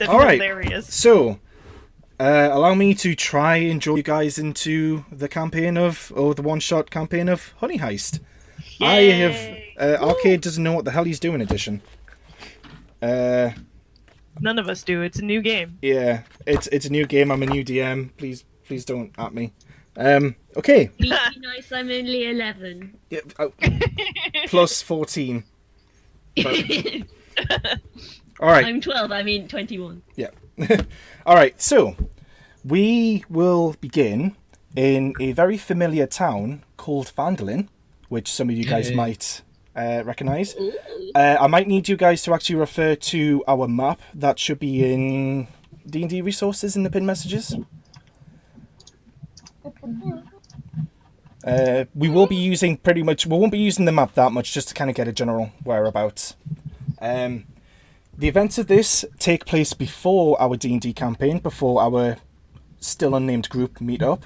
That'd be Alright, hilarious. so, allow me to try and draw you guys into the the one-shot campaign of Honey Heist. Yay! Arcade doesn't know what the hell he's doing edition. None of us do. It's a new game. Yeah, it's a new game, I'm a new DM, please don't at me. Okay. Be nice, I'm only 11. Yeah, plus 14. Alright. I'm 12, I mean 21. Yeah. Alright, so we will begin in a very familiar town called Vandalin, which some of you guys might recognise. I might need you guys to actually refer to our map. That should be in D&D resources in the pin messages. We will be using we won't be using the map that much, just to kind of get a general whereabouts. The events of this take place before our D&D campaign, before our still unnamed group meet up.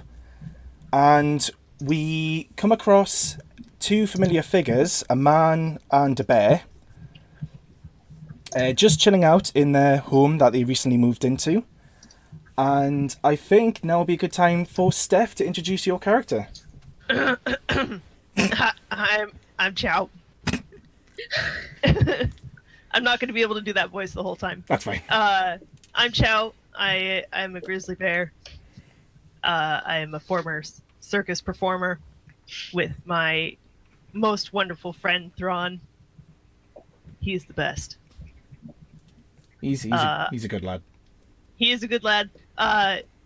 And we come across two familiar figures, a man and a bear, just chilling out in their home that they recently moved into. And I think now will be a good time for Steph to introduce your character. I'm Chow. I'm not going to be able to do that voice the whole time. That's fine. I'm Chow. I'm a grizzly bear. I am a former circus performer with my most wonderful friend Thrawn. He's the best. He's a good lad. He is a good lad.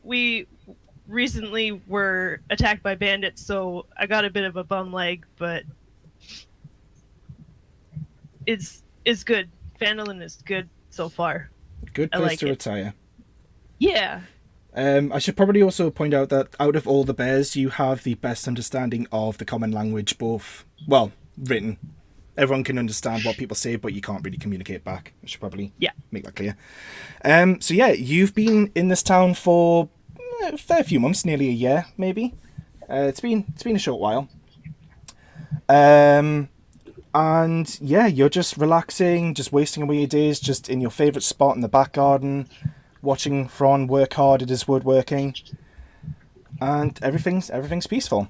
We recently were attacked by bandits, so I got a bit of a bum leg, but it's good. Phandalin is good so far. Good place to retire. Yeah. I should probably also point out that out of all the bears, you have the best understanding of the common language, both, well, written. Everyone can understand what people say, but you can't really communicate back. I should probably make that clear. So yeah, you've been in this town for a fair few months, nearly a year, maybe. It's been a short while. And yeah, you're just relaxing, just wasting away your days, just in your favourite spot in the back garden, watching Thrawn work hard at his woodworking, and everything's peaceful.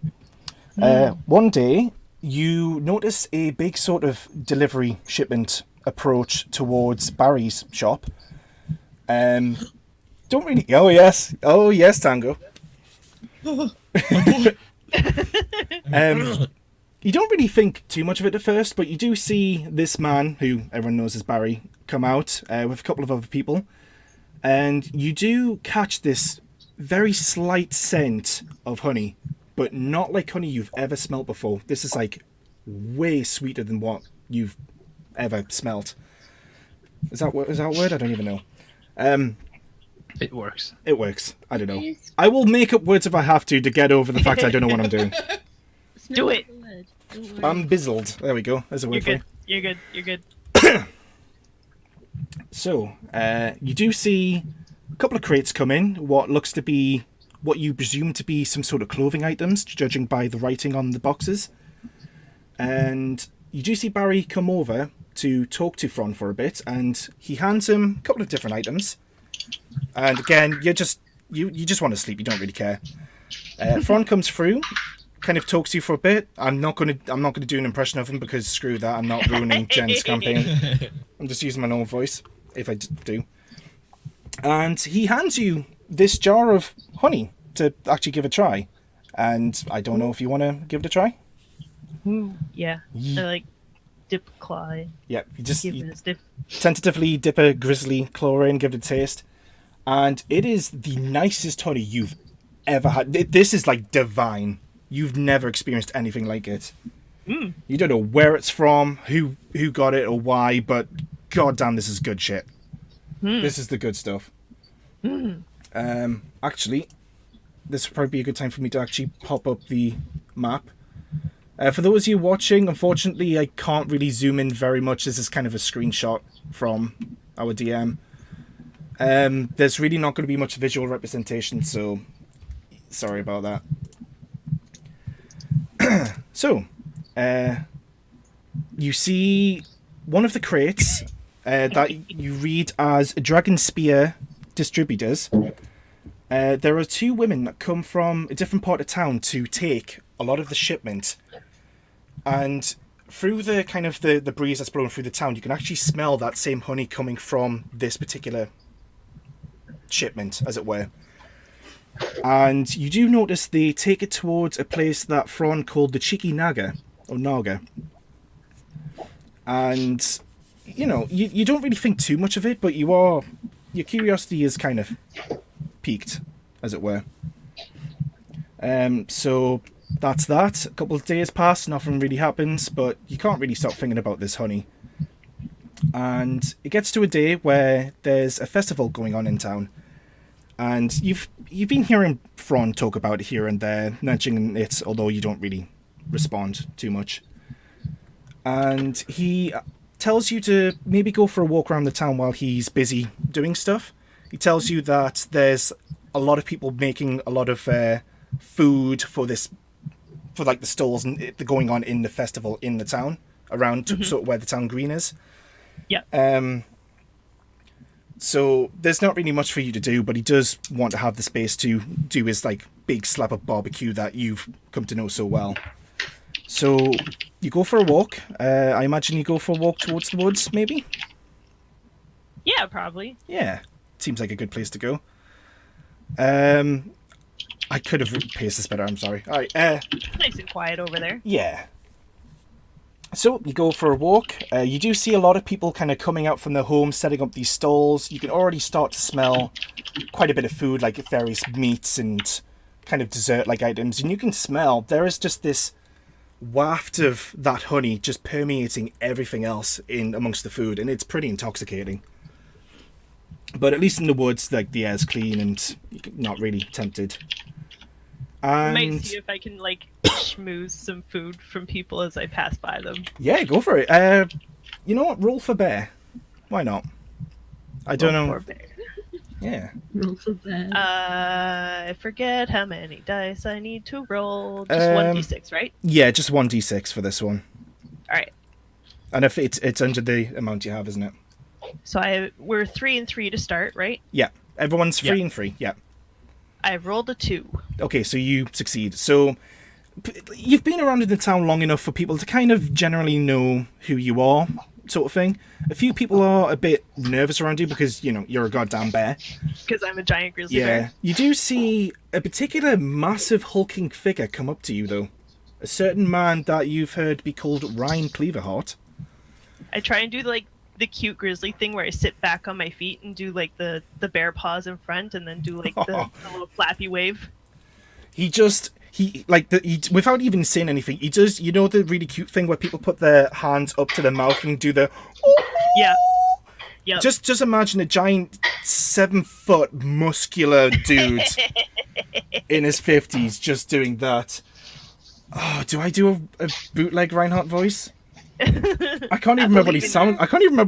One day, you notice a big sort of delivery shipment approach towards Barry's shop. Don't really. Oh yes, Tango. You don't really think too much of it at first, but you do see this man, who everyone knows as Barry, come out with a couple of other people. And you do catch this very slight scent of honey, but not like honey you've ever smelt before. This is like way sweeter than what you've ever smelt. Is that a word? I don't even know. It works. It works. I don't know. I will make up words if I have to get over the fact I don't know what I'm doing. Do it. I'm bizzled. There we go. There's a word for you. You're good. So, you do see a couple of crates come in, what looks to be what you presume to be some sort of clothing items, judging by the writing on the boxes. And you do see Barry come over to talk to Thrawn for a bit, and he hands him a couple of different items. And again, you just want to sleep, you don't really care. Thrawn comes through, kind of talks to you for a bit. I'm not gonna do an impression of him because screw that, I'm not ruining Jen's campaign. I'm just using my normal voice, if I do. And he hands you this jar of honey to actually give a try. And I don't know if you want to give it a try? Yeah. I like dip claw in. Yeah, you just Give it a dip. tentatively dip a grizzly claw in, give it a taste. And it is the nicest honey you've ever had. This is like divine. You've never experienced anything like it. You don't know where it's from, who got it, or why, but goddamn, this is good shit. This is the good stuff. Actually, this would probably be a good time for me to actually pop up the map. For those of you watching, unfortunately, I can't really zoom in very much. This is kind of a screenshot from our DM. There's really not going to be much visual representation, so sorry about that. So, you see one of the crates that you read as Dragon Spear Distributors. There are 2 women that come from a different part of town to take a lot of the shipment. And through the kind of the breeze that's blowing through the town, you can actually smell that same honey coming from this particular shipment, as it were. And you do notice they take it towards a place that Thrawn called the Cheeky Naga, or Naga. And, you know, you don't really think too much of it, but your curiosity is kind of piqued, as it were. So that's that. A couple of days pass, nothing really happens, but you can't really stop thinking about this honey. And it gets to a day where there's a festival going on in town. And you've been hearing Thrawn talk about it here and there, mentioning it, although you don't really respond too much. And he tells you to maybe go for a walk around the town while he's busy doing stuff. He tells you that there's a lot of people making a lot of food for like the stalls and the going on in the festival in the town around sort of where the town green is. Yeah. So there's not really much for you to do, but he does want to have the space to do his like big slab of barbecue that you've come to know so well. So you go for a walk. I imagine you go for a walk towards the woods, maybe? Yeah, probably. Yeah, seems like a good place to go. I could have paced this better, I'm sorry. All right. Nice and quiet over there. Yeah. So you go for a walk. You do see a lot of people kind of coming out from their homes, setting up these stalls. You can already start to smell quite a bit of food, like various meats and kind of dessert-like items. And you can smell there is just this waft of that honey just permeating everything else in amongst the food, and it's pretty intoxicating. But at least in the woods, like the air's clean and you're not really tempted. I might And see if I can like schmooze some food from people as I pass by them. yeah, go for it. You know what? Roll for bear. Why not? I don't know. Poor bear. Yeah. Roll for bear. I forget how many dice I need to roll. Just 1d6, right? Yeah, just 1d6 for this one. All right. And if it's under the amount you have, isn't it? So we're 3 and 3 to start, right? Yeah. Everyone's 3 Yeah. and 3. Yeah. I've rolled a 2. Okay, so you succeed. So you've been around in the town long enough for people to kind of generally know who you are, sort of thing. A few people are a bit nervous around you because, you know, you're a goddamn bear. Because I'm a giant grizzly Yeah. bear. You do see a particular massive hulking figure come up to you, though. A certain man that you've heard be called Ryan Cleaverheart. I try and do like the cute grizzly thing where I sit back on my feet and do like the bear paws in front and then do like the little flappy wave. He without even saying anything, he does, you know, the really cute thing where people put their hands up to their mouth and do the Yeah. Yep. just imagine a giant 7-foot muscular dude in his 50s just doing that. Oh, do I do a bootleg Reinhardt voice? I can't even remember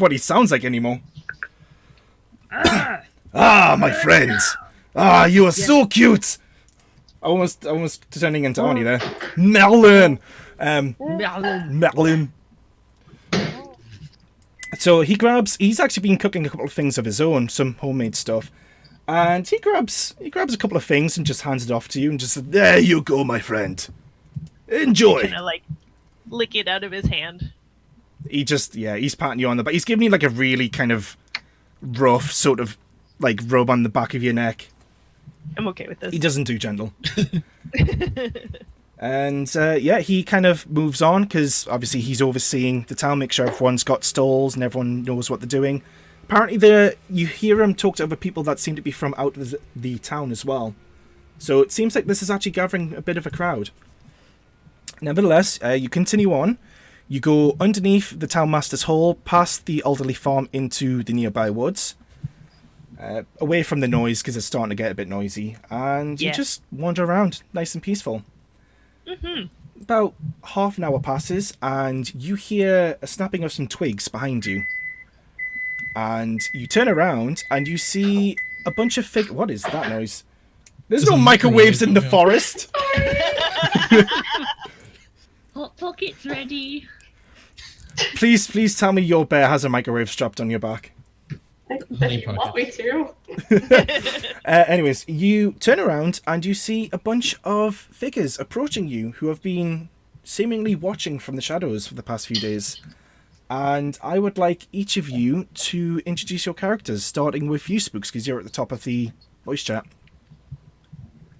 what he sounds like anymore. My friends. You are so cute. Almost turning into Arnie there. Melon. Melon. So he's actually been cooking a couple of things of his own, some homemade stuff. And he grabs a couple of things and just hands it off to you and just says, "There you go, my friend. Enjoy." Kind of like lick it out of his hand. He's patting you on the back. He's giving you like a really kind of rough sort of like rub on the back of your neck. I'm okay with this. He doesn't do gentle. And he kind of moves on because obviously he's overseeing the town, make sure everyone's got stalls and everyone knows what they're doing. Apparently you hear him talk to other people that seem to be from out of the town as well. So it seems like this is actually gathering a bit of a crowd. Nevertheless, you continue on. You go underneath the townmaster's hall, past the elderly farm into the nearby woods. Away from the noise because it's starting to get a bit noisy. And you just wander around, nice and peaceful. Mm-hmm. About half an hour passes and you hear a snapping of some twigs behind you. And you turn around and you see a bunch of What is that noise? There's no microwaves in the forest! Hot pockets ready. Please tell me your bear has a microwave strapped on your back. If you want me to. Anyways, you turn around and you see a bunch of figures approaching you who have been seemingly watching from the shadows for the past few days. And I would like each of you to introduce your characters, starting with you, Spooks, because you're at the top of the voice chat.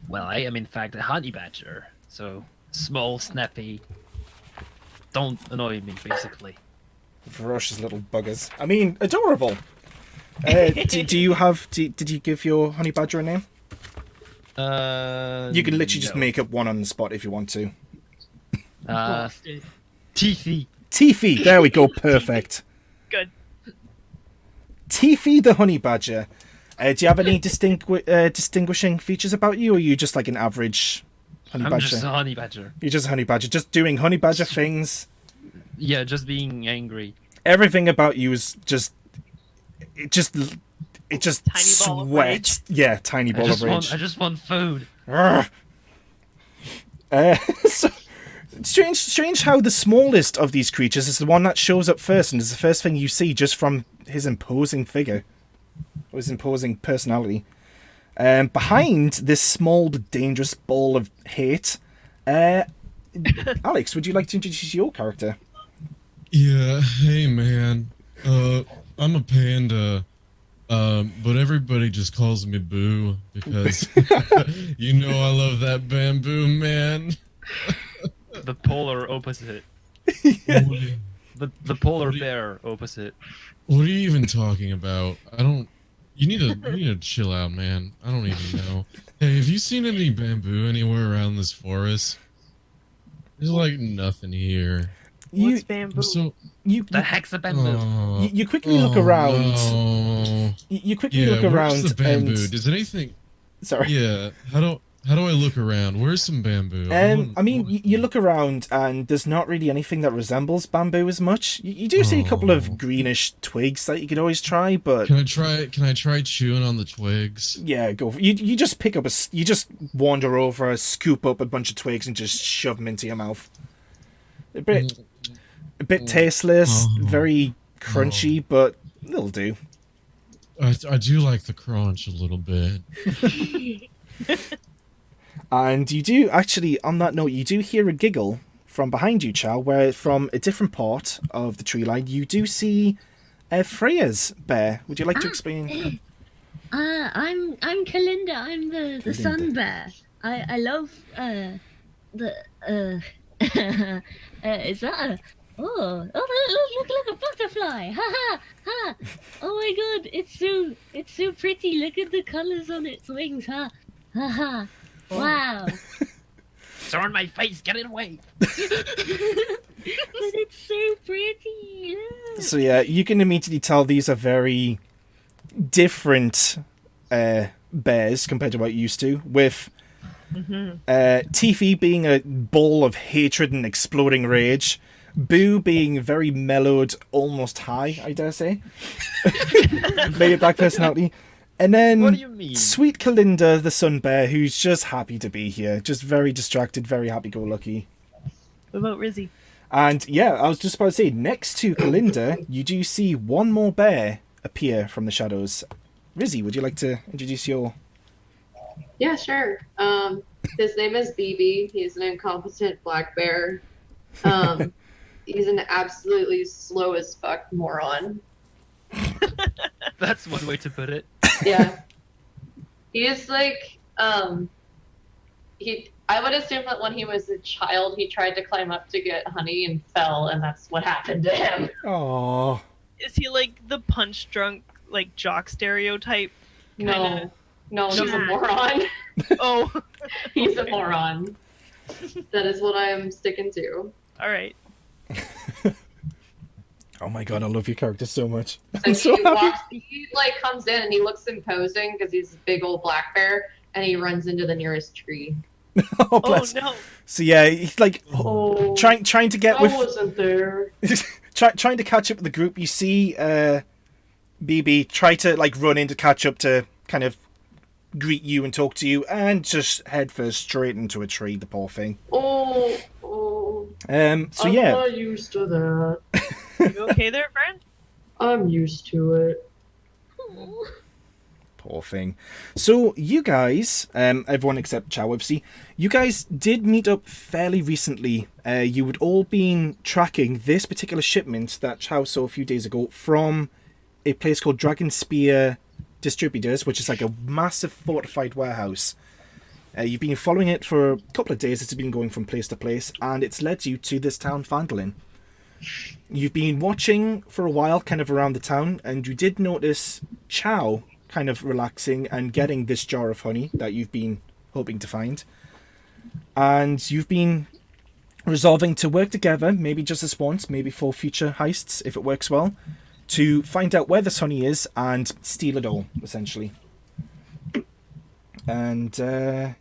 Well, I am in fact a honey badger, so small, snappy. Don't annoy me, basically. Ferocious little buggers. I mean, adorable. Do you have? Did you give your honey badger a name? You can literally just make up one on the spot if you want to. Teethy. Teefy, there we go, perfect. Good. Teefy the honey badger. Do you have any distinguishing features about you, or are you just like an average honey badger? I'm just a honey badger. You're just a honey badger, just doing honey badger things. Yeah, just being angry. Everything about you is just Tiny ball of rage. sweats. Yeah, tiny ball of rage. I just want food. So, strange how the smallest of these creatures is the one that shows up first and is the first thing you see just from his imposing figure. Or his imposing personality. Behind this small but dangerous ball of hate, Alex, would you like to introduce your character? Yeah, hey man. I'm a panda. But everybody just calls me Boo because you know I love that bamboo, man. The polar opposite. Yeah. The polar bear opposite. What are you even talking about? You need to chill out, man. I don't even know. Hey, have you seen any bamboo anywhere around this forest? There's like nothing here. What's bamboo? The heck's a bamboo. You quickly look around. No. You quickly look around. Where's the bamboo? And... Does anything? Sorry. Yeah. How do I look around? Where's some bamboo? I mean, you look around and there's not really anything that resembles bamboo as much. You do see a couple of greenish twigs that you could always try, but Can I try chewing on the twigs? yeah, go. You just pick up you just wander over, scoop up a bunch of twigs and just shove them into your mouth. A bit tasteless, very crunchy, but it'll do. I do like the crunch a little bit. And you do, actually, on that note, you do hear a giggle from behind you, Chow, where from a different part of the tree line, you do see Freya's bear. Would you like to explain? I'm Kalinda. I'm the sun bear. I love is that a look a butterfly. Ha ha ha. Oh my god, it's so pretty. Look at the colors on its wings. Ha ha ha. Wow. It's on my face, get it away. But it's so pretty. Yeah. So yeah, you can immediately tell these are very different bears compared to what you used to, with Tiffy being a ball of hatred and exploding rage, Boo being very mellowed, almost high, I dare say. Laid back personality. And then What do you mean? sweet Kalinda, the sun bear, who's just happy to be here. Just very distracted, very happy-go-lucky. What about Rizzy? And yeah, I was just about to say, next to Kalinda, you do see one more bear appear from the shadows. Rizzy, would you like to introduce your... Yeah, sure. His name is BB. He's an incompetent black bear. He's an absolutely slow as fuck moron. That's one way to put it. Yeah. He is like, I would assume that when he was a child, he tried to climb up to get honey and fell, and that's what happened to him. Aww. Is he like the punch drunk, like jock stereotype? No, he's a Yeah. moron. Oh, He's a moron. That is what I'm sticking to. all right. Oh my god, I love your character so much. So I'm so happy. he like comes in and he looks imposing because he's a big old black bear, and he runs into the nearest tree. Oh, Oh bless. no. So yeah, he's like Oh, trying to get I with wasn't there. trying to catch up with the group. You see BB try to like run in to catch up to kind of greet you and talk to you, and just head first straight into a tree, the poor thing. Oh, So I'm yeah, not used to that. You okay there, friend? I'm used to it. Oh. Poor thing. So you guys, everyone except Chow, obviously, you guys did meet up fairly recently. You had all been tracking this particular shipment that Chow saw a few days ago from a place called Dragon Spear Distributors, which is like a massive fortified warehouse. You've been following it for a couple of days. It's been going from place to place, and it's led you to this town, Fandolin. You've been watching for a while, kind of around the town, and you did notice Chow kind of relaxing and getting this jar of honey that you've been hoping to find. And you've been resolving to work together, maybe just this once, maybe for future heists, if it works well, to find out where this honey is and steal it all, essentially. And, I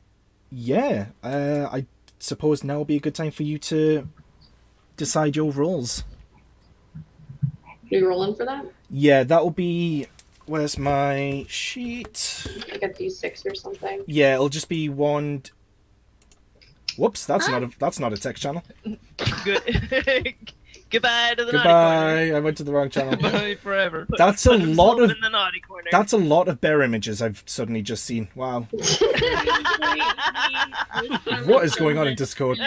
suppose now will be a good time for you to decide your roles. Are you rolling for that? Yeah, that'll be... Where's my sheet? Like a D6 or something? Yeah, it'll just be one... Whoops, that's not a text channel. Good. Goodbye to the naughty Goodbye, I went to the wrong channel. corner. Bye forever. That's a Put himself lot of... in the naughty corner. That's a lot of bear images I've suddenly just seen. Wow. What is going on in Discord?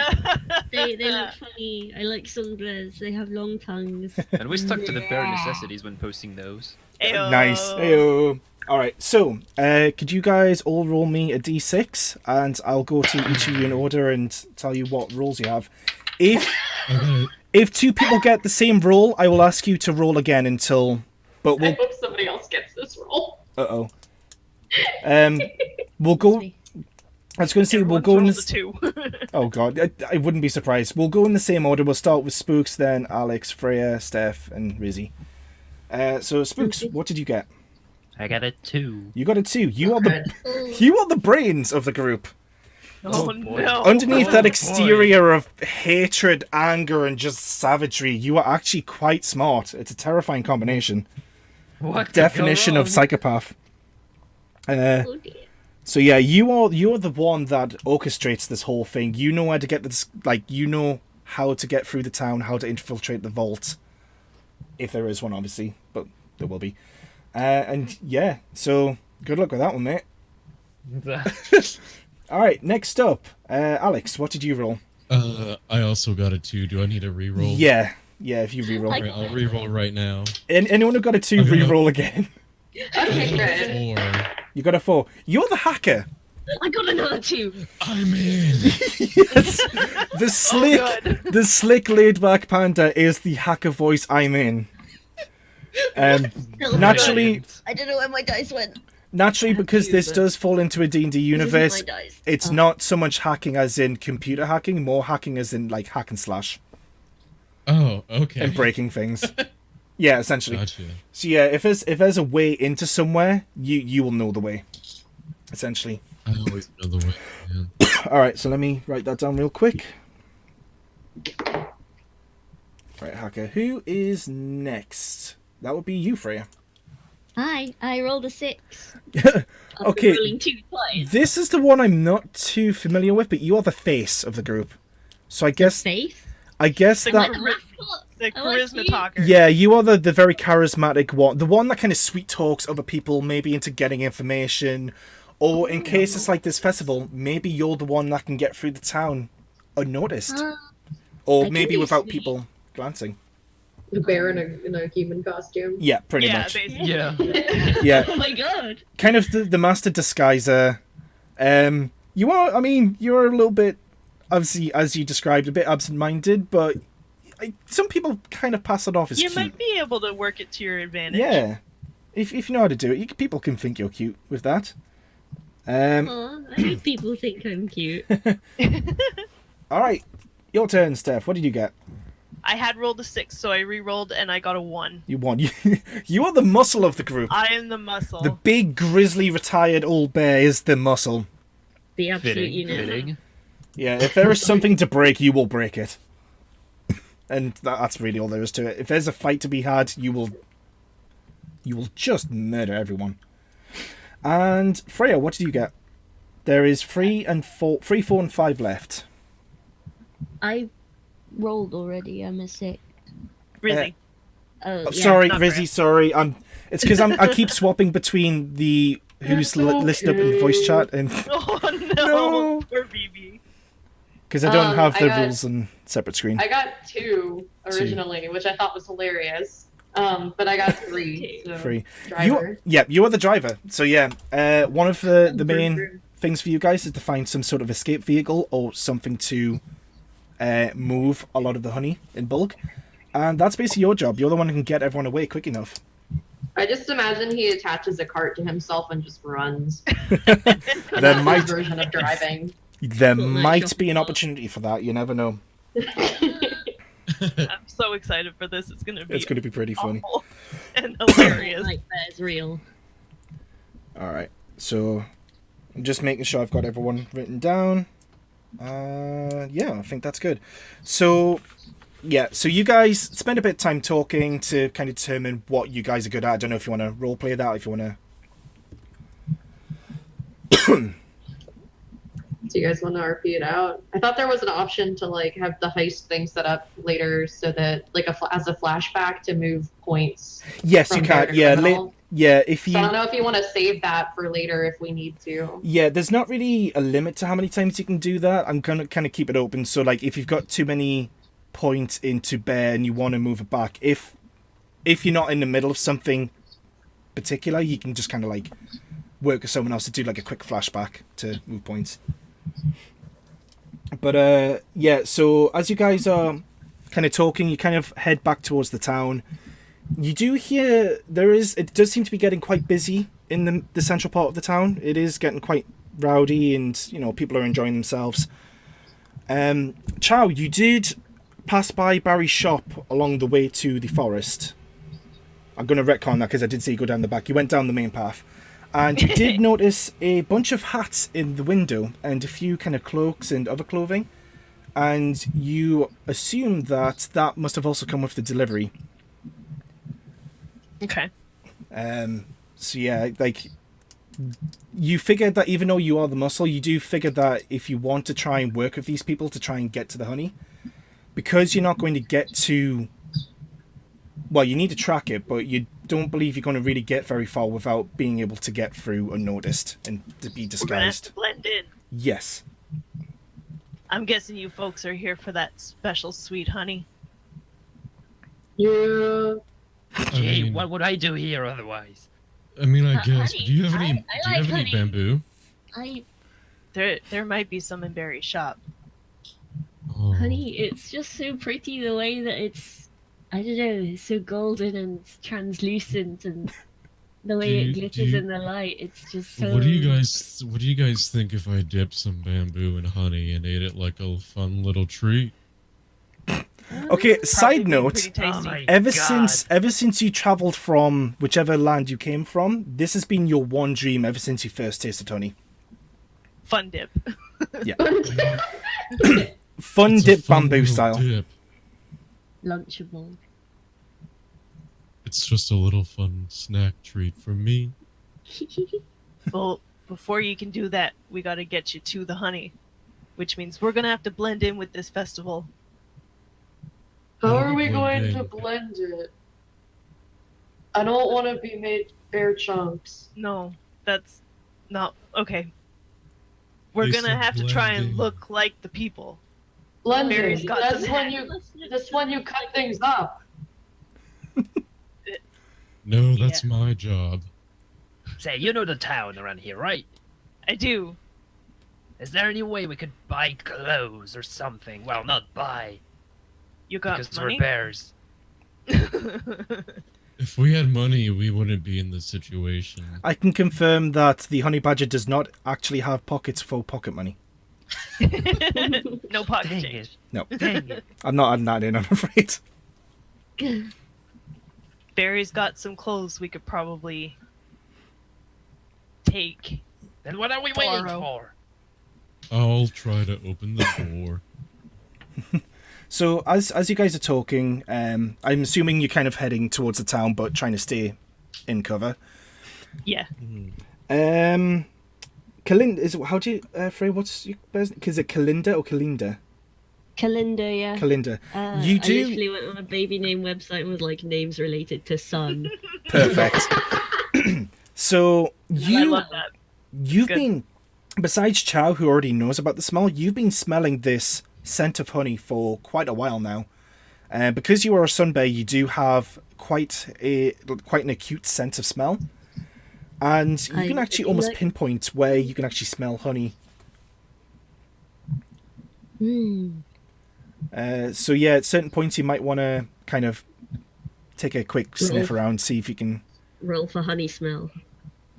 They look funny. I like sunbears. They have long tongues. And we stuck to the bare necessities when posting those. Ayo. Nice. Ayo. Alright, so, could you guys all roll me a d6? And I'll go to each of you in order and tell you what rolls you have. If two people get the same roll, I will ask you to roll again until... But I we'll... hope somebody else gets this roll. Uh-oh. We'll go... I was going to say, we'll go in Everyone's this... rolled a 2. Oh god, I wouldn't be surprised. We'll go in the same order. We'll start with Spooks, then Alex, Freya, Steph, and Rizzy. So Spooks, what did you get? I got a 2. You got a 2. You are the brains of the group. Oh, boy. no. Underneath Oh, that boy. exterior of hatred, anger, and just savagery, you are actually quite smart. It's a terrifying combination. What could Definition go of wrong? psychopath. Oh dear. So yeah, you're the one that orchestrates this whole thing. You know where to get this, like, you know how to get through the town, how to infiltrate the vault. If there is one, obviously, but there will be. And yeah, so good luck with that one, mate. Alright, next up, Alex, what did you roll? I also got a 2. Do I need a reroll? Yeah, if you reroll. Alright, I'll reroll right now. Anyone who got a 2, Okay. reroll again. Okay, great. 4. You got a 4. You're the hacker. I got another 2. I'm in. Yes. The slick, laid-back Panda is the hacker voice I'm in. Naturally, I don't know where my dice went. because this does fall into a D&D universe, This is my dice. it's not so much hacking as in computer hacking, more hacking as in, like, hack and slash. Oh, okay. And breaking things. Yeah, essentially. Gotcha. So yeah, if there's a way into somewhere, you will know the way. Essentially. I always know the way. Man. Alright, so let me write that down real quick. Right, hacker. Who is next? That would be you, Freya. Hi, I rolled a 6. Okay. After rolling 2 twice. This is the one I'm not too familiar with, but you are the face of the group. So I guess Safe. The Like that... the mascot. The I like charisma you. talker. Yeah, you are the very charismatic one. The one that kind of sweet talks other people, maybe into getting information. Or in cases like this festival, maybe you're the one that can get through the town unnoticed. I Or can maybe be without sweet. people glancing. The bear in a human costume. Yeah, pretty Yeah, much. basically. Yeah. Yeah, Oh my god. kind of the master disguiser. You are, I mean, you're a little bit, obviously, as you described, a bit absent-minded, but some people kind of pass it off as You cute. might be able to work it to your advantage. Yeah. If you know how to do it, people can think you're cute with that. Aw, I hope people think I'm cute. Alright, your turn, Steph. What did you get? I had rolled a 6, so I re-rolled and I got a 1. You won. You are the muscle of the group. I am the muscle. The big, grizzly, retired old bear is the muscle. The absolute Fitting. unit. Fitting. Yeah, if there is something to break, you will break it. And that's really all there is to it. If there's a fight to be had, you will just murder everyone. And Freya, what did you get? There is 3, 4, and 5 left. I rolled already. I'm a 6. Rizzy. Oh, yeah. Sorry, not Rizzy. Grant. Sorry. It's because I keep swapping between the who's listed up in voice chat and Oh no, No. poor BB. because I don't have I the got- rules on separate screen. I got 2 originally, which I thought was hilarious. But I got 3. So 3. Driver. You are the driver. So yeah, one of the Vroom, main vroom. things for you guys is to find some sort of escape vehicle or something to move a lot of the honey in bulk, and that's basically your job. You're the one who can get everyone away quick enough. I just imagine he attaches a cart to himself and just runs. There That's his might version of driving. there Cool, nice might shot. be an opportunity for that. You never know. I'm so excited for this. It's gonna be It's going to be pretty funny. awful and hilarious. Nightmare's real. All right, so I'm just making sure I've got everyone written down. Yeah, I think that's good. So, yeah, so you guys spend a bit of time talking to kind of determine what you guys are good at. I don't know if you want to role play that, if you want to. Do you guys want to RP it out? I thought there was an option to like have the heist thing set up later, so that like as a flashback to move points. Yes, you From there can. to Yeah, criminal. yeah. If So I don't you, know if you want to save that for later if we need to. yeah, there's not really a limit to how many times you can do that. I'm gonna kind of keep it open. So, like, if you've got too many points into bear and you want to move it back, if you're not in the middle of something particular, you can just kind of like work with someone else to do like a quick flashback to move points. But yeah, so as you guys are kind of talking, you kind of head back towards the town. You do hear it does seem to be getting quite busy in the central part of the town. It is getting quite rowdy, and people are enjoying themselves. Chow, you did pass by Barry's shop along the way to the forest. I'm going to retcon that because I did see you go down the back. You went down the main path. And you did notice a bunch of hats in the window and a few kind of cloaks and other clothing. And you assume that must have also come with the delivery. Okay. So yeah, like, you figured that even though you are the muscle, you do figure that if you want to try and work with these people to try and get to the honey, because you're not going to get to... Well, you need to track it, but you don't believe you're going to really get very far without being able to get through unnoticed and to be We're gonna have disguised. to blend in. Yes. I'm guessing you folks are here for that special sweet honey. Yeah. Gee, mean- what would I do here otherwise? I mean, I Uh, guess. honey. Do you have any? I Do you have like any honey. bamboo? There might be some in Barry's shop. Oh. Honey, it's just so pretty the way that it's, I don't know, it's so golden and translucent, and the way Do it you- glitters do you- in the light. It's just so. What do you guys think if I dipped some bamboo in honey and ate it like a fun little treat? Okay, Probably side be note, pretty Oh tasty. my ever God. since you travelled from whichever land you came from, this has been your one dream ever since you first tasted honey. Fun dip. Fun It's a dip fun bamboo little style. Dip. Lunchable. It's just a little fun snack treat for me. Well, before you can do that, we got to get you to the honey, which means we're gonna have to blend in with this festival. How are we Blend going to in. blend it? I don't want to be made bare chunks. No, that's not okay. We're They gonna said have to try blend and in. look like the people. Blending. Mary's got That's some when hacks. that's when you cut things up. No, that's my job. Say, you know the town around here, right? I do. Is there any way we could buy clothes or something? Well, not buy, You got because money? we're bears. If we had money, we wouldn't be in this situation. I can confirm that the honey badger does not actually have pockets for pocket money. No pocket Dang change. it. No, Dang it. I'm not adding that in, I'm afraid. Barry's got some clothes we could probably take. Then what are we waiting Borrow. for? I'll try to open the door. So as you guys are talking, I'm assuming you're kind of heading towards the town, but trying to stay in cover. Yeah. Kalinda, is it, how do you, Frey, what's your, is it Kalinda or Kalinda? Kalinda, yeah. Kalinda. You I do- literally went on a baby name website and was like names related to sun. Perfect. So I you love that. you've Good. been, besides Chow, who already knows about the smell, you've been smelling this scent of honey for quite a while now. Because you are a sun bear, you do have quite an acute sense of smell, and you can actually almost pinpoint where you can actually smell honey. So yeah, at certain points you might want to kind of take a quick sniff around, see if you can. Roll for honey smell.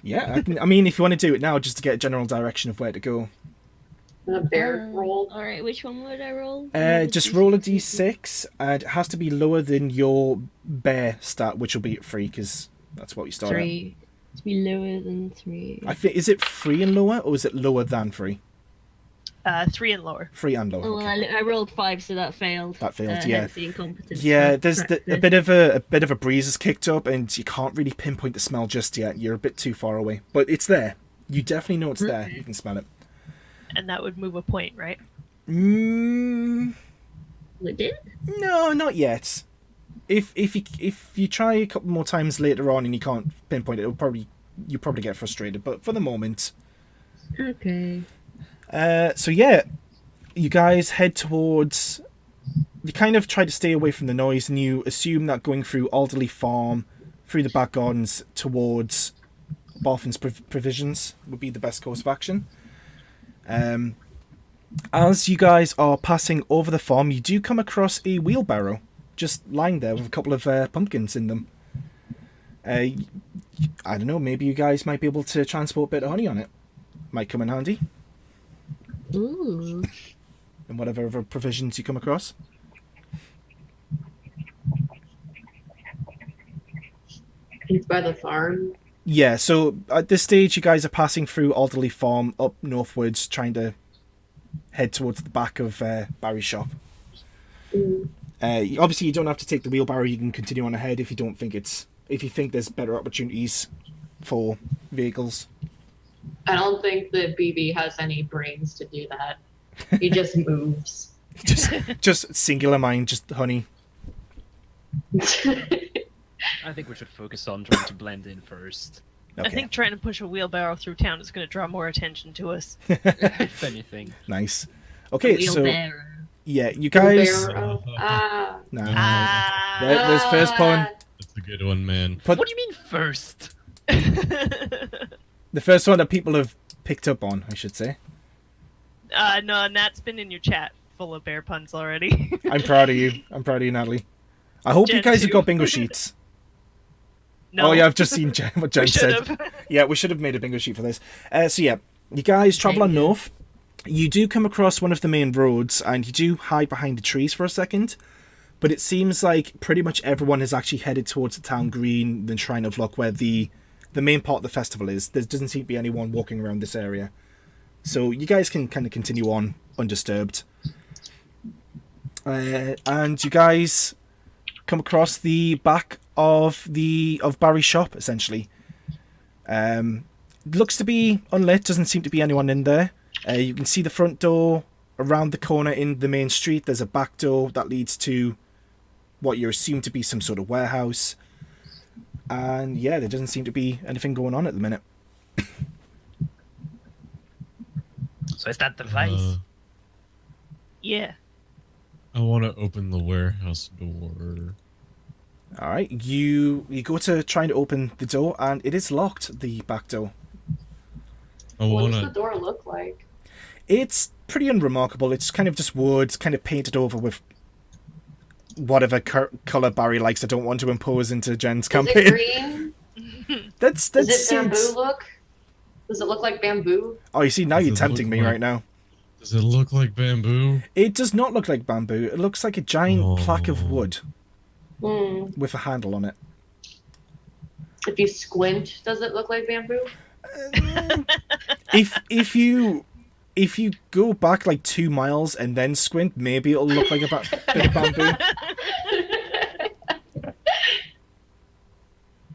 Yeah, I mean, if you want to do it now, just to get a general direction of where to go. The bear rolled. Alright, which one would I roll? Just roll a d6, and it has to be lower than your bear stat, which will be at 3, because that's what you start 3. To be lower than 3. at. I think, is it 3 and lower, or is it lower than 3? 3 and lower. 3 and lower. Oh, well, Okay. I rolled 5, so that failed. That failed, yeah. Hence the incompetence. Yeah, there's a bit of a breeze has kicked up, and you can't really pinpoint the smell just yet. You're a bit too far away, but it's there. You definitely know it's there. You can smell it. And that would move a point, right? Mm, We did? no, not yet. If you try a couple more times later on and you can't pinpoint it, you probably get frustrated. But for the moment, Okay. so yeah, you guys head towards. You kind of try to stay away from the noise, and you assume that going through Alderley Farm, through the back gardens towards Boffin's Provisions would be the best course of action. As you guys are passing over the farm, you do come across a wheelbarrow just lying there with a couple of pumpkins in them. I don't know, maybe you guys might be able to transport a bit of honey on it. Might come in handy. Ooh. And whatever other provisions you come across. It's by the farm. Yeah, so at this stage you guys are passing through Alderley Farm up northwards, trying to head towards the back of Barry's shop. Obviously you don't have to take the wheelbarrow, you can continue on ahead if you think there's better opportunities for vehicles. I don't think that BB has any brains to do that. He just moves. Just singular mind, just honey. I think we should focus on trying to blend in first. Okay. I think trying to push a wheelbarrow through town is going to draw more attention to us. If anything. Nice. Okay, so Wheelbarrow. yeah, you guys. Wheelbarrow. Ah. No. Ah. There's first pun. That's a good one, man. Put What do you mean first? the first one that people have picked up on, I should say. No, Nat's been in your chat full of bear puns already. I'm proud of you. Natalie. I hope you Jen guys have too. got bingo sheets. No. Oh yeah, I've just seen what Jen We said. should've. Yeah, we should have made a bingo sheet for this. So yeah, you guys travel on north. You do come across one of the main roads, and you do hide behind the trees for a second. But it seems like pretty much everyone has actually headed towards the town green, the Shrine of Luck, where the main part of the festival is. There doesn't seem to be anyone walking around this area. So you guys can kind of continue on undisturbed. And you guys come across the back of Barry's shop, essentially. Looks to be unlit, doesn't seem to be anyone in there. You can see the front door around the corner in the main street. There's a back door that leads to what you assume to be some sort of warehouse. And yeah, there doesn't seem to be anything going on at the minute. So is that the place? Yeah. I want to open the warehouse door. All right, you go to try to open the door, and it is locked. The back door. I What want does the to. door look like? It's pretty unremarkable. It's kind of just wood, kind of painted over with whatever color Barry likes. I don't want to impose into Jen's Is campaign. it green? That's Does it bamboo it's- look? Does it look like bamboo? Oh, you see, now Does you're it tempting look me like- right now. Does it look like bamboo? It does not look like bamboo. It looks like a giant plaque of wood Hmm. with a handle on it. If you squint, does it look like bamboo? If you go back like 2 miles and then squint, maybe it'll look like a bit of bamboo.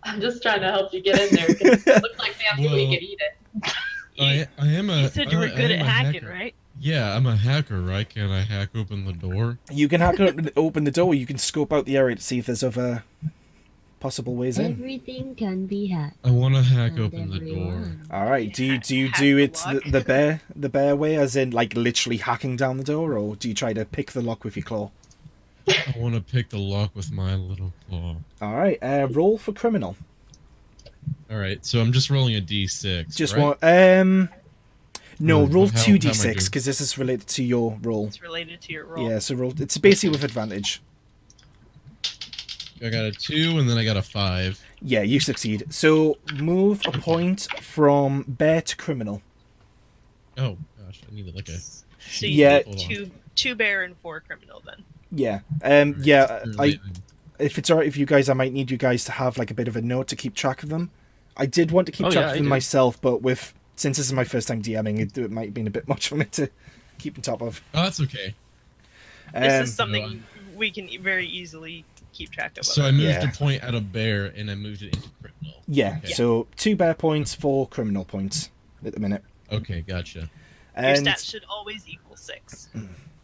I'm just trying to help you get in there. 'Cause if it looks like bamboo, Well, you can eat it. I am a. You said you were I good am at a hacking, hacker. right? Yeah, I'm a hacker, right? Can I hack open the door? You can open the door. You can scope out the area to see if there's other possible ways in. Everything can be hacked. I want to hack And open the door. everyone. All right. Do you Hack do the it lock. the bear way, as in like literally hacking down the door, or do you try to pick the lock with your claw? I want to pick the lock with my little claw. All right. Roll for criminal. All right, so I'm just rolling a d6. Just right? one. No, Oh, roll how am I 2d6 doing? because this is related to your roll. It's related to your role. Yeah, so roll. It's basically with advantage. I got a 2 and then I got a 5. Yeah, you succeed. So move a point from bear to criminal. Oh gosh, I needed like a. So you Yeah. do two bear and 4 criminal then. Yeah. Alright, Yeah. really- If it's alright with you guys, I might need you guys to have like a bit of a note to keep track of them. I did want to keep Oh, track yeah, of I them do. myself, but since this is my first time DMing, it might have been a bit much for me to keep on top of. Oh, that's okay. This is no, something we can very easily keep track of. So I moved Yeah. a point out of bear and I moved it into criminal. Yeah, Okay. so 2 bear points, 4 criminal points at the minute. Okay, gotcha. Your And stats should always equal 6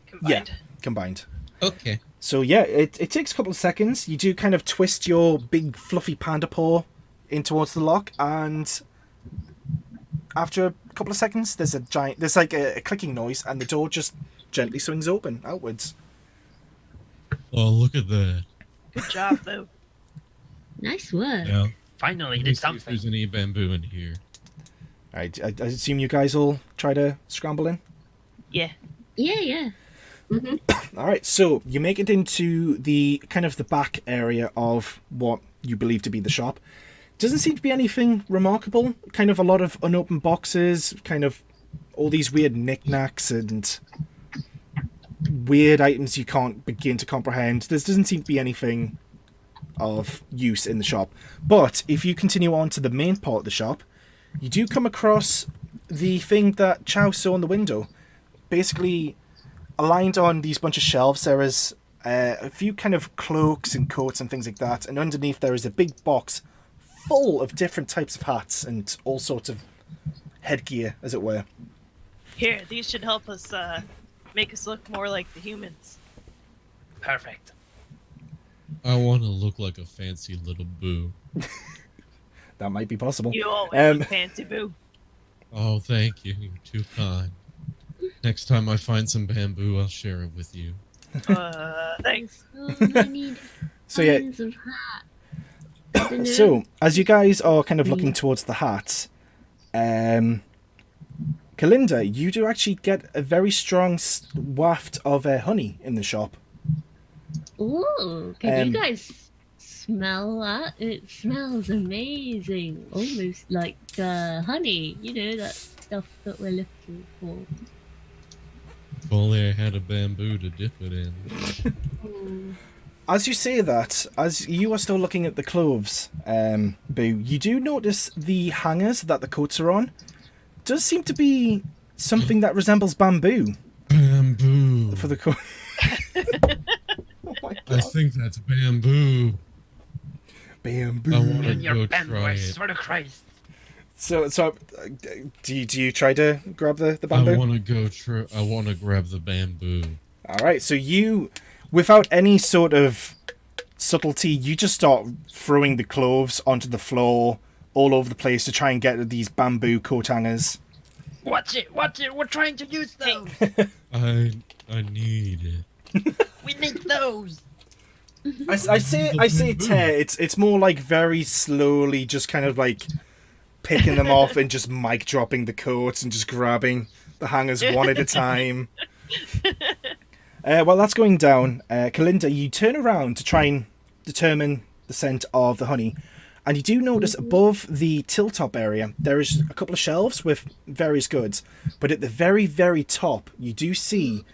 combined. combined. Okay. So yeah, it takes a couple of seconds. You do kind of twist your big fluffy panda paw in towards the lock, and after a couple of seconds, there's like a clicking noise, and the door just gently swings open outwards. Oh, look at that. Good job, though. Nice work. Yeah. Finally, Let did me see if something. there's any bamboo in here. I assume you guys all try to scramble in. Yeah. Yeah. All right, so you make it into the kind of the back area of what you believe to be the shop. Doesn't seem to be anything remarkable. Kind of a lot of unopened boxes, kind of all these weird knickknacks and weird items you can't begin to comprehend. There doesn't seem to be anything of use in the shop. But if you continue on to the main part of the shop, you do come across the thing that Chow saw in the window. Basically, aligned on these bunch of shelves, there is a few kind of cloaks and coats and things like that, and underneath there is a big box full of different types of hats and all sorts of headgear, as it were. Here, these should help us make us look more like the humans. Perfect. I want to look like a fancy little boo. That might be possible. You always look Um, fancy, boo. Oh, thank you. You're too kind. Next time I find some bamboo, I'll share it with you. Thanks. Oh, I need So yeah, kinds of hat. I don't know. so as you guys are kind of looking towards the hats, Kalinda, you do actually get a very strong waft of honey in the shop. Ooh, can Um, you guys smell that? It smells amazing. Almost like honey. You know, that stuff that we're looking for. If only I had a bamboo to dip it in. Ooh. As you say that, as you are still looking at the clothes, Boo, you do notice the hangers that the coats are on. Does seem to be something that resembles bamboo Bamboo. for the coat. Oh my I god. think that's bamboo. Bamboo. I want to And your go bamboo, try I it. swear to Christ. So do you try to grab the I bamboo? want to go. I want to grab the bamboo. All right, so you, without any sort of subtlety, you just start throwing the clothes onto the floor all over the place to try and get at these bamboo coat hangers. Watch it, we're trying to use those. I need it. We need those. I say tear. It's more like very slowly, just kind of like picking them off and just mic dropping the coats and just grabbing the hangers one at a time. While that's going down, Kalinda, you turn around to try and determine the scent of the honey, and you do notice above the till-top area there is a couple of shelves with various goods, but at the very, very top you do see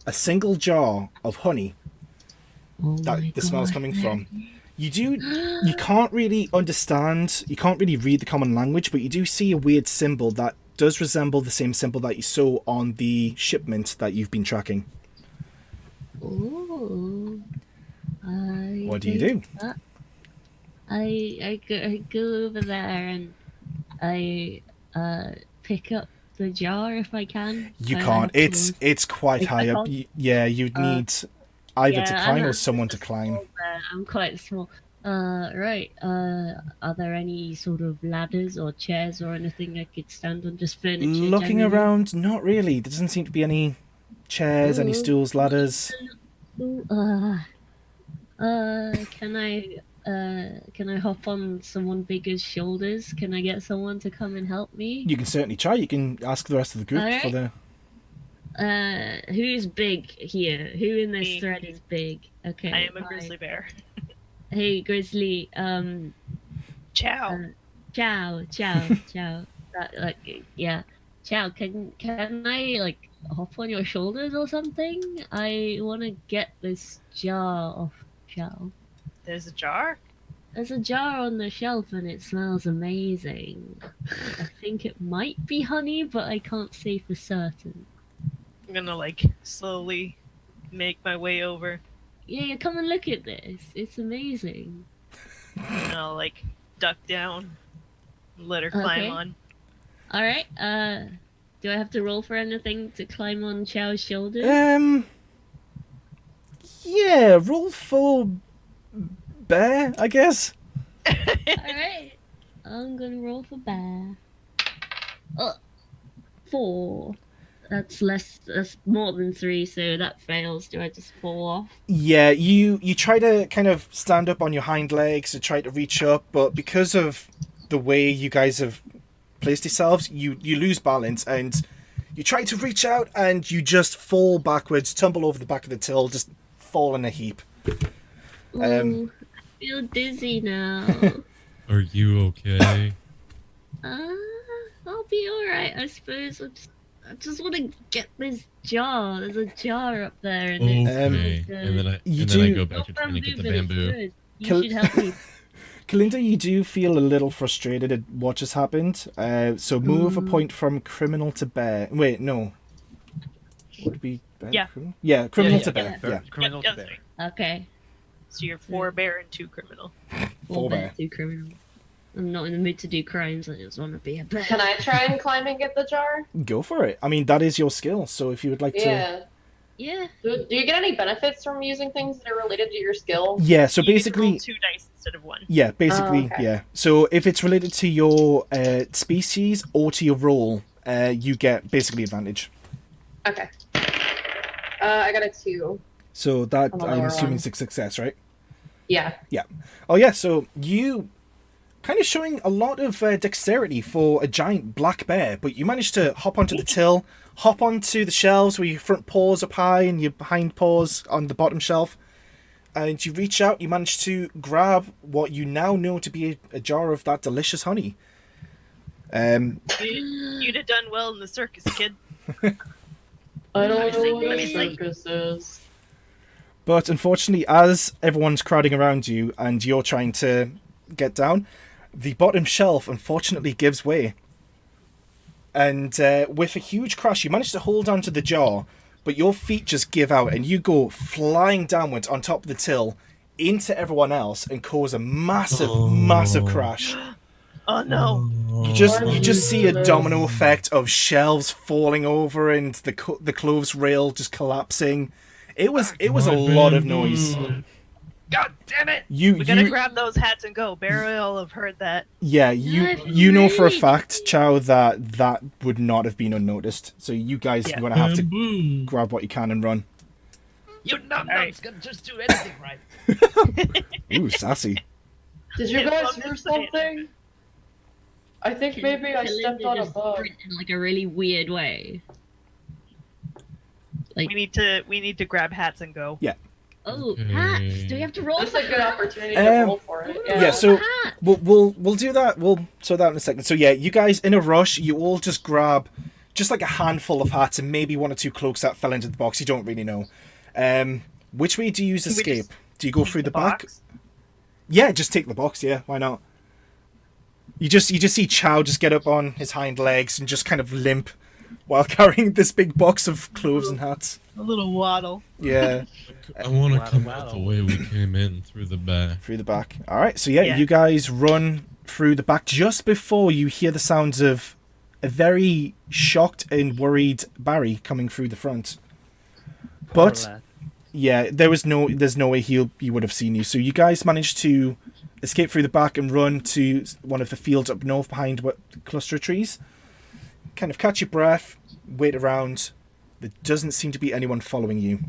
a single jar of honey Oh that my the smell's God. coming from. You can't really understand, you can't really read the common language, but you do see a weird symbol that does resemble the same symbol that you saw on the shipment that you've been tracking. Ooh. What do you do? I go over there and I pick up the jar if I can? You I can't. have to- It's quite Like, I high up. can't- Yeah, you'd need either to yeah, climb or I'm someone to just climb. small there. I'm quite small. Right. Are there any sort of ladders or chairs or anything I could stand on? Just furniture. Looking generally? around, not really. There doesn't seem to be any chairs, any Ooh. stools, ladders. Ooh, can I hop on someone bigger's shoulders? Can I get someone to come and help me? You can certainly try. You can ask the rest of the group for Alright. the. Who's big here? Who in this Me. thread is big? Okay. I am a hi. grizzly bear. Hey, Grizzly. Ciao. Ciao. Yeah. Ciao. Can I like hop on your shoulders or something? I want to get this jar off shelf. There's a jar. There's a jar on the shelf and it smells amazing. I think it might be honey, but I can't say for certain. I'm gonna like slowly make my way over, Yeah, come and look at this. It's amazing. and I'll like duck down, and let her climb Okay. on. All right. Do I have to roll for anything to climb on Chow's shoulders? Yeah, roll for bear, I guess. All right. I'm gonna roll for bear. 4. That's less. That's more than 3, so that fails. Do I just fall off? Yeah, you try to kind of stand up on your hind legs and try to reach up, but because of the way you guys have placed yourselves, you lose balance and you try to reach out and you just fall backwards, tumble over the back of the till, just fall in a heap. Ooh, I feel dizzy now. Are you okay? I'll be all right, I suppose. I just want to get this jar. There's a jar up there. And Okay. it's, And then I You and then I do- go back to trying to get the but it's bamboo. good. You Kill- should help me. Kalinda, you do feel a little frustrated at what just happened. So move a point from criminal to bear. Wait, no. Would it be bear? Yeah. Criminal? Yeah, criminal Yeah, to yeah, bear. Yeah. Criminal Yep, to yep, bear. Okay. So you're 4 bear and 2 criminal. Four bear. Do criminal. I'm not in the mood to do crimes. I just want to be a bear. Can I try and climb and get the jar? Go for it. I mean, that is your skill. So if you would like to. Yeah. Yeah. Do you get any benefits from using things that are related to your skill? Yeah, so You can roll basically. 2 dice instead of 1. Yeah, basically, Oh, okay. yeah. So if it's related to your species or to your role, you get basically advantage. Okay. I got a 2. So that, On the I'm lower assuming, one. is a success, right? Yeah. Oh yeah, so you kind of showing a lot of dexterity for a giant black bear, but you managed to hop onto the till, hop onto the shelves where your front paws up high and your hind paws on the bottom shelf, and you reach out, you manage to grab what you now know to be a jar of that delicious honey. You'd have done well in the circus, kid. I don't Let me see, know what let a me see. circus is. But unfortunately, as everyone's crowding around you and you're trying to get down, the bottom shelf unfortunately gives way. And with a huge crash, you manage to hold onto the jar, but your feet just give out and you go flying downwards on top of the till into everyone else and cause a massive, massive crash. Oh no. You just see a domino effect of shelves falling over and the clothes rail just collapsing. It was a lot of noise. God damn it! We gotta grab those hats and go. Barry will have heard that. Yeah, I've you know for a really- fact, Chow, that would not have been unnoticed. So you guys are Yeah. going to have to Bamboo. grab what you can and run. You numbnuts Alright. gonna just do anything right. Ooh, sassy. Did you Yeah, guys I'm hear just saying. something? I think maybe I stepped on a bug. sprint in like a really weird way. Like, We need to grab hats and go. oh, Okay. hats! Do we have to roll That's for a good hats? opportunity to roll for it. Yeah, Yeah, so hats. we'll do that. We'll sort that out in a second. So yeah, you guys in a rush, you all just grab just like a handful of hats and maybe 1 or 2 cloaks that fell into the box. You don't really know. Which way do you use Can we escape? just Do you go Take through the back? box. Yeah, just take the box. Yeah, why not? You just see Chow just get up on his hind legs and just kind of limp while carrying this big box of clothes and hats. A little waddle. Yeah, I want to Wow, come wow. out the way we came in through the back. through the back. All right, so yeah, Yeah. you guys run through the back just before you hear the sounds of a very shocked and worried Barry coming through the front. Poor But lad. yeah, there's no way he would have seen you. So you guys managed to escape through the back and run to one of the fields up north behind what cluster of trees. Kind of catch your breath, wait around. There doesn't seem to be anyone following you.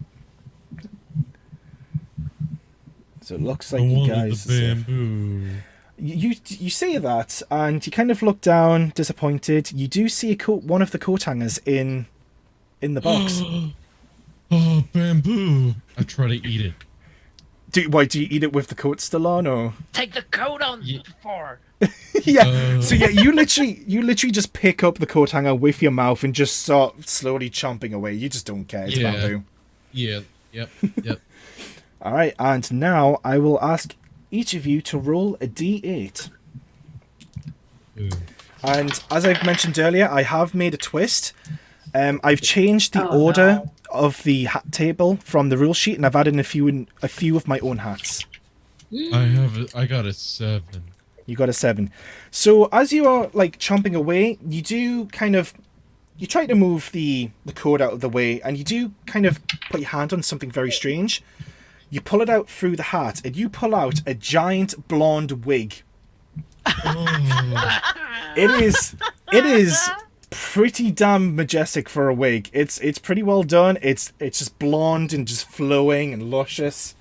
So it looks like I you wanted guys. the bamboo. You say that, and you kind of look down, disappointed. You do see one of the coat hangers in the box. Oh, bamboo! I try to eat it. Do you eat it with the coat still on, or? Take the coat on Ye- before. Yeah. So yeah, you literally just pick up the coat hanger with your mouth and just start slowly chomping away. You just don't care. It's Yeah. bamboo. Yeah. Yep. Yep. All right, and now I will ask each of you to roll a d8. Ooh. And as I've mentioned earlier, I have made a twist. I've changed the Oh, order no. of the hat table from the rule sheet, and I've added a few of my own hats. I got a 7. You got a 7. So as you are like chomping away, you do you try to move the cord out of the way, and you do kind of put your hand on something very strange. You pull it out through the hat, and you pull out a giant blonde wig. Oh, It is pretty damn majestic for a wig. It's pretty well done. It's just blonde and just flowing and luscious.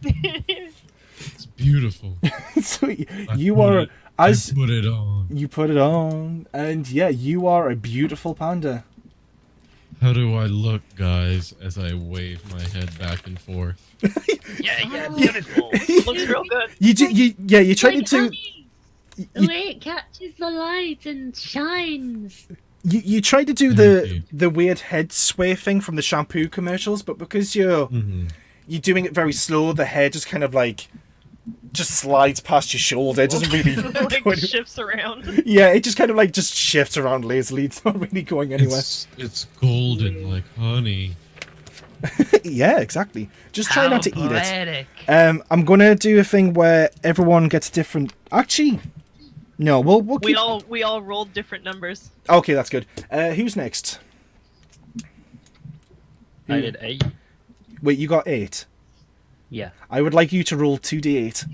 it's beautiful. So I you put are it- as I put it on. you put it on, and yeah, you are a beautiful panda. How do I look, guys, as I wave my head back and forth? Yeah, beautiful. Looks real good. You tried Like to honey, the way it catches the light and shines. you tried to do Thank the weird head sway thing from the shampoo commercials, but because you're doing it very slow, the hair just kind of like just slides past your shoulder. It doesn't really Like shifts around. yeah, it just kind of like just shifts around lazily. It's not really going anywhere. It's golden like honey. Yeah, exactly. Just try not to eat it. Poetic. I'm gonna do a thing where everyone gets different. Actually, no, we'll keep. We all rolled different numbers. Okay, that's good. Who's next? I did 8. Wait, you got 8. Yeah. I would like you to roll 2d8.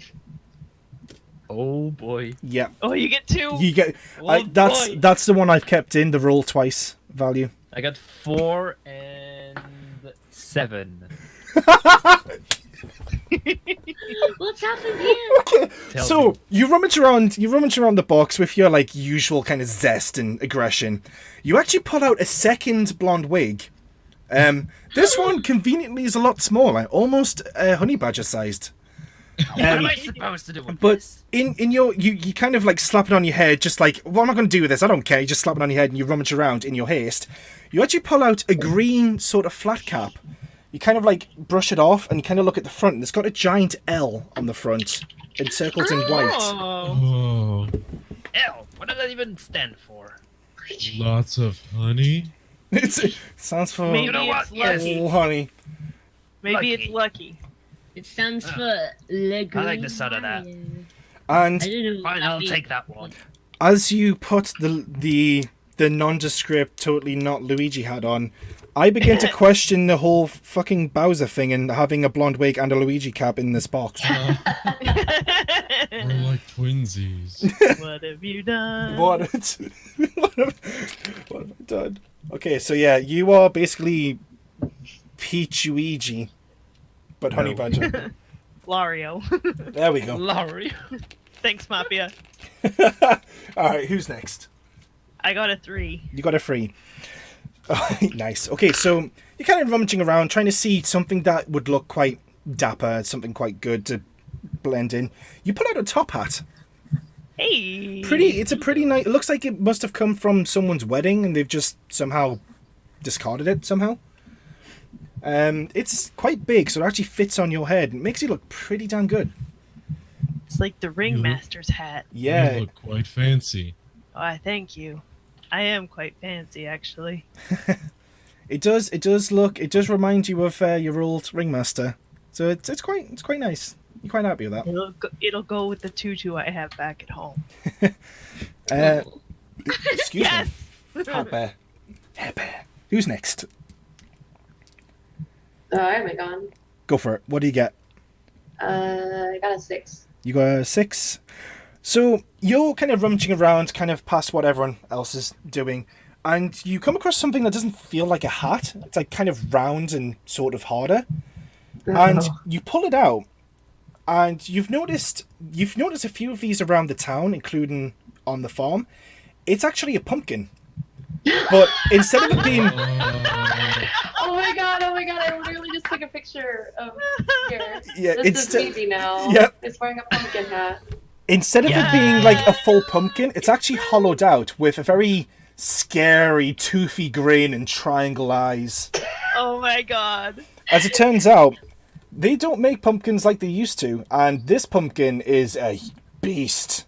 Oh boy. Yeah, Oh, you get 2. you get. Oh, boy. That's the one I've kept in the roll twice value. I got 4 and 7. What's happened here? Tell So me. you rummage around the box with your like usual kind of zest and aggression. You actually pull out a second blonde wig. This one conveniently is a lot smaller, almost honey badger sized. What am I supposed to do with But this? in your you kind of like slap it on your head, just like, what am I going to do with this? I don't care. You just slap it on your head and you rummage around in your haste. You actually pull out a green sort of flat cap. You kind of like brush it off and you kind of look at the front, and it's got a giant L on the front, encircled in white. Oh. Oh, L. What does that even stand for? lots of honey. It sounds for Maybe You know what? it's lucky. oh, honey. Maybe it's Lucky. lucky. It stands for Le I like the sound of that. Green And I don't know. what Fine, that I'll means. take that one. as you put the nondescript, totally not Luigi hat on, I begin to question the whole fucking Bowser thing and having a blonde wig and a Luigi cap in this box. We're like twinsies. What have you done? What have I done? Okay, so yeah, you are basically Peach-Luigi, but Honey No. Badger. Lario. There we go. Laurie. Thanks, Mafia. Alright, who's next? I got a 3. You got a 3. Nice. Okay, so you're kind of rummaging around, trying to see something that would look quite dapper, something quite good to blend in. You pull out a top hat. Hey. It's a pretty nice. It looks like it must have come from someone's wedding, and they've just somehow discarded it somehow. It's quite big, so it actually fits on your head. It makes you look pretty damn good. It's like the ringmaster's hat. Yeah, You look quite fancy. Oh, I thank you. I am quite fancy, actually. it does remind you of your old ringmaster. So it's quite nice. You're quite happy with that. It'll go with the tutu I have back at home. Uh, Excuse Yes. me. Hot bear. Hair bear. Who's next? I haven't gone. Go for it. What do you get? I got a 6. You got a 6. So you're kind of rummaging around, kind of past what everyone else is doing, and you come across something that doesn't feel like a hat. It's like kind of round and sort of harder. And you pull it out, and you've noticed a few of these around the town, including on the farm. It's actually a pumpkin. But instead of it being Oh my god, I literally just took a picture of here. Yeah, This is easy now. Yep. It's wearing a pumpkin hat. Instead of it being like a full pumpkin, it's actually hollowed out with a very scary, toothy grin and triangle eyes. Oh my god. As it turns out, they don't make pumpkins like they used to, and this pumpkin is a beast.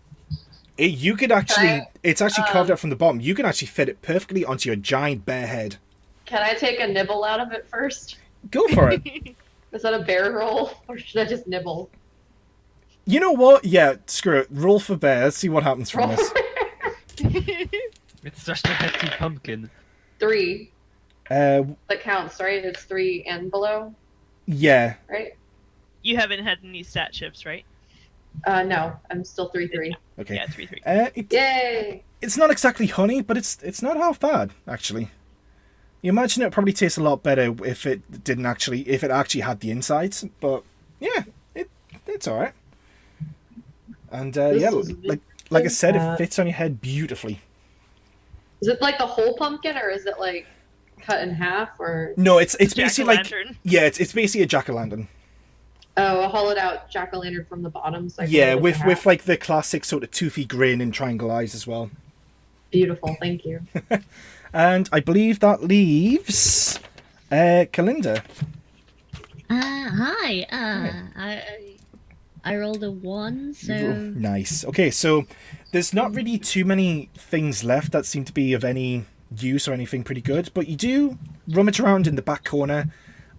You could actually, it's actually carved out from the bottom. You can actually fit it perfectly onto your giant bear head. Can I take a nibble out of it first? Go for it. Is that a bear roll, or should I just nibble? You know what? Yeah, screw it. Roll for bear. Let's see what happens from this. It's such a hefty pumpkin. 3. Uh, That counts, right? It's 3 and below, yeah. right? You haven't had any stat shifts, right? No, I'm still 3-3. Okay. Yeah, 3-3. Yay! It's not exactly honey, but it's not half bad actually. You imagine it probably tastes a lot better if it actually had the insides, but yeah, it's all right. And yeah, like I said, it fits on your head beautifully. Is it like the whole pumpkin, or is it like cut in half, or? No, it's basically like Jack-o'-lantern. it's basically a jack-o'-lantern. Oh, a hollowed out jack-o'-lantern from the bottom. So I can Yeah, hold with the hat. like the classic sort of toothy grin and triangle eyes as well. Beautiful, thank you. And I believe that leaves Kalinda. Hi. I rolled a 1, so Nice. Okay, so there's not really too many things left that seem to be of any use or anything pretty good, but you do rummage around in the back corner,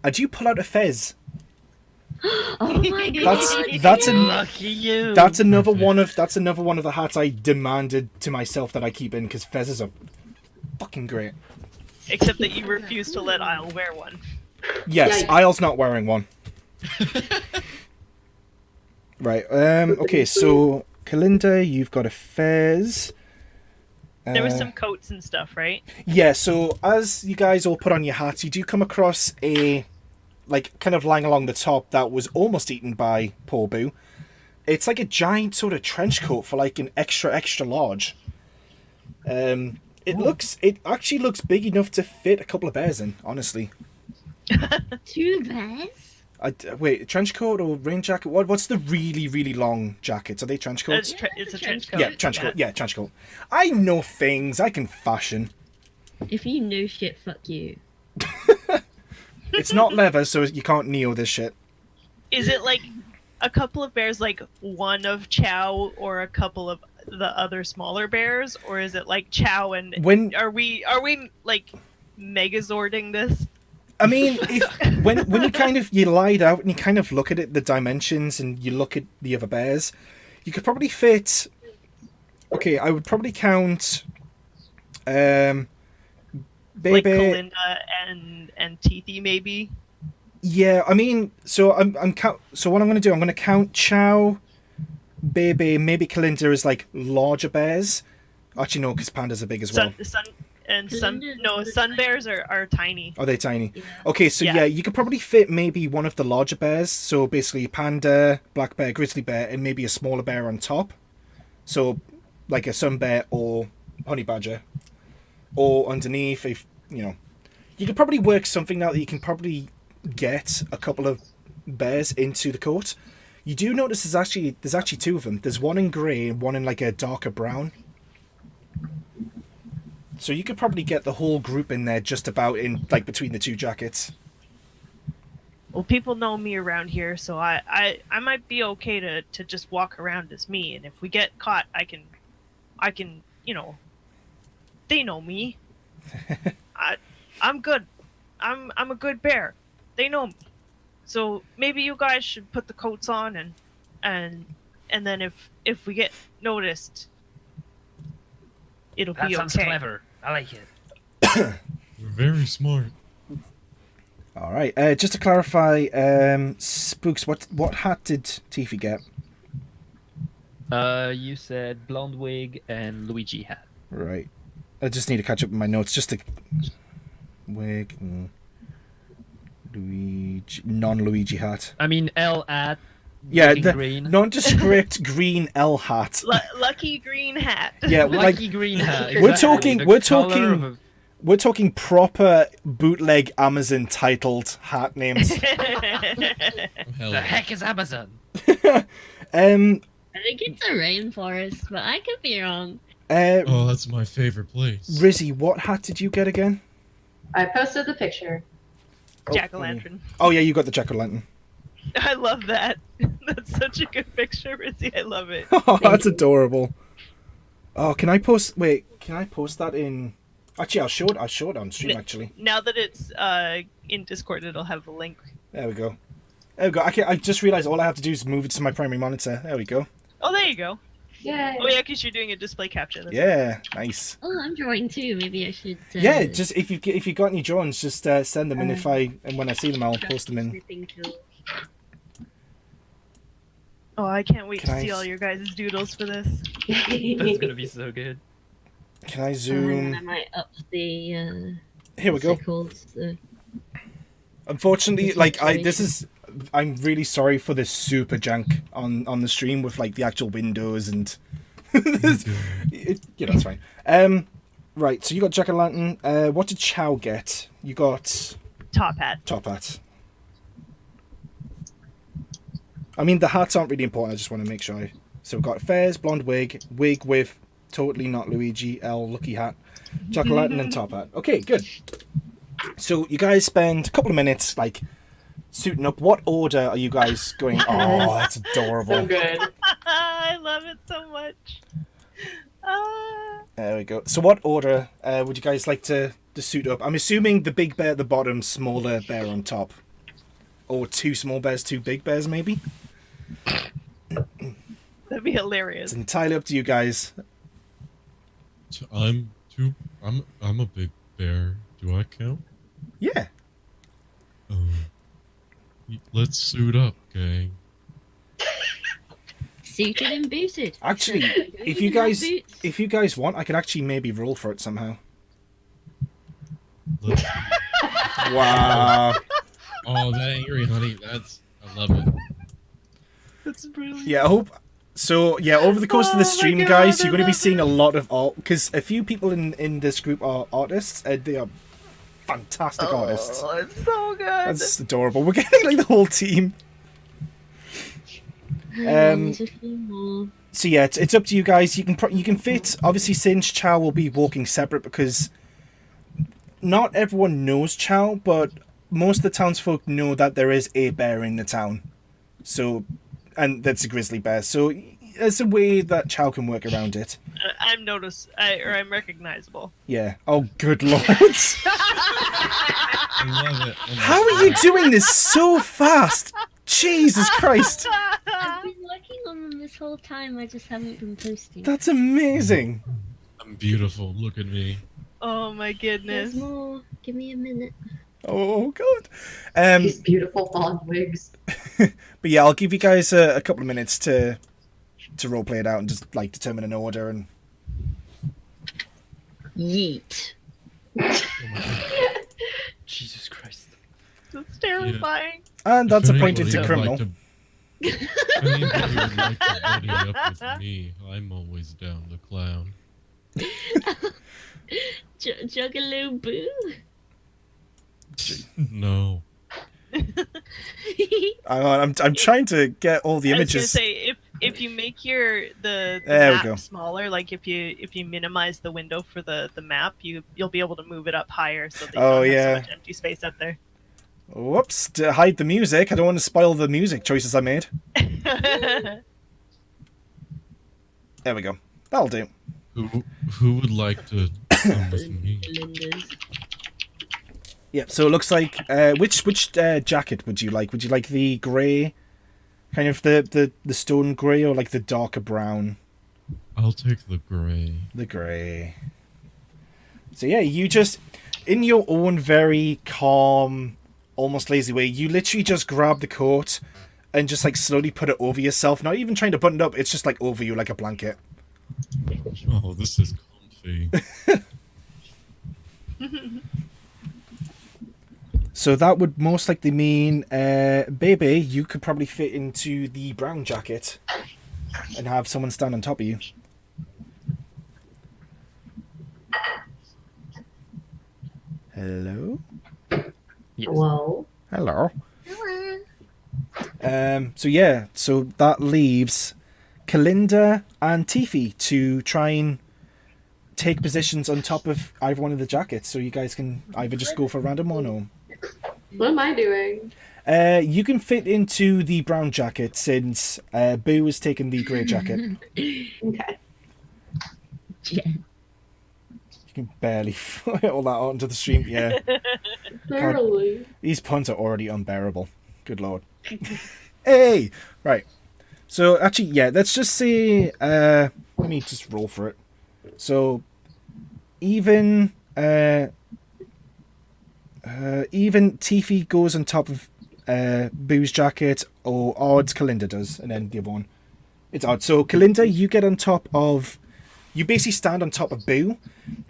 and you pull out a fez. oh my god. That's Lucky you. That's another one of the hats I demanded to myself that I keep in, because fezes are fucking great. Except that you refuse to let Isle wear one. Yes, Yikes. Isle's not wearing one. Right. Okay. So Kalinda, you've got a fez. There was some coats and stuff, right? Yeah. So as you guys all put on your hats, you do come across a, like, kind of lying along the top that was almost eaten by poor Boo. It's like a giant sort of trench coat for like an extra large. It actually looks big enough to fit a couple of bears in, honestly. 2 bears? Wait, trench coat or rain jacket? What's the really long jackets? Are they trench coats? It's a trench coat. Yeah, trench coat. Yeah, trench coat. I know things. I can fashion. If you know shit, fuck you. It's not leather, so you can't kneel this shit. Is it like a couple of bears, like one of Chow, or a couple of the other smaller bears, or is it like Chow and are we like megazording this? I mean, when you lie it out and you kind of look at it, the dimensions, and you look at the other bears, you could probably fit. Okay, I would probably count. Baby. Like Kalinda and Teethy, maybe. Yeah, I mean, so so what I'm going to do, I'm going to count Chow, Baby, maybe Kalinda as like larger bears. Actually, no, because pandas are big as well. Sun bears are tiny. Are they tiny? Yeah. Okay, so yeah, you could probably fit maybe one of the larger bears. So basically, panda, black bear, grizzly bear, and maybe a smaller bear on top. So, like a sun bear or honey badger, or underneath, if you could probably work something out that you can probably get a couple of bears into the coat. You do notice there's actually 2 of them. There's one in grey and one in like a darker brown. So you could probably get the whole group in there just about in like between the 2 jackets. Well, people know me around here, so I might be okay to just walk around as me, and if we get caught, I can they know me. I'm good. I'm a good bear. They know me. So maybe you guys should put the coats on, and then if we get noticed, It'll That be sounds okay. clever. I like it. You're very smart. All right. Just to clarify, Spooks, what hat did Tiffy get? You said blonde wig and Luigi hat. Right. I just need to catch up with my notes. Just to wig, Luigi, non-Luigi hat. I mean, L at. Yeah, looking the green. nondescript green L hat. Lucky green hat. Yeah, like Lucky green hat. we're exactly. talking- The we're colour talking- of a- we're talking proper bootleg Amazon titled hat names. Hell The heck is Amazon? I think it's a rainforest, but I could be wrong. Oh, that's my favorite place. Rizzy, what hat did you get again? I posted the picture. Jack-o'-lantern. Oh yeah, you got the jack-o'-lantern. I love that. That's such a good picture, Rizzy. I love it. Oh, that's adorable. Oh, can I post? Wait, can I post that in? Actually, I'll show it on stream. Actually, Now that it's in Discord, it'll have a link. there we go. There we go. I just realized all I have to do is move it to my primary monitor. There we go. Oh, there you go. Yay. Oh yeah, because you're doing a display capture. That's Yeah, nice. Oh, I'm drawing too. Maybe I should. Yeah, just if you got any drawings, just send them in. And when I see them, I'll post them in. Snipping tool. Oh, I can't wait Can to I see s- all your guys' doodles for this. That's gonna be so good. Can I And I zoom? might up the. Here we go. Unfortunately, I'm really sorry for this super jank on the stream with like the actual windows and it's fine. Right, so you got jack-o'-lantern. What did Chow get? You got Top hat. top hat. I mean, the hats aren't really important. I just want to make sure. So we've got Fairs, blonde wig with totally not Luigi, L, lucky hat, jack-o'-lantern, and top hat. Okay, good. So you guys spend a couple of minutes like suiting up. What order are you guys going? Oh, that's adorable. So good. I love it so much. There we go. So what order would you guys like to suit up? I'm assuming the big bear at the bottom, smaller bear on top. Or two small bears, two big bears, maybe? That'd be hilarious. It's entirely up to you guys. I'm a big bear. Do I count? Yeah. Let's suit up, gang. Suited and booted. Actually, Don't if you even have guys boots. want, I could actually maybe roll for it somehow. Let's... Wow. Oh, that angry honey. I love it. That's brilliant. Yeah, I hope. So yeah, over the course of the Oh my stream, God, guys, I you're going to be love seeing it. a lot of art because a few people in this group are artists. They are fantastic artists. Oh, it's so good. That's adorable. We're getting like the whole team. There's a few more. So yeah, it's up to you guys. You can fit. Obviously, Singe Chow will be walking separate because not everyone knows Chow, but most of the townsfolk know that there is a bear in the town. So, and that's a grizzly bear. So there's a way that Chow can work around it. I'm I'm recognizable. Yeah. Oh, good lord. I love it. How are you doing this so fast? Jesus Christ. I've been working on them this whole time. I just haven't been posting. That's amazing. I'm beautiful. Look at me. Oh my goodness. There's more. Give me a minute. Oh, God. These beautiful blonde wigs. But yeah, I'll give you guys a couple of minutes to roleplay it out and just like determine an order and Yeet. Jesus Christ. That's terrifying. that's If appointed to anybody criminal. would like if anybody would like to buddy up with me, I'm always down to clown. Juggalo boo. No. I'm trying to get all the I was gonna images. say if you make the There we map go. smaller, like if you minimize the window for the map, you'll be able to move it up higher so that you Oh, don't have yeah. so much empty space up there. Whoops! To hide the music. I don't want to spoil the music choices I made. There we go. That'll do. Who would like to come with me? Cylinders. Yeah. So it looks like which jacket would you like? Would you like the grey, kind of the stone grey, or like the darker brown? I'll take the gray. The grey. So yeah, you just, in your own very calm, almost lazy way, you literally just grab the coat and just like slowly put it over yourself. Not even trying to button it up, it's just like over you like a blanket. Oh, this is comfy. So that would most likely mean, baby, you could probably fit into the brown jacket and have someone stand on top of you. Hello? Yes. Hello. Hello. So yeah, so that leaves Kalinda and Tiffy to try and take positions on top of either one of the jackets, so you guys can either just go for random or no. What am I doing? You can fit into the brown jacket since Boo has taken the grey jacket. Okay. Yeah. You can barely fit all that onto the stream. Yeah, Barely. these puns are already unbearable. Good lord. Hey! Right. So, actually, yeah, let's just say... let me just roll for it. So, even Tiffy goes on top of Boo's jacket, or odds Kalinda does, and then the other one. It's odd. So, Kalinda, you get on top of... You basically stand on top of Boo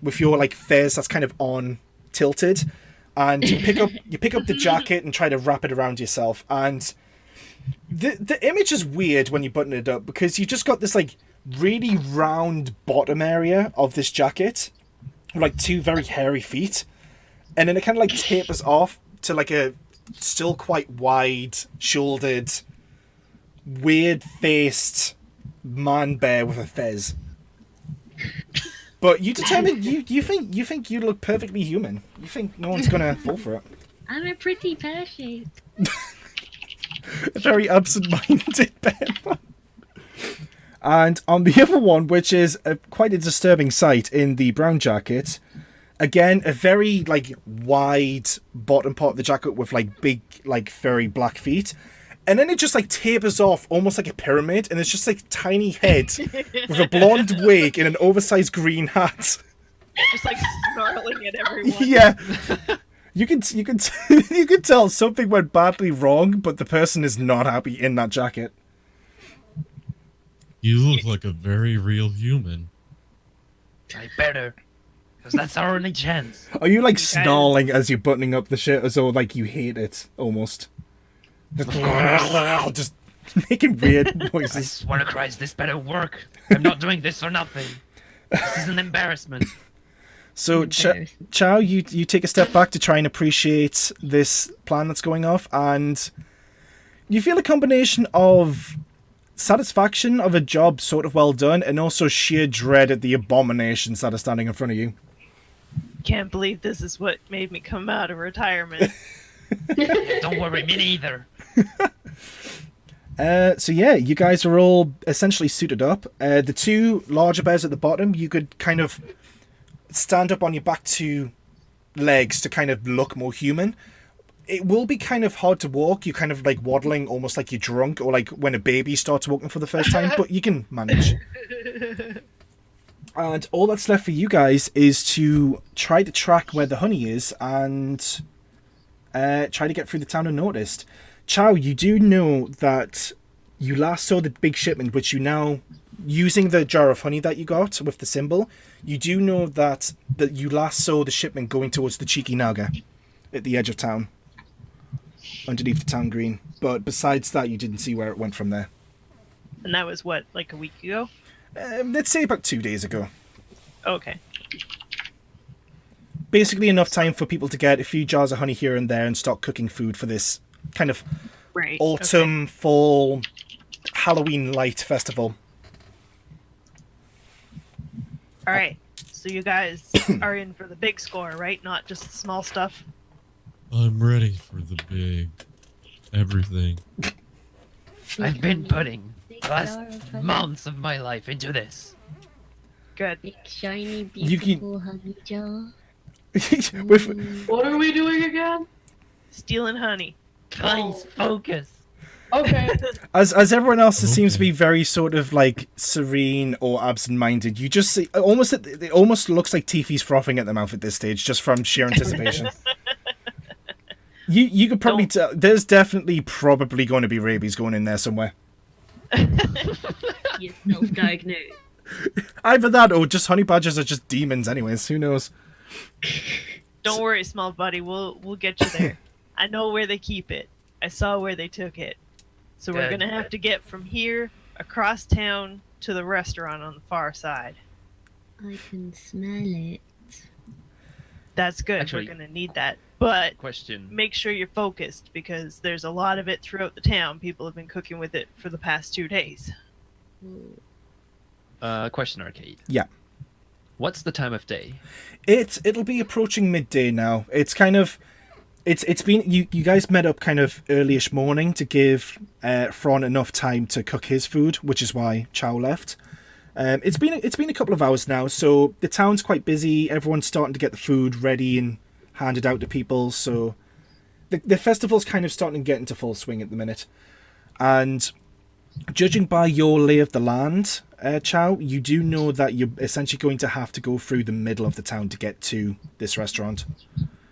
with your, like, fez that's kind of on tilted, and you pick up the jacket and try to wrap it around yourself, and the image is weird when you button it up, because you just got this, like, really round bottom area of this jacket, with, like, two very hairy feet, and then it kind of, like, tapers off to, like, a still quite wide-shouldered, weird-faced man bear with a fez. But you determined you think you look perfectly human. You think no one's gonna fall for it. I'm a pretty pear-shaped. A very absent-minded bear. And on the other one, which is quite a disturbing sight in the brown jacket, again a very like wide bottom part of the jacket with like big like furry black feet. And then it just like tapers off almost like a pyramid, and it's just like tiny head with a blonde wig and an oversized green hat. Just like snarling at everyone. Yeah, you can tell something went badly wrong, but the person is not happy in that jacket. You look like a very real human. I better. Because that's our only chance. Are you like snarling as you're buttoning up the shit, as though like you hate it almost? Just making weird I noises. swear to Christ, this better work. I'm not doing this for nothing. This is an embarrassment. So, Chow, you take a step back to try and appreciate this plan that's going off, and you feel a combination of satisfaction of a job sort of well done, and also sheer dread at the abominations that are standing in front of you. Can't believe this is what made me come out of retirement. Yeah, don't worry, me neither. So yeah, you guys are all essentially suited up. The two larger bears at the bottom, you could kind of stand up on your back two legs to kind of look more human. It will be kind of hard to walk. You're kind of like waddling almost like you're drunk, or like when a baby starts walking for the first time, but you can manage. And all that's left for you guys is to try to track where the honey is and try to get through the town unnoticed. Chow, you do know that you last saw the big shipment, which you now, using the jar of honey that you got with the symbol, you do know that you last saw the shipment going towards the Cheeky Naga at the edge of town, underneath the town green. But besides that, you didn't see where it went from there. And that was what, like a week ago? Let's say about 2 days ago. Okay. Basically enough time for people to get a few jars of honey here and there and start cooking food for this kind of Right. autumn, fall, Halloween light festival. All right. So you guys are in for the big score, right? Not just the small stuff. I'm ready for the big everything. I've been putting Big the last jar of honey. months of my life into this. Good. Big, shiny, You can- beautiful honey jar. with What are we doing again? Stealing honey. Please focus. Okay. As everyone else seems to Okay. be very sort of like serene or absent-minded, you just see it almost looks like Tiffy's frothing at the mouth at this stage, just from sheer anticipation. You could probably tell there's probably going to be rabies going in there somewhere. You self-diagnosed. Either that or just honey badgers are just demons anyways, who knows. Don't worry, small buddy. We'll get you there. I know where they keep it. I saw where they took it. So we're Good. gonna have to get from here across town to the restaurant on the far side. I can smell it. That's good. Actually- We're gonna need that. But Question. make sure you're focused because there's a lot of it throughout the town. People have been cooking with it for the past 2 days. Ooh. Question, Arcade. Yeah. What's the time of day? It'll be approaching midday now. It's kind of it's been you guys met up kind of earlyish morning to give Fron enough time to cook his food, which is why Chow left. It's been a couple of hours now, so the town's quite busy. Everyone's starting to get the food ready and handed out to people, so the festival's kind of starting to get into full swing at the minute. And judging by your lay of the land, Chow, you do know that you're essentially going to have to go through the middle of the town to get to this restaurant.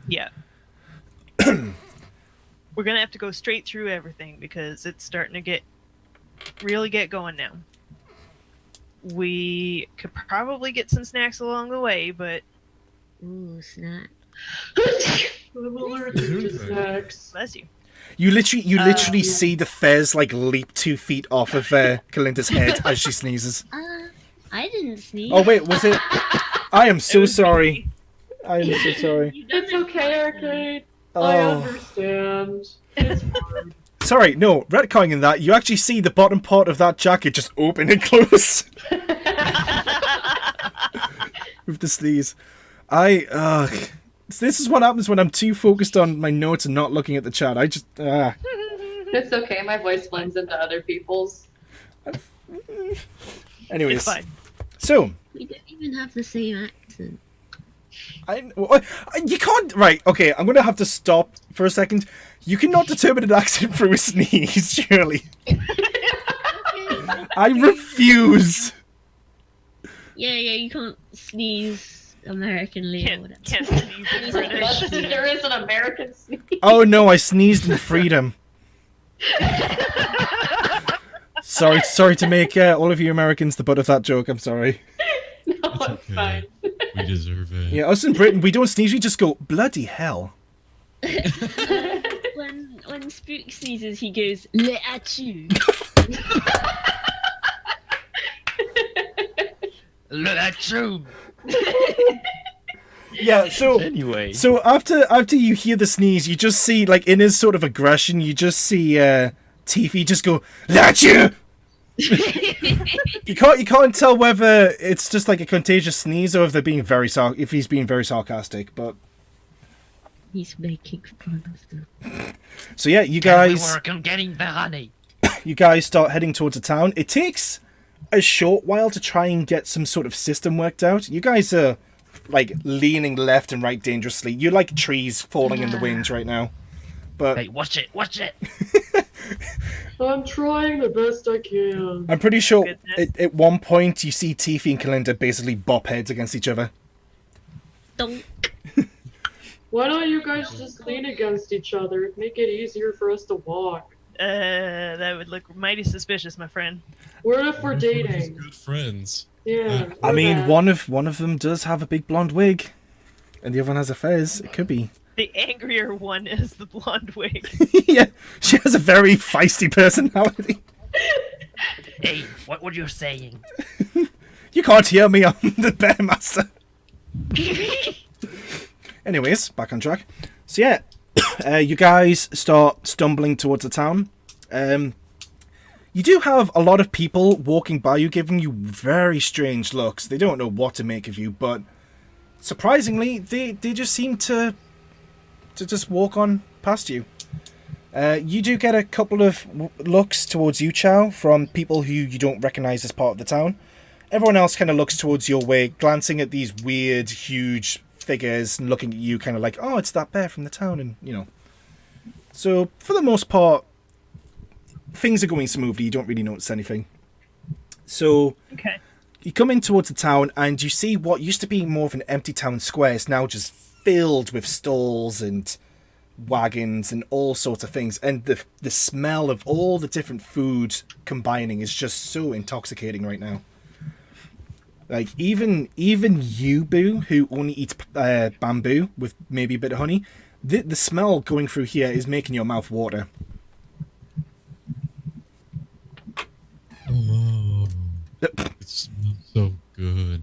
Yeah. We're gonna have to go straight through everything because it's starting to really get going now. We could probably get some snacks along the way, but Ooh, snack. I'm allergic to snacks. bless you. You literally see the fez like leap 2 feet off of Kalinda's head as she sneezes. I didn't sneeze. Oh wait, was it? I am so was sorry. I am so sorry. You done It's it. okay, Arcade. I Oh, understand. It's fine. sorry. No, retconning that. You actually see the bottom part of that jacket just open and close with the sneeze. This is what happens when I'm too focused on my notes and not looking at the chat. I just It's okay, my voice blends into other people's. Anyways, It's fine. so We don't even have the same accent. you can't. Right? Okay, I'm gonna have to stop for a second. You cannot determine an accent through a sneeze, surely. I refuse. Yeah, you can't sneeze Americanly or whatever. Can't sneeze in British. There is an American sneeze. Oh no, I sneezed in freedom. Sorry to make all of you Americans the butt of that joke. I'm sorry. No, It's it's okay. fine. We deserve it. Yeah, us in Britain, we don't sneeze. We just go bloody hell. When Spook sneezes, he goes, "Le at you." Look at you. Yeah. Anyway. So after you hear the sneeze, you just see like in his sort of aggression, you just see Tiffy just go "Let you." You can't tell whether it's just like a contagious sneeze or if they're being if he's being very sarcastic. But He's making fun of them. so yeah, you Can we guys work on getting the honey? start heading towards the town. It takes a short while to try and get some sort of system worked out. You guys are like leaning left and right dangerously. You're like trees falling in the wind right now. But Hey, watch it. I'm trying the best I can. I'm pretty sure Goodness. at one point you see Tiffy and Kalinda basically bop heads against each other. Don't. Why don't you guys just lean against each other? Make it easier for us to walk. That would look mighty suspicious, my friend. What if we're We're dating? good friends. Yeah. I we're mean, bad. one of them does have a big blonde wig, and the other one has a fez. It could be. The angrier one is the blonde wig. Yeah, she has a very feisty personality. Hey, what were you saying? You can't hear me. I'm the bear master. Anyways, back on track. So yeah, you guys start stumbling towards the town. You do have a lot of people walking by you, giving you very strange looks. They don't know what to make of you, but surprisingly, they just seem to just walk on past you. You do get a couple of looks towards you, Chow, from people who you don't recognize as part of the town. Everyone else kind of looks towards your way, glancing at these weird, huge figures and looking at you kind of like, oh, it's that bear from the town, and, you know. So, for the most part, things are going smoothly. You don't really notice anything. So Okay. you come in towards the town, and you see what used to be more of an empty town square is now just filled with stalls and wagons and all sorts of things. And the smell of all the different food combining is just so intoxicating right now. Like, even you, Boo, who only eats bamboo with maybe a bit of honey, the smell going through here is making your mouth water. Oh, it smells so good.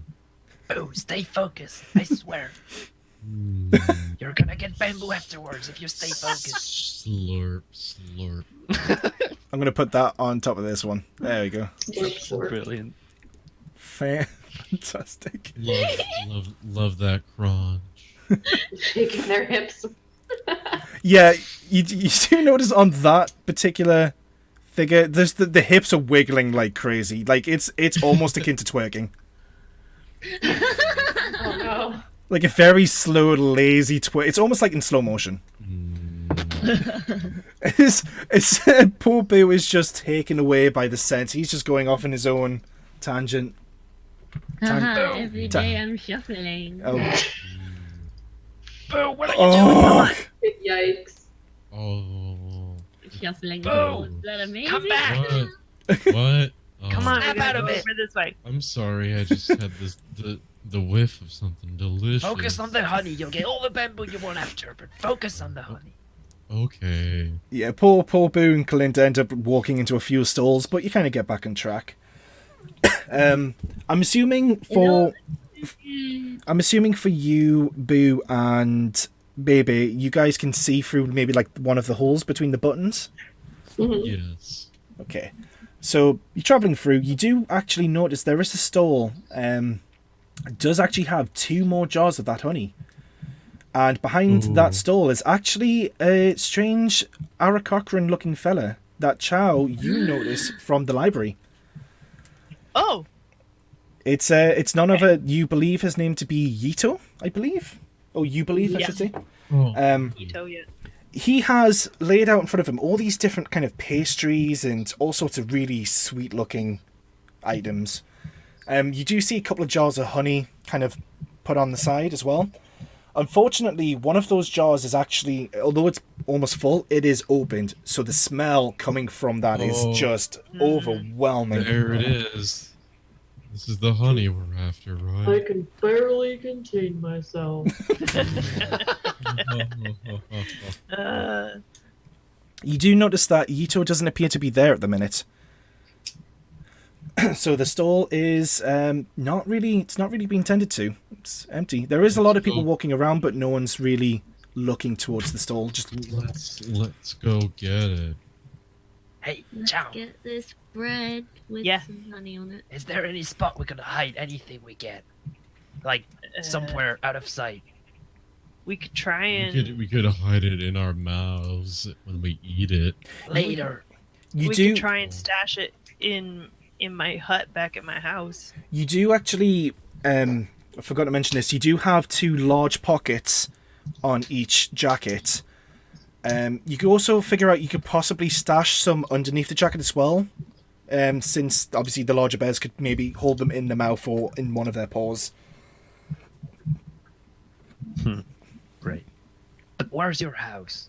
Oh, stay focused. I swear. Mm. You're gonna get bamboo afterwards if you stay focused. Slurp, slurp. I'm going to put that on top of this one. There we go. Brilliant. Fantastic. Love that crunch. Shaking their hips. Yeah, you do notice on that particular figure, there's the hips are wiggling like crazy. Like, it's almost akin to twerking. Oh no. Like a very slow, lazy twerk. It's almost like in slow motion. It's poor Boo is just taken away by the scent. He's just going off in his own tangent. Haha, every day I'm shuffling. Oh, Boo, what are you doing? oh. Yikes. Oh. Shuffling. Boo! Is that amazing? Come back! What? What? Oh, Come on, Snap we gotta out of go it. over this way. I'm sorry, I just had the whiff of something delicious. Focus on the honey. You'll get all the bamboo you want after, but focus on the honey. Okay. Yeah, poor Boo and Kalinda end up walking into a few stalls, but you kind of get back on track. I'm assuming for you, Boo and Baby, you guys can see through maybe like one of the holes between the buttons. Yes. Okay, so you're traveling through. You do actually notice there is a stall. It does actually have 2 more jars of that honey. And behind Ooh. that stall is actually a strange Arakocran looking fella that Chow you notice from the library. Oh, It's none other, you believe his name to be Yito, I believe? Or you believe, I Yeah. should say. Oh. Itoya. He has laid out in front of him all these different kind of pastries and all sorts of really sweet looking items. You do see a couple of jars of honey kind of put on the side as well. Unfortunately, one of those jars is actually, although it's almost full, it is opened. So the smell coming from that is Oh. just overwhelming. There it is. This is the honey we're after, I right? can barely contain myself. You do notice that Yito doesn't appear to be there at the minute. So the stall is not really being tended to. It's empty. There is a lot of people walking around, but no one's really looking towards the stall. Just Let's go get it. Hey, Let's Chow, get this bread with Yeah. some honey on it. is there any spot we could hide anything we get? Like, somewhere out of sight. We could try and We could hide it in our mouths when we eat it. Later. you we do could try and stash it in my hut back at my house. you do actually. I forgot to mention this. You do have 2 large pockets on each jacket. You could also figure out you could possibly stash some underneath the jacket as well. Since obviously the larger bears could maybe hold them in the mouth or in one of their paws. Great. But where's your house,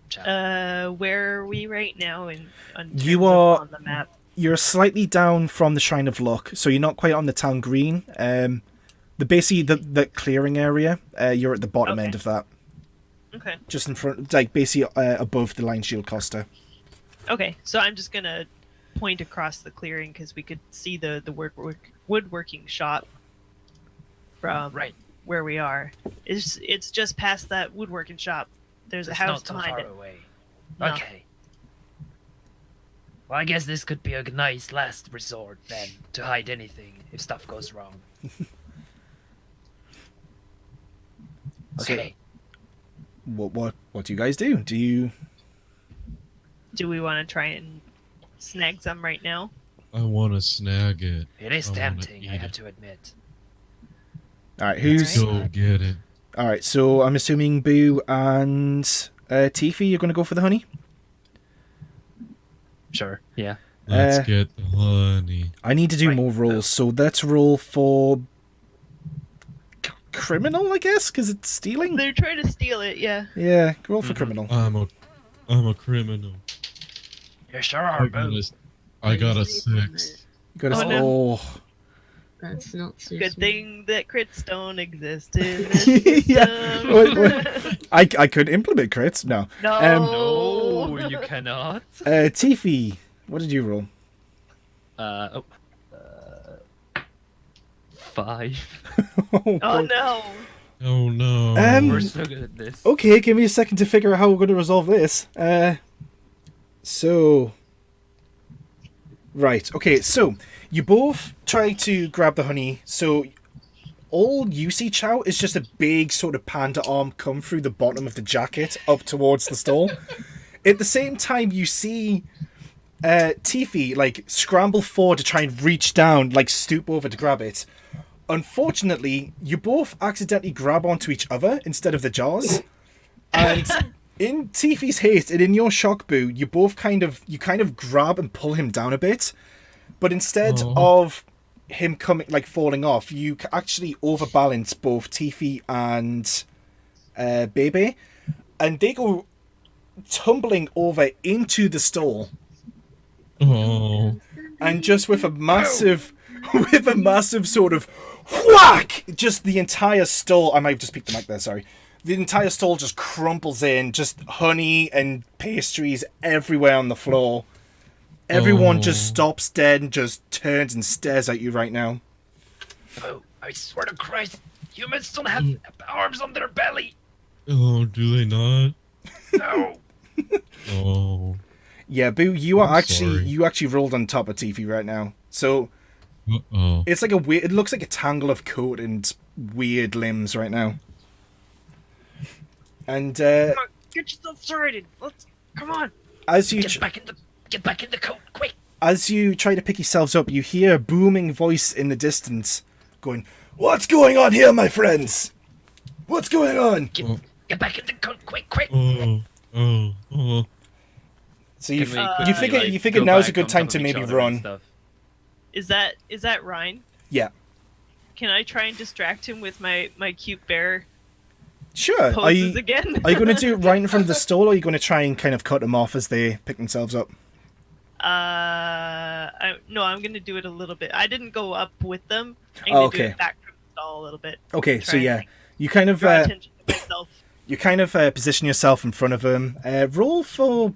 Chow? Where are we right now on You terms of are- on the map? You're slightly down from the Shrine of Luck, so you're not quite on the town green. Basically the clearing area, you're at the bottom Okay. end of that, Okay. just in front, like basically above the Line Shield Costa. Okay. So I'm just gonna point across the clearing because we could see the woodworking shop from Right. where we are. It's just past that woodworking shop. There's a It's house not too behind far it. away. No. Okay. Well, I guess this could be a nice last resort then to hide anything if stuff goes wrong. So- Okay. What do you guys do? Do you? Do we want to try and snag some right now? I want to snag it. It is I wanna tempting, I eat have it. to admit. All right, who's? Go get it. All right, so I'm assuming Boo and Tiffy, you're going to go for the honey. Sure. Yeah. Let's get the honey. I need to do Right. more rolls, so let's roll for criminal, I guess, because it's stealing. They're trying to steal it, yeah. Yeah, roll for criminal. I'm a criminal. You sure are, Boo. I got a 6. You got Oh, a no. oh. That's not so Good smart. thing that crits don't exist in this Yeah. system. I could implement crits. No. No. No, you cannot. Tiffy, what did you roll? 5. Oh, Oh no. Oh no. We're so good at this. Okay, give me a second to figure out how we're going to resolve this. Right, okay, so you both try to grab the honey, so all you see, Chow, is just a big sort of panda arm come through the bottom of the jacket up towards the stall. At the same time, you see Tiffy, like, scramble forward to try and reach down, like, stoop over to grab it. Unfortunately, you both accidentally grab onto each other instead of the jars. And in Tiffy's haste and in your shock, Boo, you both kind of grab and pull him down a bit. But instead of him falling off, you actually overbalance both Tiffy and Bebe. And they go tumbling over into the stall. Oh. And just with a massive sort of whack, just the entire stall. I might have just picked the mic there. Sorry, the entire stall just crumples in, just honey and pastries everywhere on the floor. Everyone just stops dead and just turns and stares at you right now. Boo, I swear to Christ, humans don't have arms on their belly. Oh, do they not? No. Oh. Yeah, Boo, you I'm actually rolled on top of Tiffy right now. So Uh-oh. it's like it looks like a tangle of coat and weird limbs right now. And Come on, get yourself started. Come on. as you Get back in the coat, quick. as you try to pick yourselves up, you hear a booming voice in the distance going, "What's going on here, my friends? What's going on?" Get back in the coat, quick. Oh. So you Can we quickly, you like, figure go now's a back good on time top to of each maybe other and run. stuff? Is that Ryan? Yeah, Can I try and distract him with my cute bear sure. Are poses you again? going to do it right in front of the stall, or are you going to try and kind of cut them off as they pick themselves up? No, I'm gonna do it a little bit. I didn't go up with them. I'm Oh, gonna okay. do it back from the stall a little bit. Okay, so Try and, yeah, like, you kind of draw attention to myself. position yourself in front of them. Roll for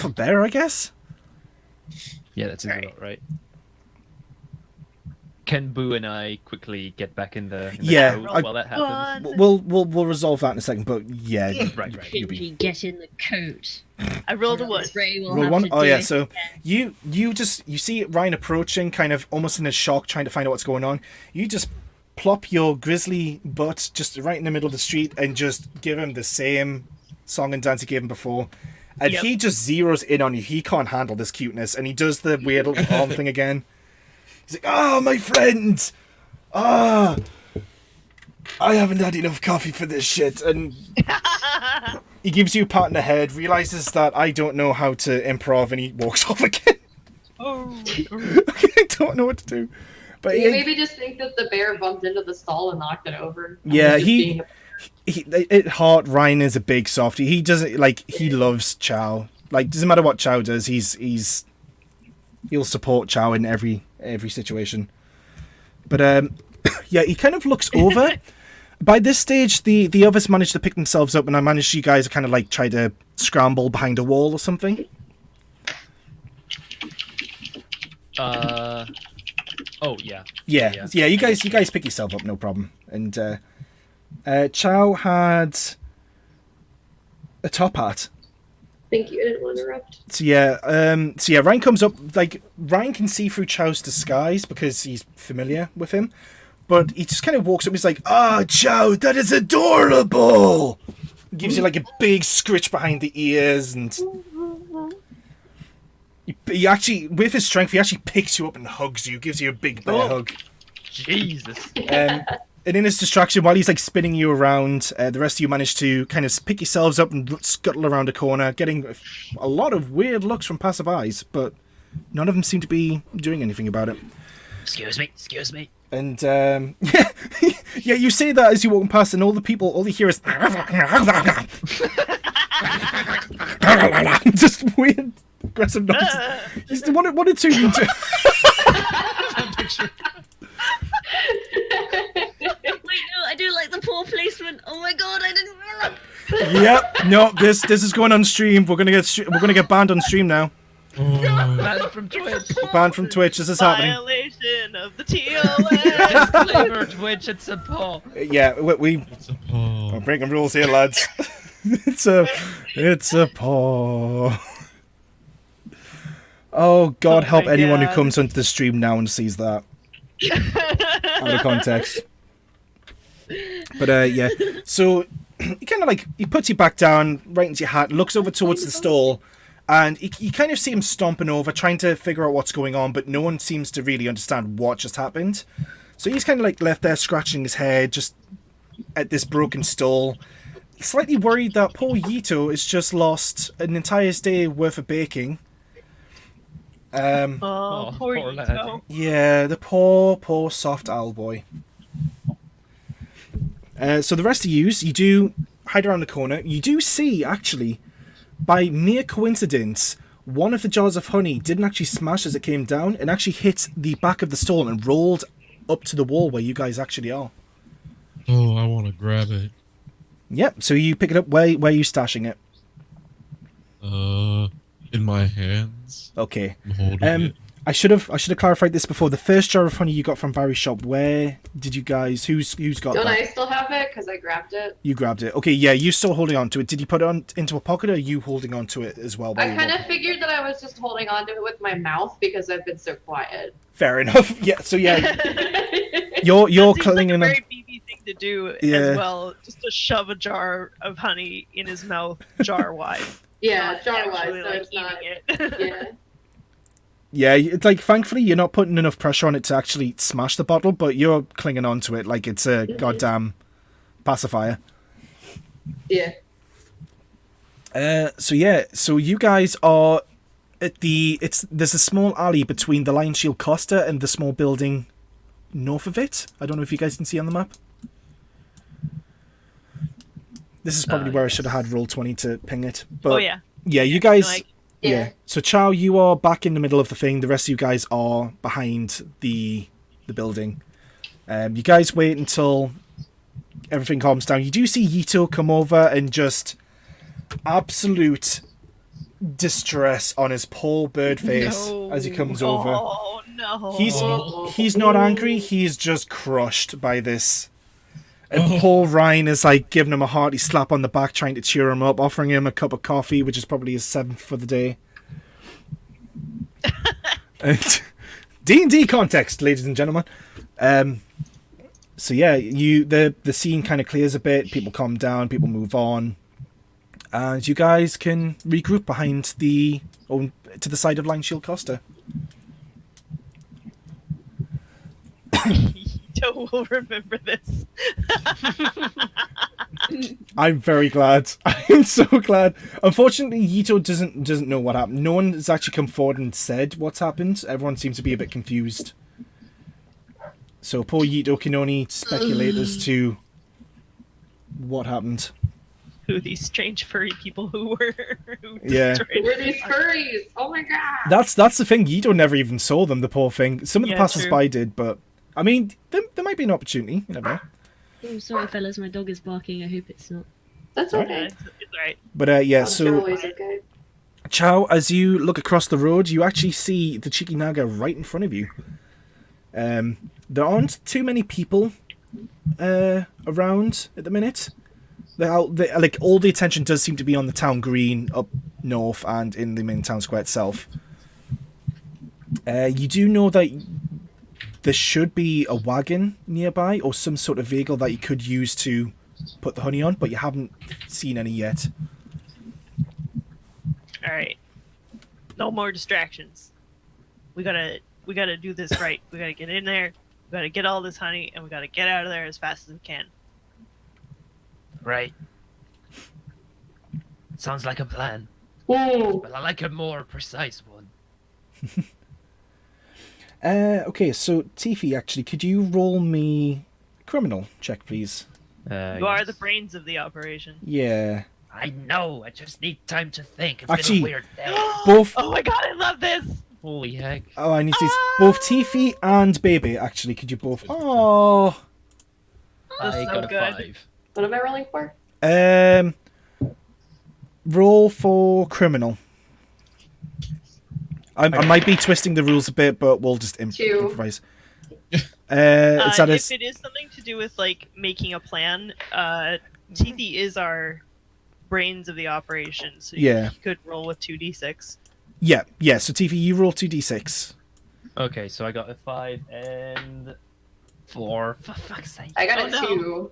bear, I guess. Yeah, that seems Right. about right. Can Boo and I quickly get back in the Yeah, coat while that happens? One. We'll resolve that in a second. But yeah, Right. you'll be Quickly get in the coat. I rolled a one. Ray will roll have one. to Oh do yeah, it. so you see Ryan approaching, kind of almost in a shock, trying to find out what's going on. You just plop your grizzly butt just right in the middle of the street and just give him the same song and dance you gave him before. And Yep. he just zeroes in on you. He can't handle this cuteness, and he does the weird little arm thing again. He's like, "Ah, my friend! Ah, I haven't had enough coffee for this shit." And he gives you a pat on the head, realizes that I don't know how to improv, and he walks off again. Oh. I don't know what to do. But You maybe just think that the bear bumped into the stall and knocked it over. Yeah, Just he at heart, Ryan is a big softie. He doesn't he loves Chow. Like, doesn't matter what Chow does, he'll support Chow in every situation. But yeah, he kind of looks over. By this stage, the others managed to pick themselves up, and I managed you guys to kind of like try to scramble behind a wall or something. Oh yeah. Yeah. You guys pick yourself up, no problem. And Chow had a top hat. Thank you. I didn't want to interrupt. So yeah, Ryan comes up. Like, Ryan can see through Chow's disguise because he's familiar with him, but he just kind of walks up. He's like, "Ah, Chow, that is adorable." Gives you like a big scritch behind the ears, and he actually, with his strength, he actually picks you up and hugs you. Gives you a big bear hug. Jesus. And in his distraction, while he's like spinning you around, the rest of you manage to kind of pick yourselves up and scuttle around a corner, getting a lot of weird looks from passerbys, but none of them seem to be doing anything about it. Excuse me. And yeah, you say that as you walk past, and all they hear is just weird, aggressive noises. What did Susan do? Wait, no, I do like the poor placement. Oh my god, I didn't realize. Yep. No, this is going on stream. We're gonna get banned on stream now. Oh, Banned from Twitch. Banned from Twitch. This is happening. Violation of the TOS. Disclaimer, Twitch, it's a paw. Yeah, we it's a paw. we're breaking rules here, lads. it's a paw. Oh God, Oh help my anyone who God. comes onto the stream now and sees that out of context. But yeah, so he kind of like he puts you back down, right into your hat, looks over towards the stall, and you kind of see him stomping over, trying to figure out what's going on, but no one seems to really understand what just happened. So he's kind of like left there scratching his head, just at this broken stall, slightly worried that poor Yito has just lost an entire day worth of baking. Oh, poor poor lad. Yito. Yeah, the poor soft owl boy. So the rest of you do hide around the corner. You do see, actually, by mere coincidence, one of the jars of honey didn't actually smash as it came down and actually hit the back of the stall and rolled up to the wall where you guys actually are. Oh, I want to grab it. Yep, so you pick it up. Where are you stashing it? In my hands. Okay. I'm holding it. I should have clarified this before. The first jar of honey you got from Barry's shop, where did you guys, who's got Don't that? I still have it? Because I grabbed it. You grabbed it. Okay, yeah, you still holding on to it. Did you put it into a pocket, or are you holding on to it as well? while I you're kind of walking? figured that I was just holding on to it with my mouth because I've been so quiet. Fair enough. Yeah, so yeah, That you're seems clinging like a on. very BB thing to do Yeah. as well, just to shove a jar of honey in his mouth, jar-wise. Yeah, Not jar-wise, actually, so like, it's not. eating it. Yeah. Yeah, it's like thankfully you're not putting enough pressure on it to actually smash the bottle, but you're clinging on to it like it's a goddamn pacifier. Yeah. So you guys are at there's a small alley between the Lion Shield Costa and the small building north of it. I don't know if you guys can see on the map. This is probably where I should have had Roll20 to ping it. But Oh yeah. yeah, you guys. No, Yeah. So Chow, you are back in the middle of the thing. The rest of you guys are behind the building. You guys wait until everything calms down. You do see Yito come over and just absolute distress on his poor bird face No. as he comes over. Oh no. He's not angry. He's just crushed by this. And Paul Ryan is like giving him a hearty slap on the back, trying to cheer him up, offering him a cup of coffee, which is probably his 7th for the day. And D&D context, ladies and gentlemen. So yeah, the scene kind of clears a bit. People calm down. People move on, and you guys can regroup behind to the side of Lion Shield Costa. Yito will remember this. I'm very glad. I'm so glad. Unfortunately, Yito doesn't know what happened. No one has actually come forward and said what's happened. Everyone seems to be a bit confused. So poor Yito can only speculate as to what happened. Who these strange furry people who Yeah. destroyed We're these furries. Oh my god. That's the thing. Yito never even saw them. The poor thing. Some of the Yeah, passers-by did, but I mean, there might be an opportunity. You never know. Oh, sorry, fellas, my dog is barking. I hope it's not. That's Alright. okay. It's alright. But yeah. I'm So always okay. Chow, as you look across the road, you actually see the Cheeky Naga right in front of you. There aren't too many people around at the minute. Like all the attention does seem to be on the town green up north and in the main town square itself. You do know that there should be a wagon nearby or some sort of vehicle that you could use to put the honey on, but you haven't seen any yet. Alright. No more distractions. We gotta do this right. We gotta get in there, We gotta get all this honey, and we gotta get out of there as fast as we can. Right. Sounds like a plan. Ooh. But I like a more precise one. Okay, so Tiffy, actually, could you roll me a criminal check, please? You are the brains of the operation. Yeah. I know. I just need time to think. It's Actually- been a weird day. Both. Oh my god, I love this! Holy heck. Oh, I need to. Both Tiffy and Baby, actually, could you both? Oh. That's I so got a good. 5. What am I rolling for? Roll for criminal. I might be twisting the rules a bit, but we'll just 2. improvise. Is that If it is something to do with like making a plan, Tiffy is our brains of the operation, so Yeah. you could roll with 2d6. Yeah. So Tiffy, you roll 2d6. Okay, so I got a 5 and 4. For fuck's sake. I got Oh, a no. 2.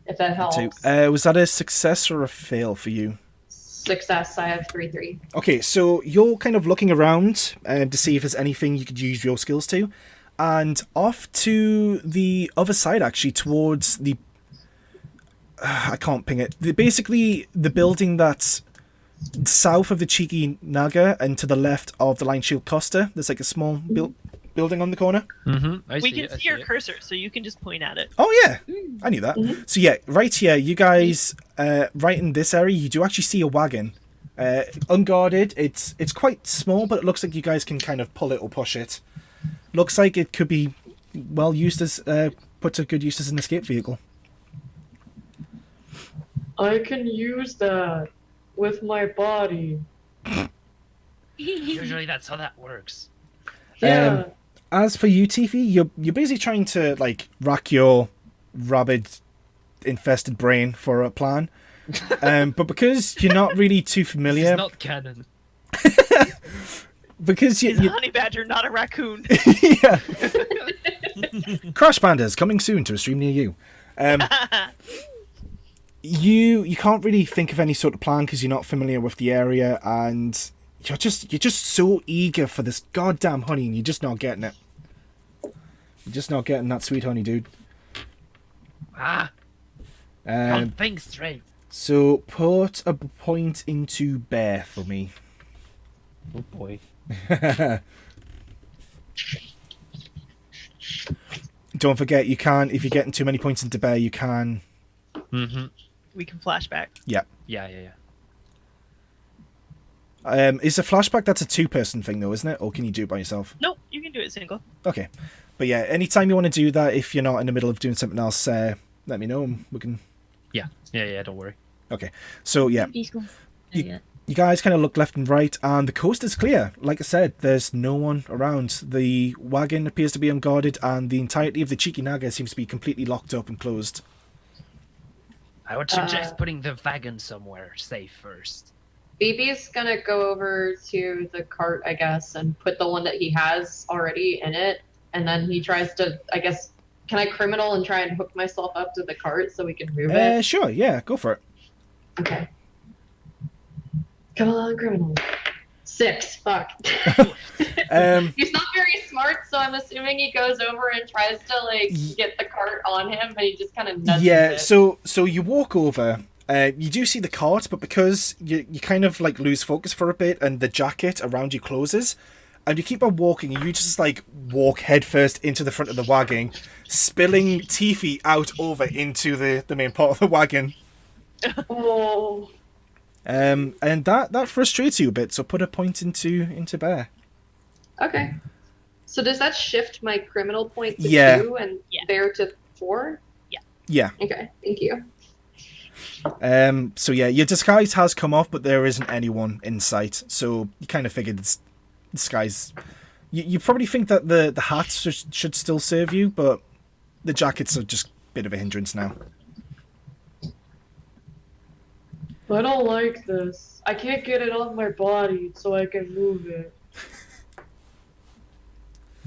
If that helps. Was that a success or a fail for you? Success, I have 3-3. Okay, so you're kind of looking around to see if there's anything you could use your skills to. And off to the other side, actually, towards the... I can't ping it. Basically, the building that's south of the Cheeky Naga and to the left of the Line Shield Costa. There's like a small building on the corner. Mm-hmm. We can see your cursor, so you can just point at it. Oh, yeah. I knew that. So, yeah, right here, you guys, right in this area, you do actually see a wagon. Unguarded. It's quite small, but it looks like you guys can kind of pull it or push it. Looks like it could be well used as, put to good use as an escape vehicle. I can use that with my body. Usually that's how that works. Yeah. As for you, Tiffy, you're basically trying to like rack your rabbit-infested brain for a plan, but because you're not really too familiar, It's not canon. because Is a you honey badger not a raccoon? yeah. Crash Pandas coming soon to a stream near you. You can't really think of any sort of plan because you're not familiar with the area, and you're just so eager for this goddamn honey, and you're just not getting it. You're just not getting that sweet honey, dude. Can't think straight. So put a point into bear for me. Oh boy. Don't forget, you can, if you're getting too many points into bear, you can... Mm-hmm. We can flashback. Yeah. Yeah. Is a flashback, that's a two-person thing though, isn't it? Or can you do it by yourself? Nope, you can do it single. Okay. But yeah, anytime you want to do that, if you're not in the middle of doing something else, let me know and we can... Yeah, don't worry. Okay. So yeah, Please go. You- Yeah. you guys kind of look left and right, and the coast is clear. Like I said, there's no one around. The wagon appears to be unguarded, and the entirety of the Cheeky Naga seems to be completely locked up and closed. I would suggest putting the wagon somewhere safe first. BB's gonna go over to the cart, I guess, and put the one that he has already in it, and then he tries to, I guess, can I criminal and try and hook myself up to the cart so we can move it? Sure, yeah, go for it. Okay. Come on, criminal. 6, fuck. He's not very smart, so I'm assuming he goes over and tries to, like, get the cart on him, but he just kind of nudges Yeah, it. so you walk over, you do see the cart, but because you kind of like lose focus for a bit and the jacket around you closes, and you keep on walking, and you just like walk headfirst into the front of the wagon, spilling Tiffy out over into the main part of the wagon. Oh. And that frustrates you a bit, so put a point into bear. Okay. So does that shift my criminal point to Yeah. 2 and Yeah. bear to 4? Yeah. Okay, thank you. So yeah, your disguise has come off, but there isn't anyone in sight. So you kind of figured this disguise. You probably think that the hats should still serve you, but the jackets are just a bit of a hindrance now. I don't like this. I can't get it on my body so I can move it.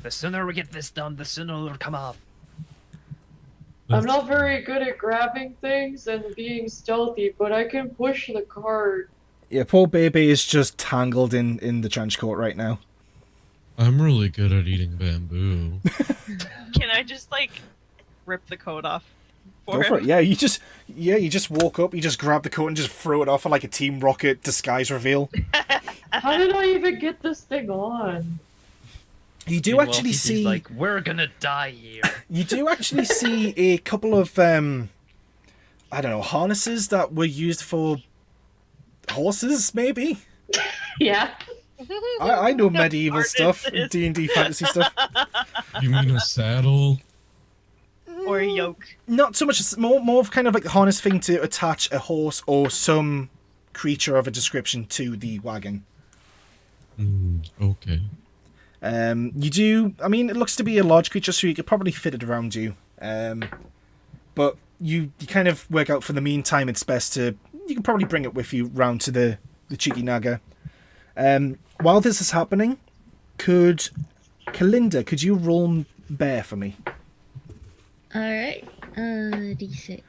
The sooner we get this done, the sooner it'll come off. I'm not very good at grabbing things and being stealthy, but I can push the cart. Yeah, poor baby is just tangled in the trench coat right now. I'm really good at eating bamboo. Can I just like rip the coat off for Go him? for it. Yeah, you just walk up, you just grab the coat and just throw it off like a Team Rocket disguise reveal. How did I even get this thing on? You do Meanwhile, actually Fifi's see. like, we're gonna die here. You do actually see a couple of I don't know, harnesses that were used for horses, maybe. Yeah. I know medieval stuff, Harnesses. D&D fantasy stuff. You mean a saddle? Or a yoke. Not so much, more of kind of like the harness thing to attach a horse or some creature of a description to the wagon. Okay. You do, I mean, it looks to be a large creature, so you could probably fit it around you. But you kind of work out for the meantime it's best to, you can probably bring it with you round to the Cheeky Naga. While this is happening, Kalinda, could you roll bear for me? Alright. D6.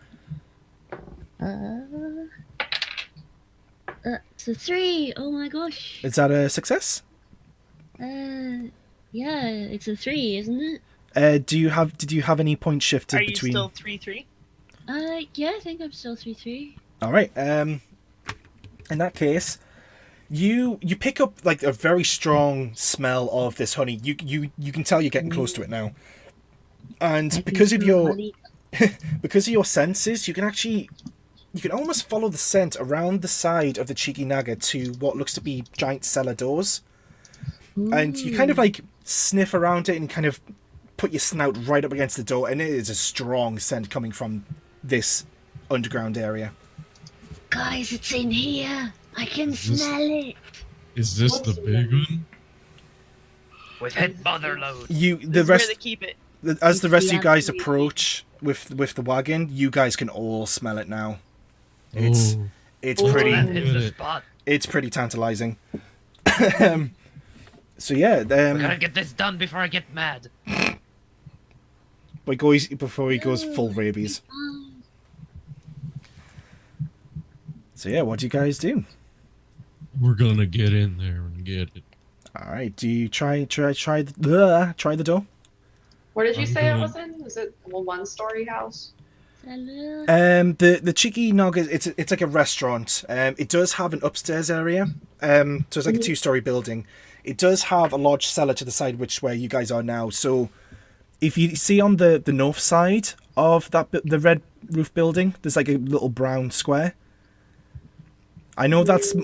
It's a 3. Oh my gosh. Is that a success? Yeah, it's a 3, isn't it? Did you have any point shifted Are you between? still 3-3? Yeah, I think I'm still 3-3. All right. In that case, you pick up like a very strong smell of this honey. You can tell you're getting close to it now, and because of your senses, you can almost follow the scent around the side of the Cheeky Naga to what looks to be giant cellar doors, and you kind of like sniff around it and kind of put your snout right up against the door, and it is a strong scent coming from this underground area. Guys, it's in here. I can smell it. Is this What's the in big there? one? With head mother load. The This is rest where they keep it. as the rest of you guys Lovely. approach with the wagon, you guys can all smell it now. It's Oh, it's Oh, pretty That hits the Good. spot. it's pretty tantalizing. So yeah, We gotta get this done before I get mad. before he goes full rabies. So yeah, what do you guys do? we're gonna get in there and get it. All right, do you try the door? Where did you I'm say it good. was in? Was it a one-story house? Hello. The Cheeky Naga, it's like a restaurant. It does have an upstairs area. So it's like a 2-story building. It does have a large cellar to the side, where you guys are now. So if you see on the north side of the red roof building, there's like a little brown square. I know that's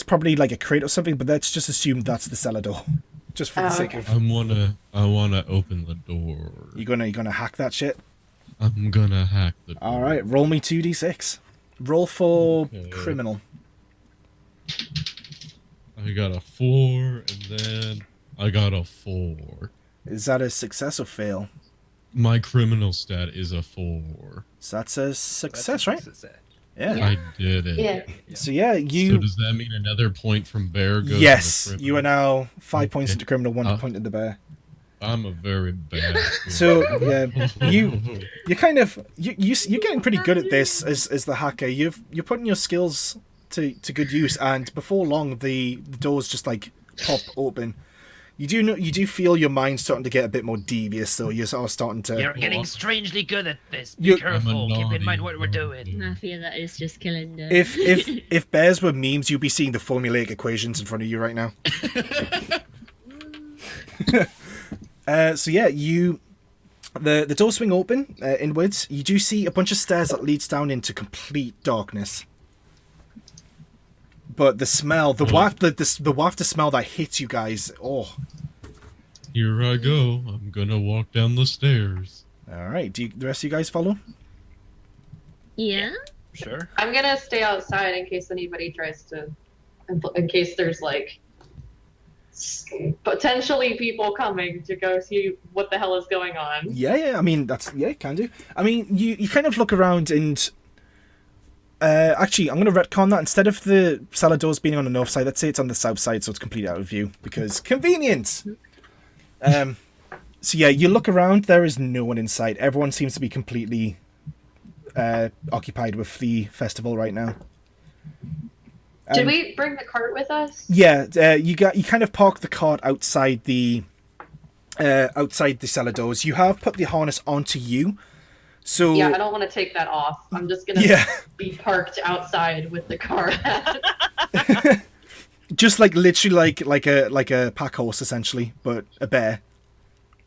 probably like a crate or something, but let's just assume that's the cellar door, just for the sake of. I wanna open the door. You gonna hack that shit? I'm gonna hack the door. All right, roll me 2d6. Roll for Okay. criminal. I got a 4, and then I got a 4. Is that a success or fail? My criminal stat is a 4. So that's a success, right? Yeah. Yeah. I did it. Yeah. So yeah, So you. does that mean another point from Bear goes Yes, to the you are criminal? now 5 points Okay. into criminal, 1 Uh, point into bear. I'm a very bad. So yeah, you're kind of you're getting pretty good at this as the hacker. You're putting your skills to good use, and before long the doors just like pop open. You do feel your mind starting to get a bit more devious, though. You're sort of starting to. You're getting strangely good at this. Be You- careful. I'm a Keep in mind naughty what we're doing. I fear that is just killing the... If bears were memes, you'd be seeing the formulaic equations in front of you right now. So yeah, the doors swing open inwards. You do see a bunch of stairs that leads down into complete darkness. But the smell, the waft of smell that hits you guys. Oh, Here I go. I'm gonna walk down the stairs. all right. Do the rest of you guys follow? Yeah? Sure. I'm gonna stay outside in case anybody tries to, in case there's like potentially people coming to go see what the hell is going on. Yeah. I mean, can do. I mean, you kind of look around and. Actually, I'm going to retcon that. Instead of the cellar doors being on the north side, let's say it's on the south side, so it's completely out of view, because convenience! So yeah, you look around, there is no one in sight. Everyone seems to be completely occupied with the festival right now. Did And- we bring the cart with us? Yeah, you kind of park the cart outside the outside the cellar doors. You have put the harness onto you. So Yeah, I don't want to take that off. I'm just gonna be parked outside with the car. Just like literally like a pack horse essentially, but a bear.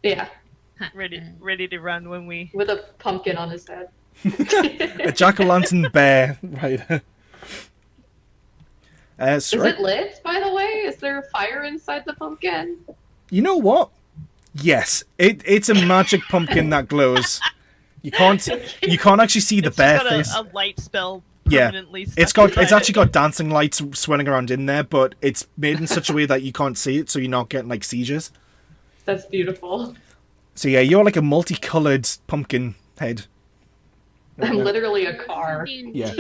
Yeah, Ready to run when we. with a pumpkin on his head. A jack-o'-lantern bear, right? Is it lit, by the way? Is there a fire inside the pumpkin? You know what? Yes, it's a magic pumpkin that glows. You can't actually see the It's bear got face. a light spell Yeah, permanently it's stuck inside actually it. got dancing lights swirling around in there, but it's made in such a way that you can't see it, so you're not getting like seizures. That's beautiful. So yeah, you're like a multicolored pumpkin head. I'm literally a car. Yeah.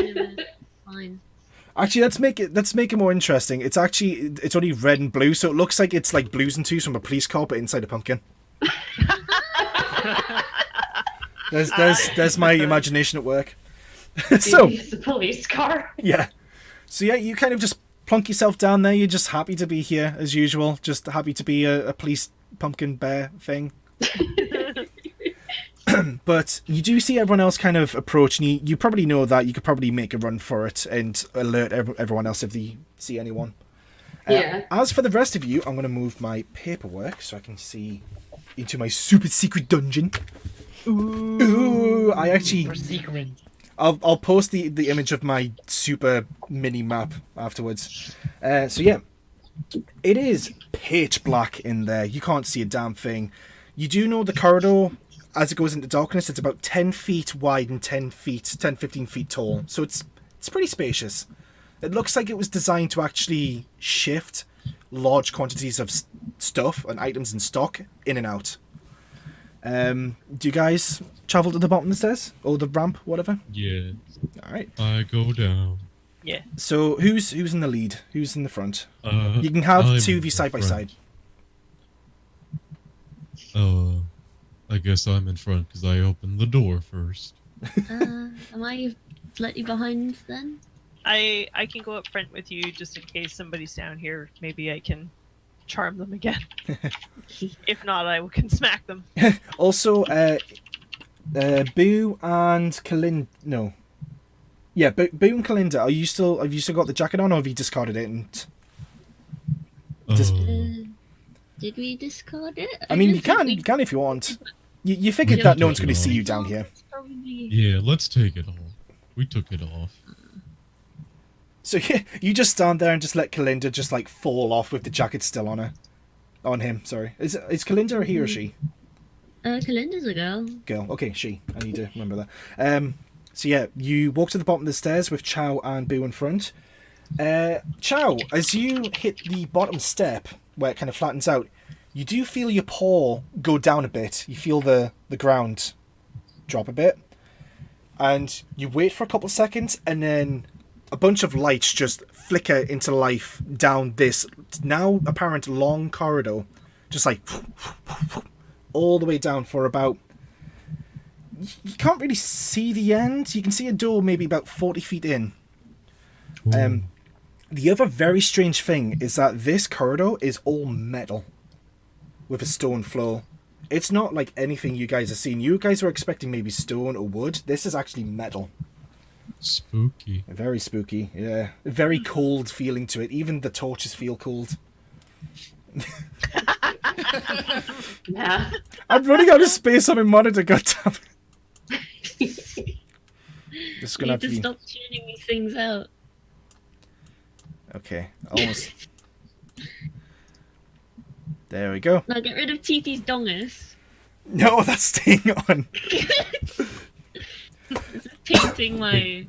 Fine. Actually, let's make it more interesting. It's only red and blue, so it looks like it's like blues and twos from a police car, but inside a pumpkin. There's my imagination at work. So It's a police car. yeah, so yeah, you kind of just plunk yourself down there. You're just happy to be here as usual. Just happy to be a police pumpkin bear thing. But you do see everyone else kind of approach, and you probably know that you could probably make a run for it and alert everyone else if they see anyone. Yeah. As for the rest of you, I'm going to move my paperwork so I can see into my super secret dungeon. Ooh, I actually... For secret. I'll post the image of my super mini map afterwards. So yeah, it is pitch black in there. You can't see a damn thing. You do know the corridor, as it goes into darkness, it's about 10 feet wide and 15 feet tall. So it's pretty spacious. It looks like it was designed to actually shift large quantities of stuff and items in stock in and out. Do you guys travel to the bottom of the stairs? Or the ramp, whatever? Yeah. Alright. I go down. Yeah. So who's in the lead? Who's in the front? You can I'm have two of in you side by front. side. I guess I'm in front because I opened the door first. Am I slightly behind then? I can go up front with you just in case somebody's down here. Maybe I can charm them again. If not, I can smack them. Also, Boo and Kalinda. No. Yeah, Boo and Kalinda. Have you still got the jacket on, or have you discarded it? And Just- Did we discard it? I mean, you don't think can if you want. You figured Yeah, that no one's take going it to see off. you down here. Probably. Yeah, let's take it off. We took it off. So yeah, you just stand there and just let Kalinda just like fall off with the jacket still on her. On him, sorry. Is Kalinda a he or she? Kalinda's a girl. Girl. Okay, she. I need to remember that. So yeah, you walk to the bottom of the stairs with Chow and Boo in front. Chow, as you hit the bottom step where it kind of flattens out, you do feel your paw go down a bit. You feel the ground drop a bit. And you wait for a couple seconds, and then a bunch of lights just flicker into life down this now apparent long corridor. Just like all the way down for about... You can't really see the end. You can see a door maybe about 40 feet in. The other very strange thing is that this corridor is all metal with a stone floor. It's not like anything you guys have seen. You guys were expecting maybe stone or wood. This is actually metal. Spooky. Very spooky, yeah. Very cold feeling to it. Even the torches feel cold. Nah. I'm running out of space on my monitor, goddammit. Just You gonna need have to to be... stop tuning these things out. Okay, almost. There we go. Now get rid of TT's dongus. No, that's staying on. This is tainting my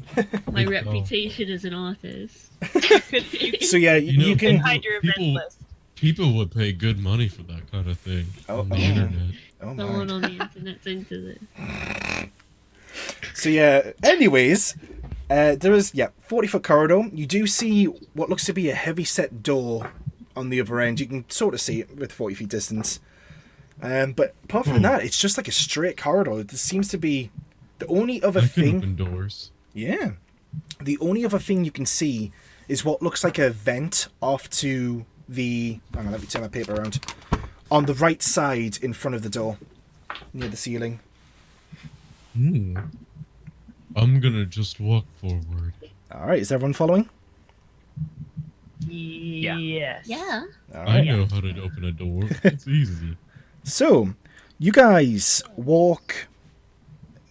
reputation as an artist. So yeah, You know, you can... Hide your event People- list. People would pay good money for that kind of thing on the internet. Oh Someone my. on the internet's into this. So yeah, anyways, there is, 40-foot corridor. You do see what looks to be a heavy-set door on the other end. You can sort of see it with 40 feet distance. But apart from that, it's just like a straight corridor. There seems to be the only other I can thing... open doors. Yeah. The only other thing you can see is what looks like a vent off to the... Hang on, let me turn my paper around. on the right side in front of the door, near the ceiling. I'm gonna just walk forward. All right, is everyone following? Yes. Yeah. All I right. know how to open a door. It's easy. So, you guys walk.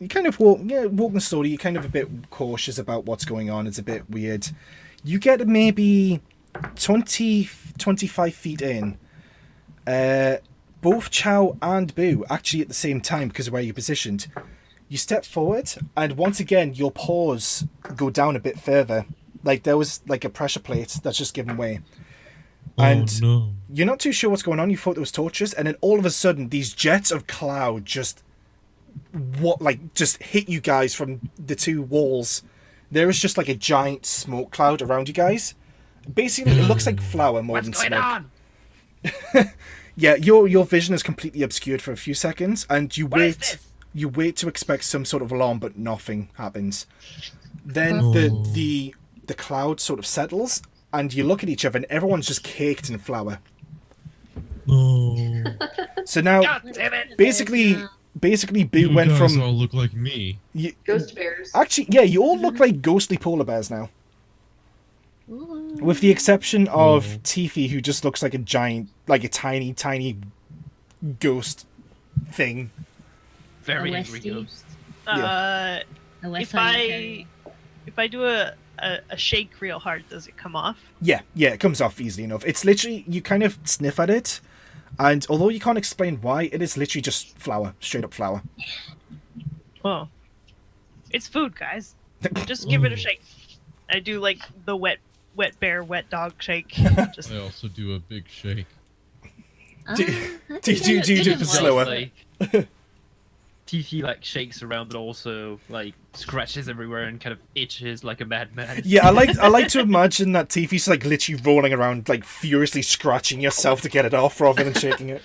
You kind of walking slowly. You're kind of a bit cautious about what's going on. It's a bit weird. You get maybe 20, 25 feet in. Both Chow and Boo, actually at the same time because of where you're positioned. You step forward, and once again, your paws go down a bit further. Like there was like a pressure plate that's just given way. And oh no. you're not too sure what's going on. You thought there was torches, and then all of a sudden, these jets of cloud just hit you guys from the two walls. There is just like a giant smoke cloud around you guys. Basically, it looks like flour more What's than going smoke. on? Yeah, your vision is completely obscured for a few seconds, and you What is wait. this? You wait to expect some sort of alarm, but nothing happens. Then Oh. the cloud sort of settles, and you look at each other, and everyone's just caked in flour. No. So now, God damn it! basically, Boo You went guys from all look like me. Ghost bears. actually, yeah, you all look like ghostly polar bears now, Ooh. with the exception of Oh. Tiffy, who just looks like a giant, like a tiny ghost thing. Very A angry Westie. ghost. Uh, A West if Side I Terrier. if I do a shake real hard, does it come off? Yeah, it comes off easily enough. It's literally, you kind of sniff at it, and although you can't explain why, it is literally just flour, straight up flour. Oh, it's food, guys. Just give it a shake. I do like the wet bear, wet dog shake. Just I also do a big shake. Do- That's do a you bit do of the a- slower? Like, Tiffy like shakes around, but also like scratches everywhere and kind of itches like a madman. Yeah, I like to imagine that Tiffy's like literally rolling around, like furiously scratching yourself to get it off rather than shaking it.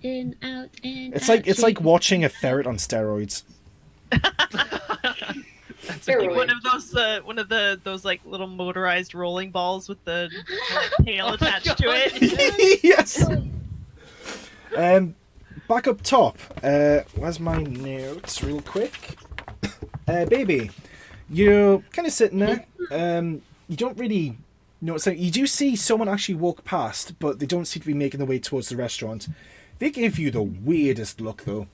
In, out, in, It's out, like shake. watching a ferret on steroids. That's a Steroid. good one one. of those those like little motorized rolling balls with the tail attached to it. Yes. Back up top. Where's my notes, real quick? Baby, you're kind of sitting there. You don't really notice. You do see someone actually walk past, but they don't seem to be making their way towards the restaurant. They give you the weirdest look, though.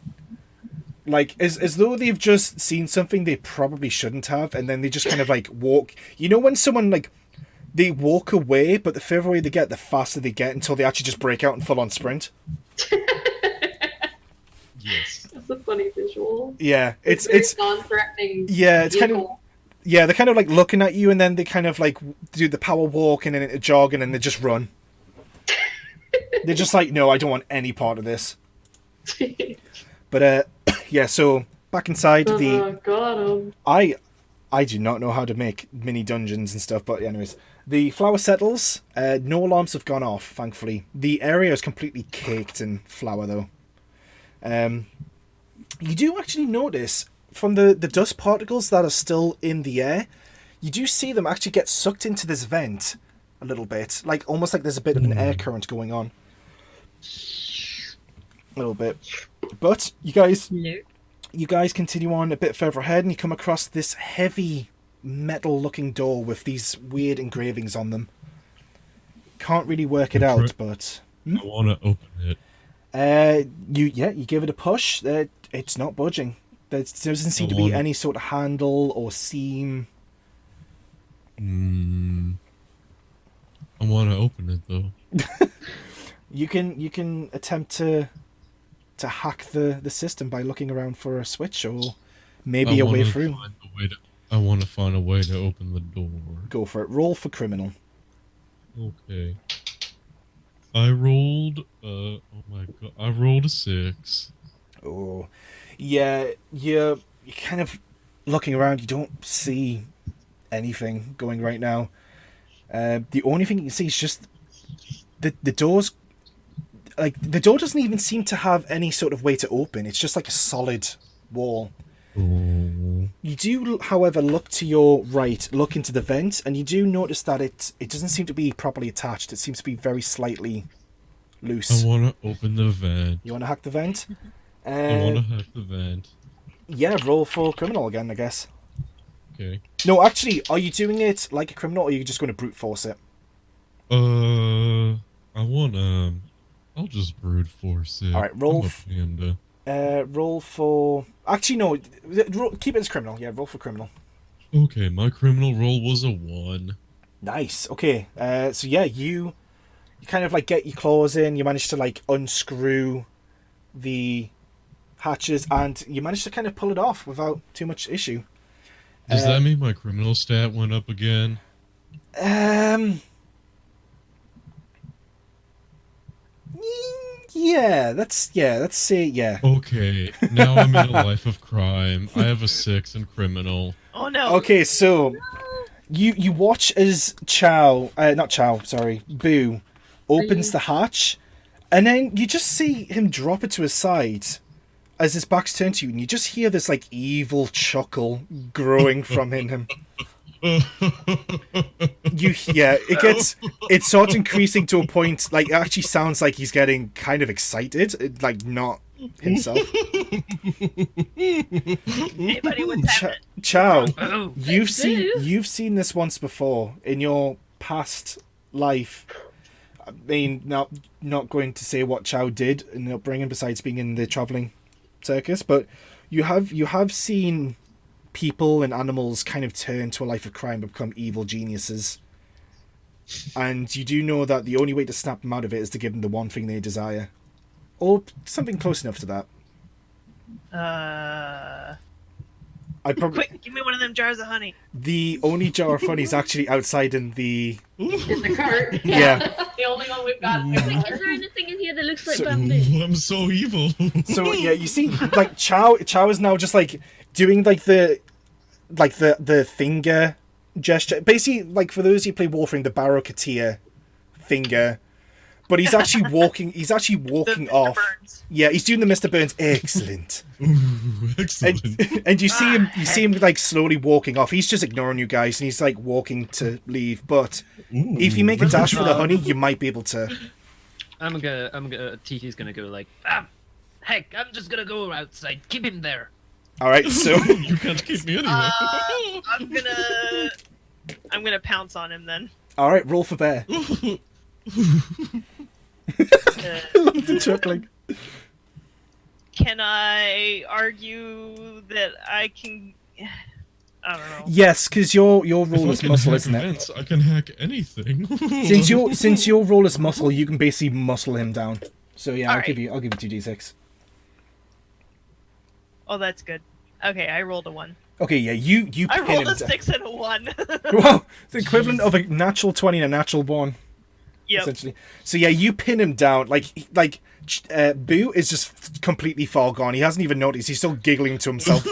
Like, as though they've just seen something they probably shouldn't have, and then they just kind of, like, walk... You know when someone, like, they walk away, but the further away they get, the faster they get, until they actually just break out in full-on sprint? Yes. That's a funny visual. Yeah, it's very non-threatening. yeah, it's kind of... vehicle. Yeah, they're kind of, like, looking at you, and then they kind of, like, do the power walk, and then a jog, and then they just run. They're just like, no, I don't want any part of this. But, yeah, so, back inside, Got him. I do not know how to make mini dungeons and stuff, but anyways, the flour settles. No alarms have gone off, thankfully. The area is completely caked in flour, though. You do actually notice from the dust particles that are still in the air, you do see them actually get sucked into this vent a little bit, like almost like there's a bit of an air current going on. A little bit, but you guys continue on a bit further ahead, and you come across this heavy metal-looking door with these weird engravings on them. Can't really work it out, but I want to open it. you give it a push. It's not budging. There doesn't seem to be wanna- any sort of handle or seam. I want to open it though. You can attempt to hack the system by looking around for a switch or maybe a way through. I want to find a way to open the door. Go for it. Roll for criminal. Okay. I rolled. Oh my god! I rolled a 6. Oh, yeah. You're kind of looking around. You don't see anything going right now. The only thing you can see is just the doors. Like, the door doesn't even seem to have any sort of way to open. It's just like a solid wall. Oh. You do, however, look to your right, look into the vent, and you do notice that it doesn't seem to be properly attached. It seems to be very slightly loose. I want to open the vent. You want to hack the vent? I want to hack the vent. Yeah, roll for criminal again, I guess. Okay. No, actually, are you doing it like a criminal, or are you just going to brute force it? I want I'll just brute force it. All right, roll. I'm a panda. Roll for. Actually, no. Keep it as criminal. Yeah, roll for criminal. Okay, my criminal roll was a 1. Nice. Okay. So yeah, you kind of like get your claws in. You manage to like unscrew the hatches, and you manage to kind of pull it off without too much issue. Does that mean my criminal stat went up again? Yeah, let's say yeah. Okay, now I'm in a life of crime. I have a 6 in criminal. Oh no. Okay, so you watch as Boo opens the hatch, and then you just see him drop it to his side as his back's turned to you, and you just hear this like evil chuckle growing from in him. It starts increasing to a point like it actually sounds like he's getting kind of excited, like not himself. Anybody with that? Chow, Oh. you've seen this once before in your past life. I mean, not going to say what Chow did in the upbringing besides being in the traveling circus, but you have seen people and animals kind of turn to a life of crime and become evil geniuses. And you do know that the only way to snap them out of it is to give them the one thing they desire. Or something close enough to that. Quick, give me one of them jars of honey. The only jar of honey is actually outside in the... In the cart. Yeah. The only one we've got. Is there anything in here that looks like So, bamboo? I'm so evil. So yeah, you see, like Chow is now just like doing like the finger gesture. Basically, like for those who play Warframe, the Barrow Katia finger. But he's actually walking. He's actually walking Mr. off. Burns. Yeah, he's doing the Mr. Burns. Excellent. Excellent. And you see him like slowly walking off. He's just ignoring you guys, and he's like walking to leave. But if you make a dash for the honey, you might be able to. I'm gonna. Tiki's gonna go like, heck, I'm just gonna go outside. Keep him there. All right, so You can't keep me anyway. I'm gonna pounce on him then. all right, roll for bear. Love the chuckling. Can I argue that I can? I don't know. Yes, because your role If I is can muscle, hack isn't it? vents, I can hack anything. Since your role is muscle, you can basically muscle him down. So yeah, I'll Alright. give you 2d6. Oh, that's good. Okay, I rolled a 1. Okay, yeah, you I pin rolled him a down. 6 and a 1. Wow, the equivalent of a natural 20 and a natural 1, Yep. essentially. So yeah, you pin him down. Boo is just completely far gone. He hasn't even noticed. He's still giggling to himself,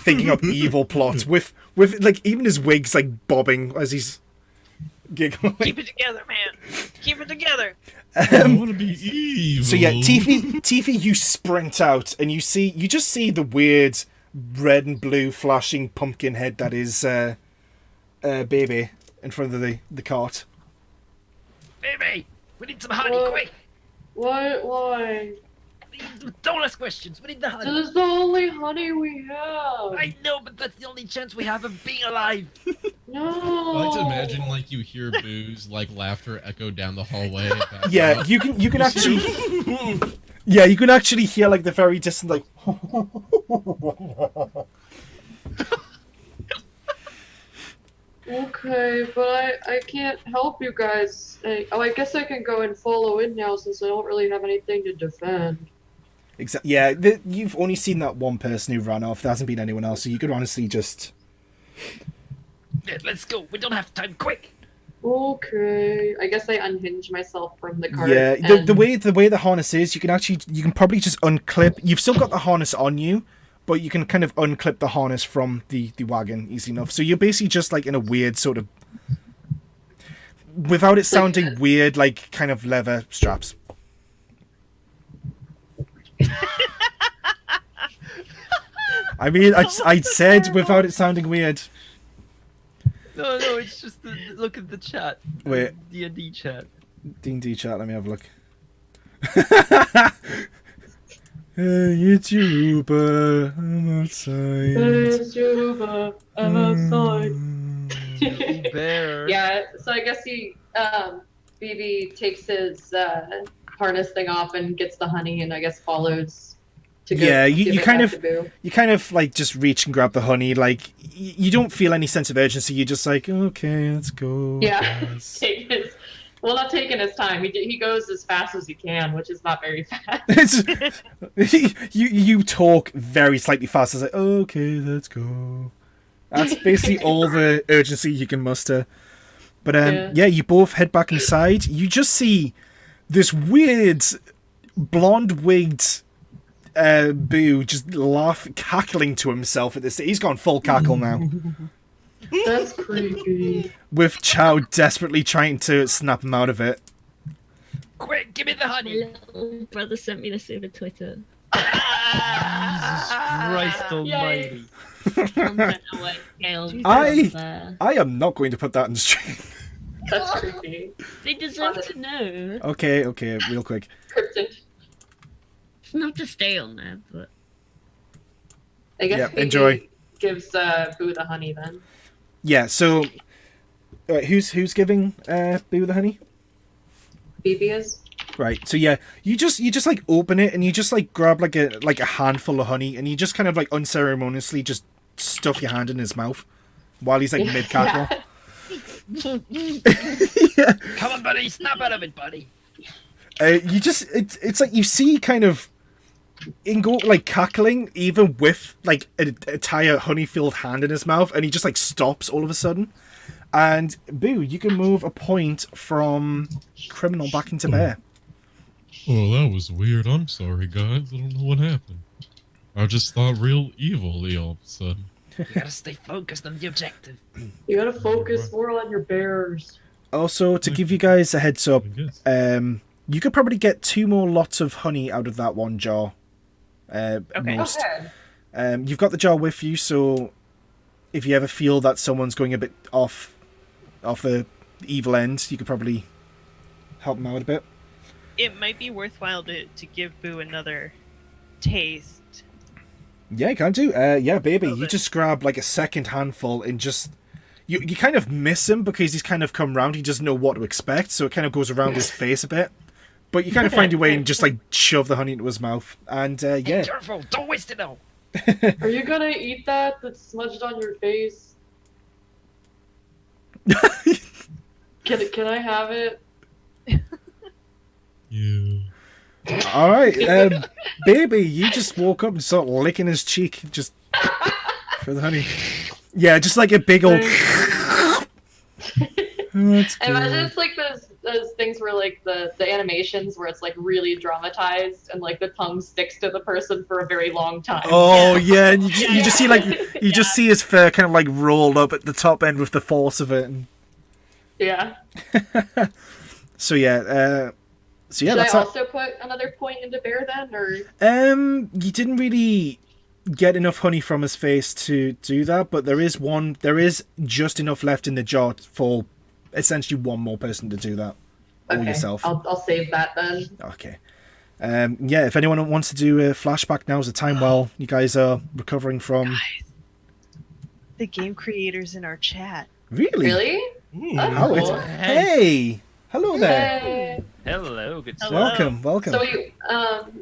thinking up evil plots with like even his wig's like bobbing as he's giggling. Keep it together, man. Keep it together. I want to be evil. So yeah, Tiffy, you sprint out and you just see the weird red and blue flashing pumpkin head that is Baby in front of the cart. Baby, we need some honey, What? quick. Why? Don't ask questions. We need the honey. This is the only honey we have. I know, but that's the only chance we have of being alive. No. I like to imagine like you hear Boo's like laughter echo down the hallway. Yeah, you can actually. Yeah, you can actually hear like the very distant like. Okay, but I can't help you guys. I guess I can go and follow in now since I don't really have anything to defend. Exactly. Yeah, you've only seen that one person who ran off. There hasn't been anyone else, so you could honestly just. Yeah, let's go. We don't have time. Quick. Okay, I guess I unhinge myself from the cart. Yeah, and- the way the harness is, you can probably just unclip. You've still got the harness on you, but you can kind of unclip the harness from the wagon easy enough. So you're basically just like in a weird sort of, without it sounding weird, like kind of leather straps. I mean, I said without it sounding weird. No, it's just look at the chat. Wait. D&D chat. D&D chat, let me have a look. Hey, it's Juba. I'm outside. It's Juba, I'm outside. Bear. Yeah, so I guess BB takes his harness thing off and gets the honey, and I guess follows to go. Yeah, give you it kind back of to Boo. you kind of like just reach and grab the honey. Like you don't feel any sense of urgency. You're just like, okay, let's go. Yeah, Yes. not taking his time. He goes as fast as he can, which is not very fast. you talk very slightly fast. It's like, okay, let's go. That's basically all the urgency you can muster. But yeah, you both head back inside. You just see this weird blonde-wigged Boo just cackling to himself at this. He's gone full cackle now. That's creepy. With Chow desperately trying to snap him out of it. Quick, give me the My honey. little brother sent me this over Twitter. Jesus Christ almighty. I am not going to put that in the stream. That's creepy. They deserve to know. Okay, real quick. Cryptid. It's not to stay on there, but I guess Yeah, BB enjoy. gives Boo the honey then. Yeah, so who's giving Boo the honey? BB is. Right. So yeah, you just like open it and you just like grab like a handful of honey and you just kind of like unceremoniously just stuff your hand in his mouth while he's like mid cackle. Yeah. Come on, buddy, snap out of it, buddy. You just it's like you see kind of Ingo like cackling even with like an entire honey-filled hand in his mouth, and he just like stops all of a sudden. And Boo, you can move a point from criminal back into bear. Oh, that was weird. I'm sorry, guys. I don't know what happened. I just thought real evilly all of a sudden. You gotta stay focused on the objective. You gotta focus more on your bears. Also, to give you guys a heads up, I guess. you could probably get 2 more lots of honey out of that one jar. Most. Okay. You've got the jar with you, so if you ever feel that someone's going a bit off the evil end, you could probably help them out a bit. It might be worthwhile to give Boo another taste. Yeah, you can do. Yeah, baby, Love you it. just grab like a second handful and just you kind of miss him because he's kind of come round. He doesn't know what to expect, so it kind of goes around his face a bit. But you kind of find your way and just like shove the honey into his mouth, and Hey, yeah. careful, don't waste it now. Are you gonna eat that's smudged on your face? Can I have it? Yeah. All right, baby, you just woke up and started licking his cheek just for the honey. Yeah, just like a big old. That's I imagine good. it's like those things where like the animations where it's like really dramatized and like the tongue sticks to the person for a very long time. Oh yeah, and you just see like you just Yeah. see his fur kind of like rolled up at the top end with the force of it. And Yeah. so yeah, Should that's I that. also put another point into bear then, or You didn't really get enough honey from his face to do that, but there is just enough left in the jar for essentially one more person to do that, or okay? yourself. I'll save that then. Okay. Yeah, if anyone wants to do a flashback, now's the time while you guys are recovering from. Guys, the game creators in our chat. Really? Really? How Cool. it's- Hey! Hello there. Yay. Hello, good Hello. stuff. Welcome. So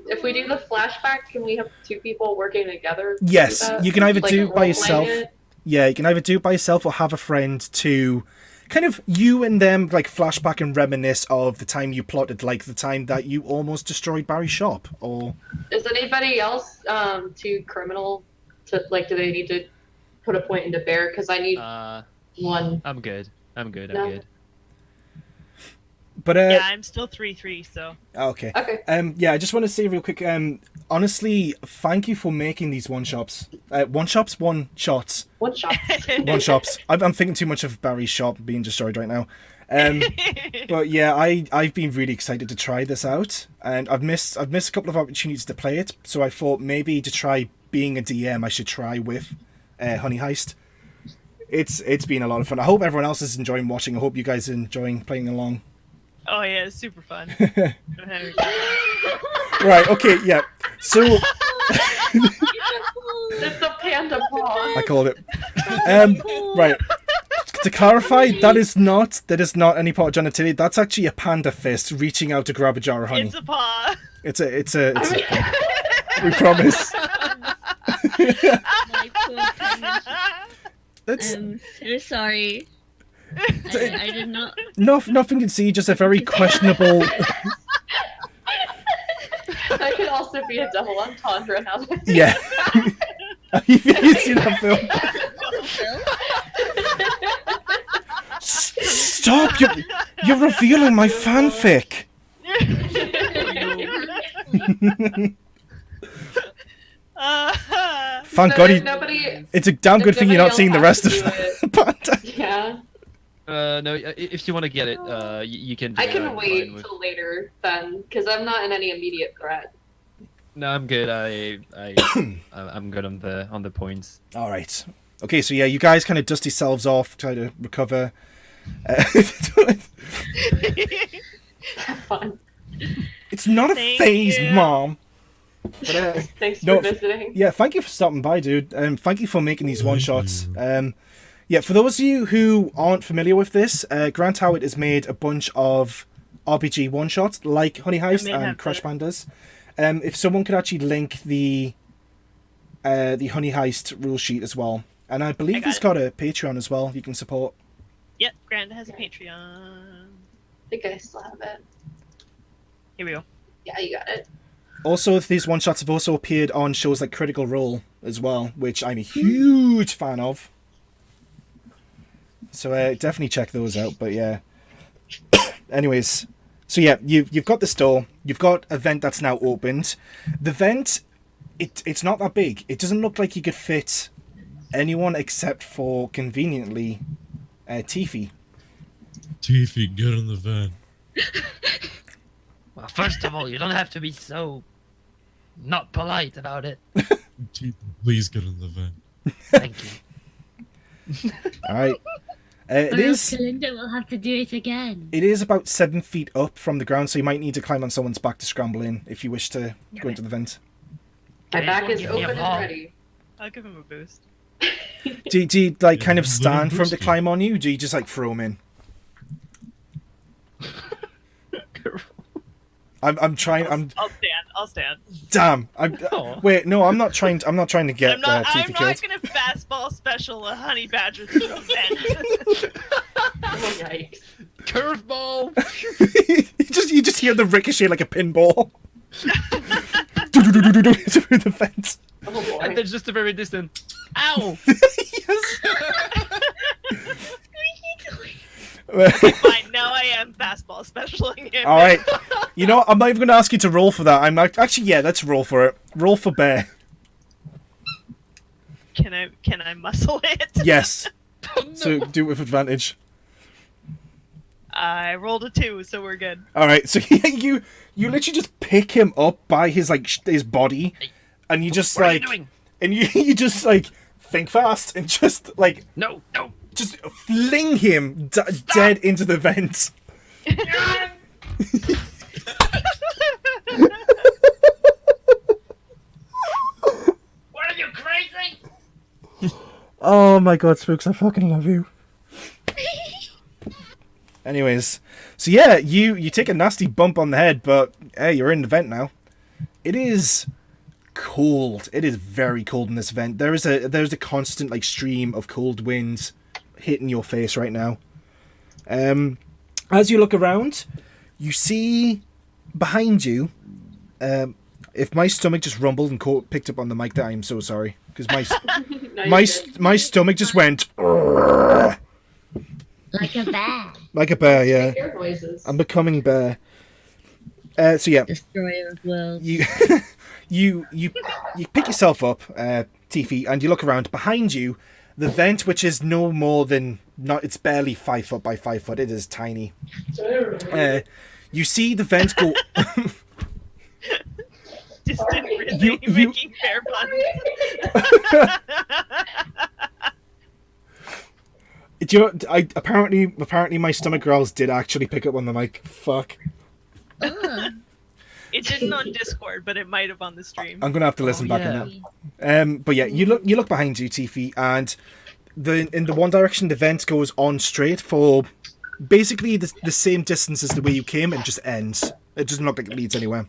if we do the flashback, can we have 2 people working together? to do Yes, that? you can either Like do it by role-playing yourself. it? Yeah, you can either do it by yourself or have a friend to kind of you and them like flashback and reminisce of the time you plotted, like the time that you almost destroyed Barry's shop, or Is anybody else too criminal to like? Do they need to put a point into bear? Because I need one. I'm good. I'm good. No. I'm good. but Yeah, I'm still 3-3, so. okay. Okay. Yeah, I just want to say real quick, honestly, thank you for making these one shots. One shots. One shot. One shops. I'm thinking too much of Barry's shop being destroyed right now. But yeah, I've been really excited to try this out, and I've missed a couple of opportunities to play it. So I thought maybe to try being a DM, I should try with Honey Heist. It's been a lot of fun. I hope everyone else is enjoying watching. I hope you guys are enjoying playing along. Oh yeah, it's super fun. Right, okay, yeah. So It's a panda paw. I called it. Right. To clarify, that is not any part of genitalia. That's actually a panda fist reaching out to grab a jar of honey. It's a paw. It's a we promise. My poor penguin. It's I'm so sorry. I did not. nothing you can see, just a very questionable. That could also be a double entendre now. Yeah. Have you seen that film? Stop! You're revealing my fanfic. Thank God, it's a damn good thing you're not seeing the rest of Panda. Yeah. No, if you want to get it, you can. Do I it. can I'm wait fine with- till later then, because I'm not in any immediate threat. No, I'm good. I'm good on the points. All right. Okay, so yeah, you guys kind of dust yourselves off, try to recover. Have fun. It's not a Thank phase, you. Mom. But, Thanks no, for visiting. yeah, thank you for stopping by, dude. Thank you for making these one shots. Yeah, for those of you who aren't familiar with this, Grant Howitt has made a bunch of RPG one shots like Honey Heist may and have Crush to- Pandas. If someone could actually link the Honey Heist rule sheet as well, and I believe got it's it. got a Patreon as well. You can support. Yep, Grant has a Patreon. I think I still have it. Here we go. Yeah, you got it. Also, these one shots have also appeared on shows like Critical Role as well, which I'm a huge fan of. So definitely check those out. But yeah. Anyways, so yeah, you've got the store. You've got a vent that's now opened. The vent, it's not that big. It doesn't look like you could fit anyone except for conveniently Tiffy. Tiffy, get in the van. Well, first of all, you don't have to be so not polite about it. Tiffy, please get in the van. Thank you. All right. It Or else is. Kalinda will have to do it again. It is about 7 feet up from the ground, so you might need to climb on someone's back to scramble in if you wish to go into the vent. My Okay, back is give me a open and ball. ready. I'll give him a boost. Do you like kind of Yeah, stand for him to boosted. climb on you? Or do you just like throw him in? I'm trying. I'll stand. Damn. Oh. Wait. No, I'm not trying. I'm not trying to get I'm not Tiffy killed. gonna fastball special a honey badger through a vent. Oh, yikes. Curveball. you just hear the ricochet like a pinball. Through the fence. Oh boy. And then just a very distant. Ow! Yes. Fine, now I am fastball specialing him. All right. You know what? I'm not even going to ask you to roll for that. Actually, yeah, let's roll for it. Roll for bear. Can I muscle it? Yes. Oh, no. So do it with advantage. I rolled a 2, so we're good. All right. So you literally just pick him up by his his body, and you just What are you like, doing? and you just like think fast and just like No, no. just fling him dead into the vent. What are you crazy? Oh my god, Spooks, I fucking love you. Anyways, so yeah, you take a nasty bump on the head, but hey, you're in the vent now. It is cold. It is very cold in this vent. There's a constant like stream of cold wind hitting your face right now. As you look around, you see behind you. If my stomach just rumbled and picked up on the mic, there, I am so sorry because No, my you're good. my stomach just went Like a bear. like a bear. Yeah, Make your noises. I'm becoming bear. So yeah, Destroyer of worlds. you you pick yourself up, Tiffy, and you look around. Behind you, the vent, which is no more than it's barely 5 foot by 5 foot. It is tiny. You see the vent go. Distant Grizzly You- making fair puns. Do you know, apparently my stomach growls did actually pick up on the mic. Fuck. It didn't on Discord, but it might have on the stream. I'm gonna have to listen back yeah. on that. But yeah, you look behind you, Tiffy, and in the one direction the vent goes on straight for basically the same distance as the way you came and just ends. It doesn't look like it leads anywhere.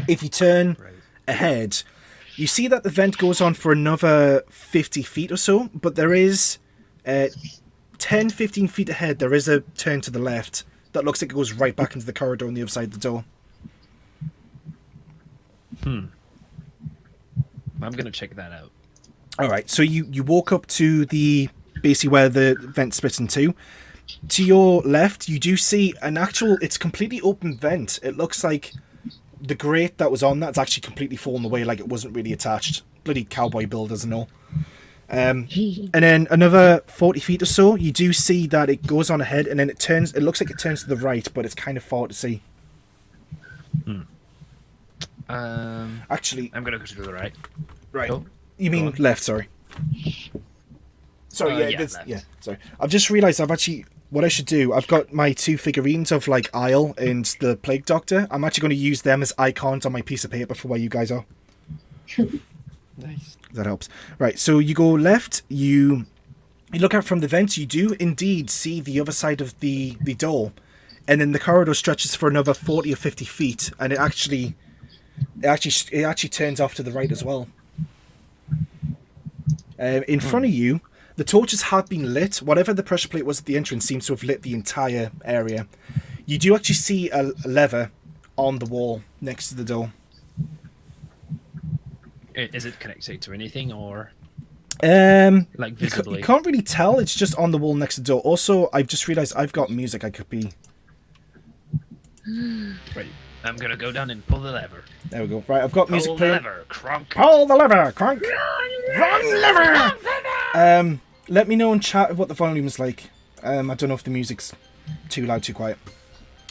If you turn ahead, you see that the vent goes on for another 50 feet or so, but there is 10-15 feet ahead there is a turn to the left that looks like it goes right back into the corridor on the other side of the door. I'm gonna check that out. Alright, so you walk up to the basically where the vent splits in two. To your left, you do see it's completely open vent. It looks like the grate that was on that's actually completely fallen away, like it wasn't really attached. Bloody cowboy builders and all. And then another 40 feet or so, you do see that it goes on ahead, and then it looks like it turns to the right, but it's kind of far to see. Actually, I'm gonna go to the right. right. Oh, You mean on. left, sorry. Sorry, left. sorry. I've just realised what I should do, I've got my 2 figurines of like Isle and the Plague Doctor. I'm actually going to use them as icons on my piece of paper for where you guys are. Nice. That helps. Right, so you go left, you look out from the vents, you do indeed see the other side of the door, and then the corridor stretches for another 40 or 50 feet, and it actually turns off to the right as well. In front of you, the torches have been lit. Whatever the pressure plate was at the entrance seems to have lit the entire area. You do actually see a lever on the wall next to the door. Is it connected to anything or You like visibly? can't really tell. It's just on the wall next to the door. Also, I've just realised I've got music I could be... Right. I'm gonna go down and pull the lever. There we go. Right, I've got music Pull the playing. lever, Kronk. Pull the lever, Cronk! Wrong lever! Let me know in chat what the volume is like. I don't know if the music's too loud, too quiet.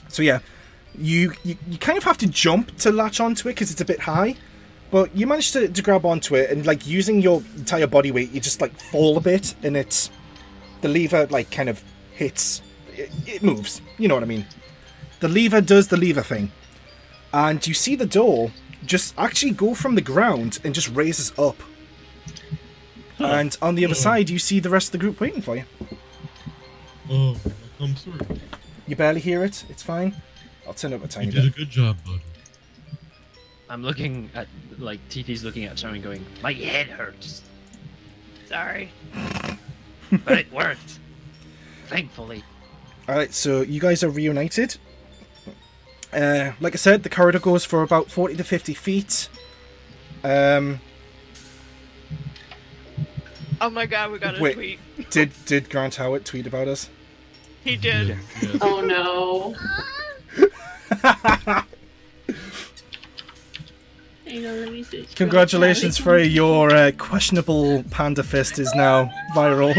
So yeah, you kind of have to jump to latch onto it because it's a bit high. But you manage to grab onto it, and like using your entire body weight, you just like fall a bit, and the lever like kind of hits. It moves. You know what I mean? The lever does the lever thing. And you see the door just actually go from the ground and just raises up. And on the other side, you see the rest of the group waiting for you. Oh, come through. You barely hear it. It's fine. I'll turn up a tiny You did a bit. good job, buddy. I'm looking at like TT's looking at Joe and going, my head hurts, Sorry. but it worked. Thankfully. Alright, so you guys are reunited. Like I said, the corridor goes for about 40 to 50 feet. Oh my god, we got a Wait. tweet. Did Grant Howitt tweet about us? He did. Yes. Oh no. Hang on, let me switch. Congratulations for your questionable panda fist is now viral.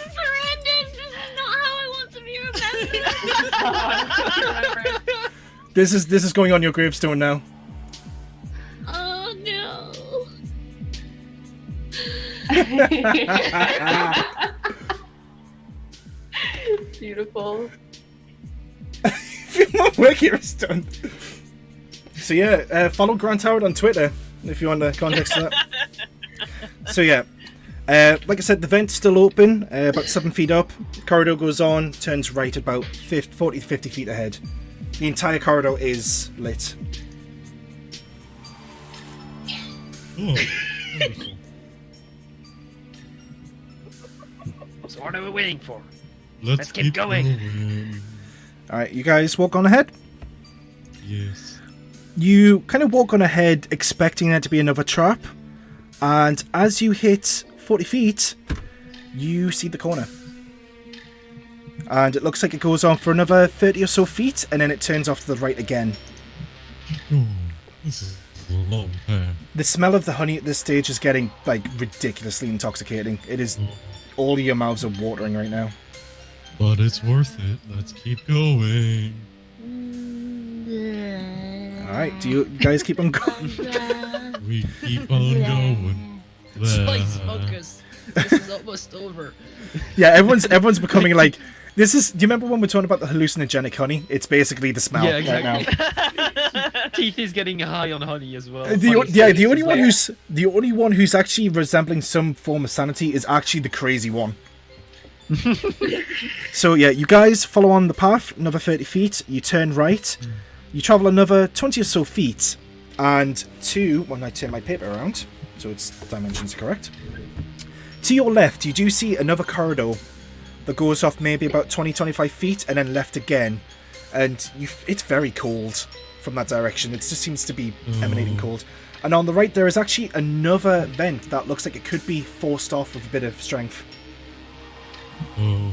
Horrendous! This is not how I want to be remembered. This is going on your gravestone now. Oh no! Beautiful. If you want work here is done. So yeah, follow Grant Howard on Twitter if you want the context of that. So yeah, like I said, the vent's still open, about 7 feet up. Corridor goes on, turns right about 40 to 50 feet ahead. The entire corridor is lit. Oh, wonderful. So what are we waiting for? Let's keep going. Alright, you guys walk on ahead. Yes. You kind of walk on ahead expecting there to be another trap, and as you hit 40 feet, you see the corner. And it looks like it goes on for another 30 or so feet, and then it turns off to the right again. Oh, this is a long path. The smell of the honey at this stage is getting, like, ridiculously intoxicating. It is... all of your mouths are watering right now. But it's worth it. Let's keep going. All right. Do you guys keep on going? We keep on going. Spice smokers. This is almost over. Yeah, everyone's becoming like. This is. Do you remember when we're talking about the hallucinogenic honey? It's basically the smell Yeah, right now. exactly. Teeth is getting high on honey as well. The Honey only one who's actually resembling some form of sanity is actually the crazy one. So yeah, you guys follow on the path another 30 feet. You turn right. You travel another 20 or so feet, and when I turn my paper around, so its dimensions are correct. To your left, you do see another corridor that goes off maybe about 20-25 feet, and then left again. And it's very cold from that direction. It just seems to be emanating cold. And on the right, there is actually another vent that looks like it could be forced off with a bit of strength. Oh,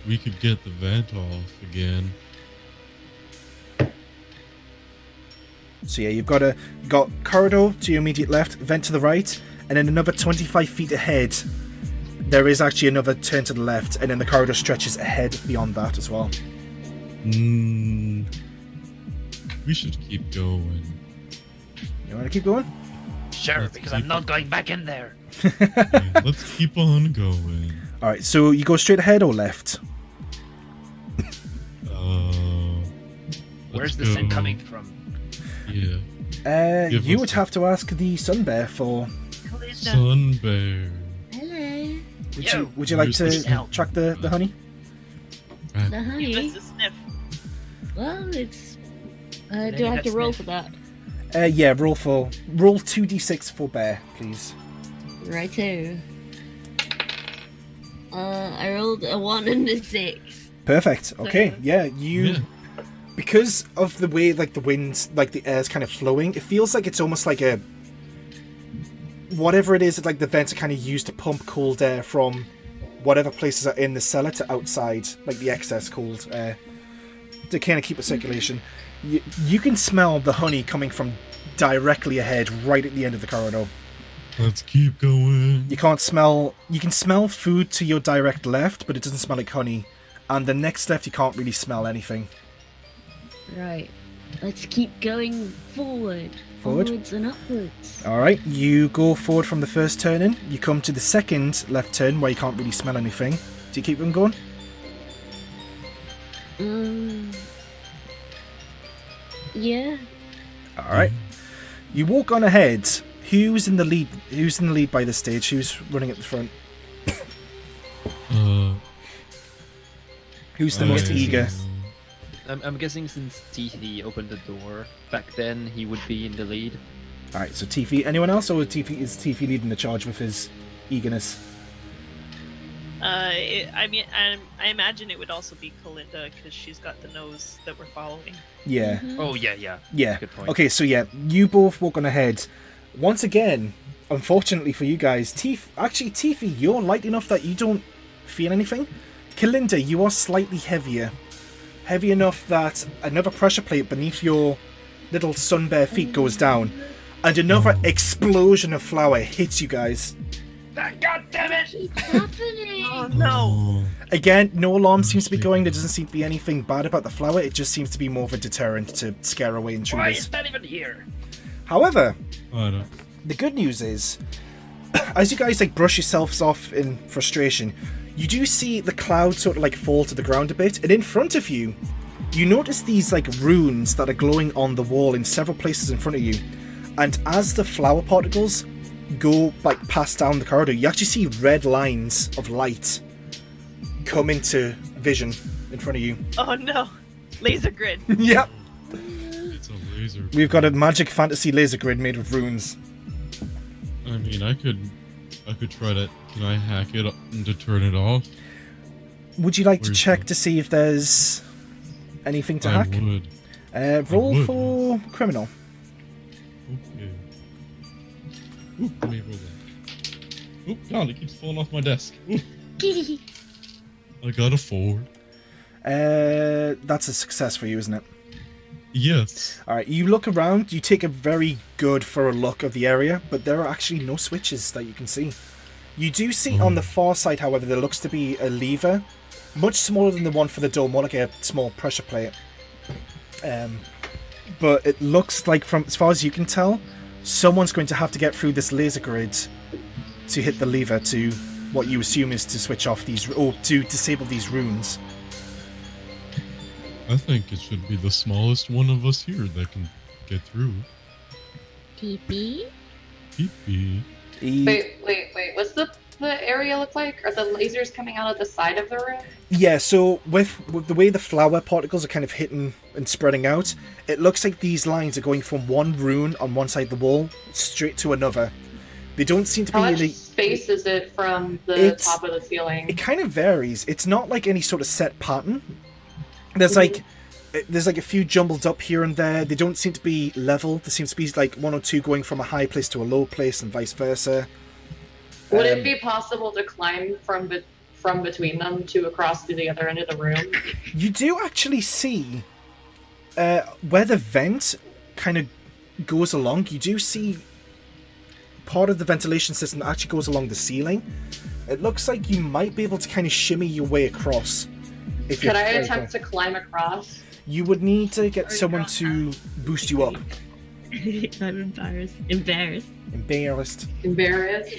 we could get the vent off again. So yeah, you've got corridor to your immediate left, vent to the right, and then another 25 feet ahead. There is actually another turn to the left, and then the corridor stretches ahead beyond that as well. We should keep going. You want to keep going? Sure, Let's because I'm keep not going back in there. Yeah, let's keep on going. All right, so you go straight ahead or left? Where's the let's scent go. coming from? Yeah. Give You us would have to ask the sun bear for. Sun bear. Hello. Would you like Where's the to sun? track the honey? The Give honey. us a sniff. Well, it's. Maybe Do I have to that's roll sniff. for that? Yeah, roll 2d6 for bear, please. Righto. I rolled a 1 and a 6. Perfect. Okay, yeah, Yeah. because of the way like the winds, like the air's kind of flowing, it feels like it's almost like a whatever it is, like the vents are kind of used to pump cold air from whatever places are in the cellar to outside, like the excess cold air, to kind of keep a circulation. You can smell the honey coming from directly ahead, right at the end of the corridor. Let's keep going. You can smell food to your direct left, but it doesn't smell like honey. And the next left, you can't really smell anything. Right. Let's keep going forward. Forward? Onwards and upwards. Alright, you go forward from the first turn in. You come to the second left turn where you can't really smell anything. Do you keep them going? Yeah. Alright. You walk on ahead. Who's in the lead? Who's in the lead by this stage? Who's running at the front? Who's the most eager? I'm guessing since TT opened the door back then, he would be in the lead. Alright, so Tiffy. Anyone else, or is Tiffy leading the charge with his eagerness? I imagine it would also be Kalinda because she's got the nose that we're following. Yeah. Oh yeah. Yeah. Good point. Okay, so yeah, you both walk on ahead. Once again, unfortunately for you guys, Tiffy, you're light enough that you don't feel anything. Kalinda, you are slightly heavier. Heavy enough that another pressure plate beneath your little sun bear feet goes down, and another explosion of flour hits you guys. God damn it! What's happening? Oh no! Again, no alarm seems to be going. There doesn't seem to be anything bad about the flour. It just seems to be more of a deterrent to scare away Why intruders. is that even here? However, I don't. the good news is, as you guys like brush yourselves off in frustration, you do see the cloud sort of like fall to the ground a bit, and in front of you, you notice these like runes that are glowing on the wall in several places in front of you. And as the flower particles go like pass down the corridor, you actually see red lines of light come into vision in front of you. Oh no! Laser grid. Yep. It's a laser. We've got a magic fantasy laser grid made with runes. I mean, I could try to. Can I hack it to turn it off? Would you like to Where's check the- to see if there's anything to I hack? would. Roll would. for criminal. Okay. Ooh, let me roll that. Oop, God, it keeps falling off my desk. Ooh, I got a 4. That's a success for you, isn't it? Yes. Alright, you look around, you take a very good thorough look of the area, but there are actually no switches that you can see. You do see on the far side, however, there looks to be a lever, much smaller than the one for the door, more like a small pressure plate. but it looks like, from as far as you can tell, someone's going to have to get through this laser grid to hit the lever to what you assume is to switch off these, or to disable these runes. I think it should be the smallest one of us here that can get through. TP? Pee-pee. Wait. What's the area look like? Are the lasers coming out of the side of the room? Yeah, so with the way the flower particles are kind of hitting and spreading out, it looks like these lines are going from one rune on one side of the wall straight to another. They don't seem to be How much any... space is it from the top of the ceiling? It kind of varies. It's not like any sort of set pattern. There's like a few jumbled up here and there. They don't seem to be level. There seems to be like one or two going from a high place to a low place and vice versa. Would it be possible to climb from between them to across to the other end of the room? You do actually see where the vent kind of goes along. You do see part of the ventilation system that actually goes along the ceiling. It looks like you might be able to kind of shimmy your way across. Could I attempt to climb across? You would need to get someone to boost you up. I'm embarrassed. Embarrassed.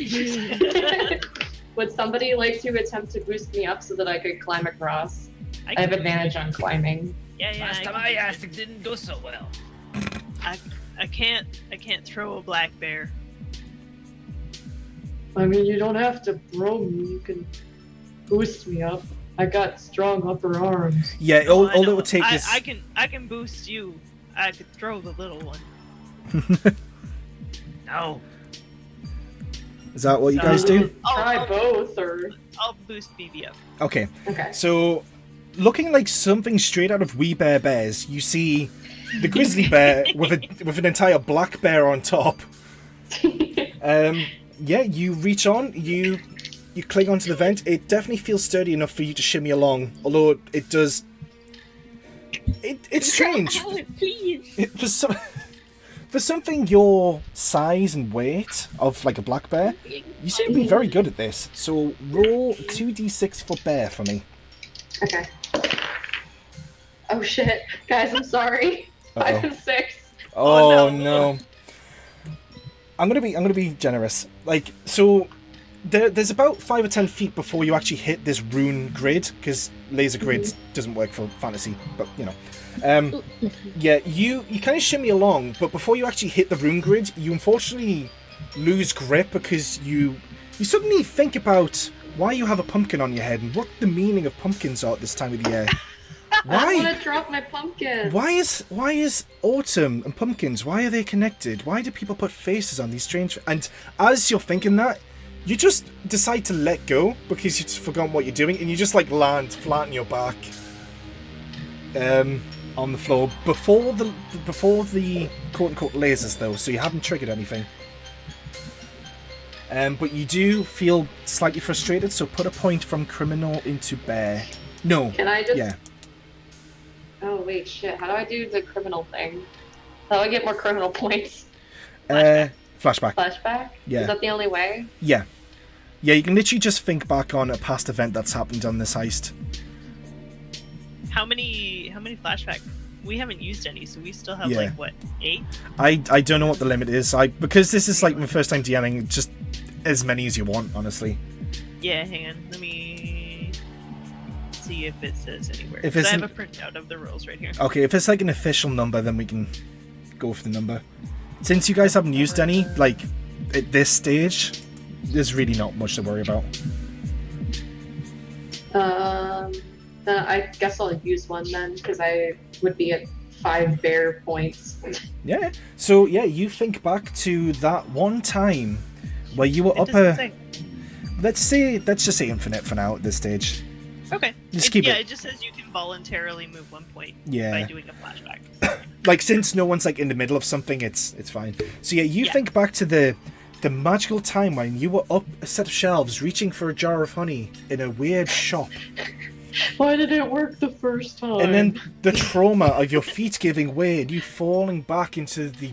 Would somebody like to attempt to boost me up so that I could climb across? I have advantage on climbing. Yeah. Last time I asked, it didn't go so well. I can't throw a black bear. I mean, you don't have to throw me. You can boost me up. I got strong upper arms. Yeah, all it would take is... I can boost you. I could throw the little one. No. Is that what you guys do? Try both, or... I'll boost BB up. Okay. Okay. So, looking like something straight out of We Bare Bears, you see the grizzly bear with an entire black bear on top. Yeah, you reach on, you cling onto the vent. It definitely feels sturdy enough for you to shimmy along, although it does... It's strange. Please. For something your size and weight of like a black bear, you seem to be very good at this. So roll 2d6 for bear for me. Okay. Oh shit. Guys, I'm sorry. Uh-oh. 5 and 6. Oh no. I'm gonna be generous. Like, so there's about 5 or 10 feet before you actually hit this rune grid, because laser grid doesn't work for fantasy, but you know. Yeah, you kind of shimmy along, but before you actually hit the rune grid, you unfortunately lose grip because you suddenly think about why you have a pumpkin on your head and what the meaning of pumpkins are at this time of the year. I want to drop my pumpkin. Why is autumn and pumpkins, why are they connected? Why do people put faces on these strange... And as you're thinking that, you just decide to let go because you've forgotten what you're doing, and you just like land flat on your back on the floor before the quote-unquote lasers though, so you haven't triggered anything. But you do feel slightly frustrated, so put a point from criminal into bear. No. Can I just... Yeah. Oh, wait, shit. How do I do the criminal thing? How do I get more criminal points? Flashback. Flashback? Yeah. Is that the only way? Yeah. Yeah, you can literally just think back on a past event that's happened on this heist. How many flashbacks? We haven't used any, so we still have Yeah. like what, 8? I don't know what the limit is. Because this is like my first time DMing, just as many as you want, honestly. Yeah, hang on. Let me see if it says anywhere. If 'Cause it's I have an- a printout of the rules right here. Okay, if it's like an official number, then we can go for the number. Since you guys haven't used any, like, at this stage, there's really not much to worry about. Then I guess I'll use one then, because I would be at 5 bear points. Yeah. So, yeah, you think back to that one time where you were It up doesn't a... say. Let's just say infinite for now at this stage. Okay. Just keep yeah, it- it just says you can voluntarily move 1 point Yeah. by doing a flashback. Like, since no one's like in the middle of something, it's fine. So yeah, you Yeah. think back to the magical time when you were up a set of shelves reaching for a jar of honey in a weird shop, Why did it work the first time? and then the trauma of your feet giving way and you falling back into the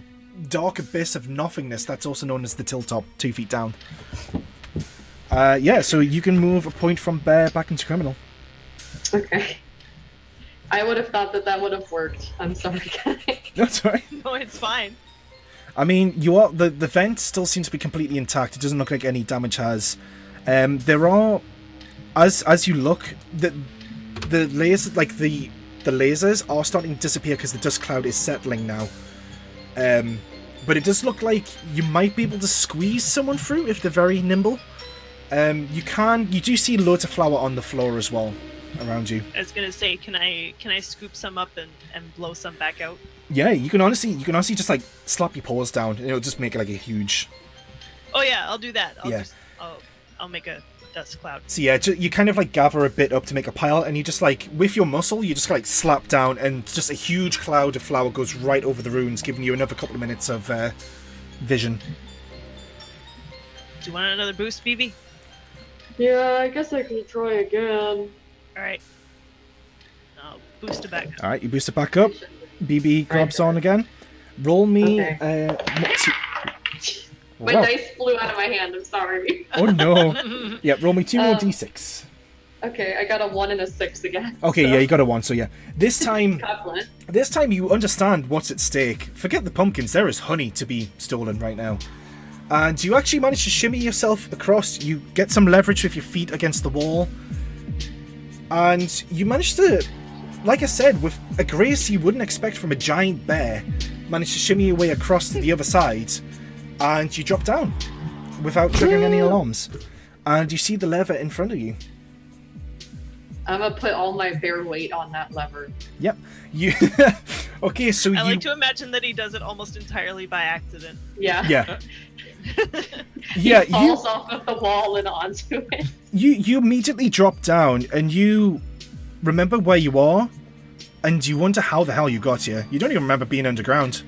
dark abyss of nothingness that's also known as the Tilltop, 2 feet down. Yeah, so you can move a point from bear back into criminal. Okay. I would have thought that would have worked. I'm sorry, guys. That's all right. No, it's fine. I mean, the vent still seems to be completely intact. It doesn't look like any damage has. There are, as you look, the lasers, like the lasers are starting to disappear because the dust cloud is settling now. But it does look like you might be able to squeeze someone through if they're very nimble. You do see loads of flour on the floor as well around you. I was gonna say, can I scoop some up and blow some back out? Yeah, you can honestly just like slap your paws down and it'll just make like a huge. Oh yeah, I'll do that. Yeah. I'll make a dust cloud. So yeah, you kind of like gather a bit up to make a pile, and you just like with your muscle, you just like slap down, and just a huge cloud of flour goes right over the runes, giving you another couple of minutes of vision. Do you want another boost, BB? Yeah, I guess I can try again. All right. I'll boost it back. All right, you boost it back up. BB grabs on again. Roll me. Okay. My Wow. dice flew out of my hand. I'm sorry. Oh no. Yeah, roll me 2 more d6. Okay, I got a 1 and a 6 again. Okay, so. yeah, you got a 1. So yeah, this time Couplet. you understand what's at stake. Forget the pumpkins. There is honey to be stolen right now. And you actually manage to shimmy yourself across. You get some leverage with your feet against the wall. And you manage to, like I said, with a grace you wouldn't expect from a giant bear, manage to shimmy your way across to the other side. And you drop down without triggering any alarms. And you see the lever in front of you. I'm gonna put all my bare weight on that lever. Yep. You. Okay, so I like to imagine that he does it almost entirely by accident. Yeah. Yeah. He Yeah. falls off of the wall and onto it. You immediately drop down and you remember where you are, and you wonder how the hell you got here. You don't even remember being underground.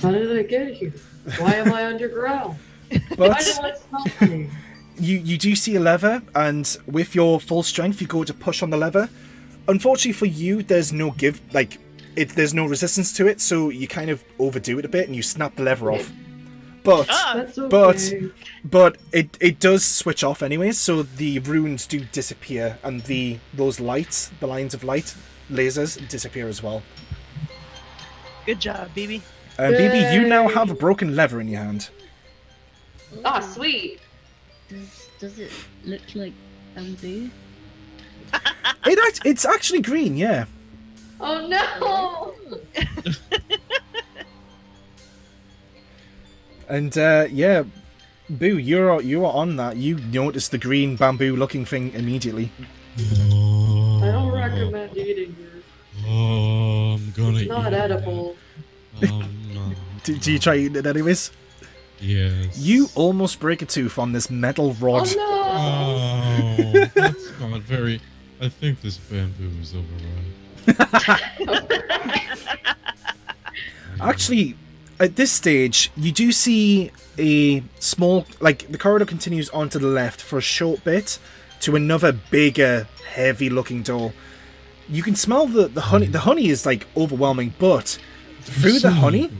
How did I get here? Why am I underground? Why But did I stop me? you do see a lever, and with your full strength, you go to push on the lever. Unfortunately for you, there's no there's no resistance to it, so you kind of overdo it a bit and you snap the lever off. But That's okay. but it does switch off anyways, so the runes do disappear, and those lights, the lines of light, lasers, disappear as well. Good job, BB. BB, you now have a broken lever in your hand. Oh, sweet. Does it look like bamboo? It's actually green, yeah. Oh no! And yeah, Boo, you are on that. You notice the green bamboo-looking thing immediately. I don't recommend eating it. Oh, I'm gonna It's not eat edible. it. Do you try eating it anyways? Yes. You almost break a tooth on this metal rod. Oh Oh, that's not very. I think this bamboo is overripe. Actually, at this stage, you do see a small, like, the corridor continues on to the left for a short bit to another bigger, heavy-looking door. You can smell the honey. The honey is, like, overwhelming, but through the honey,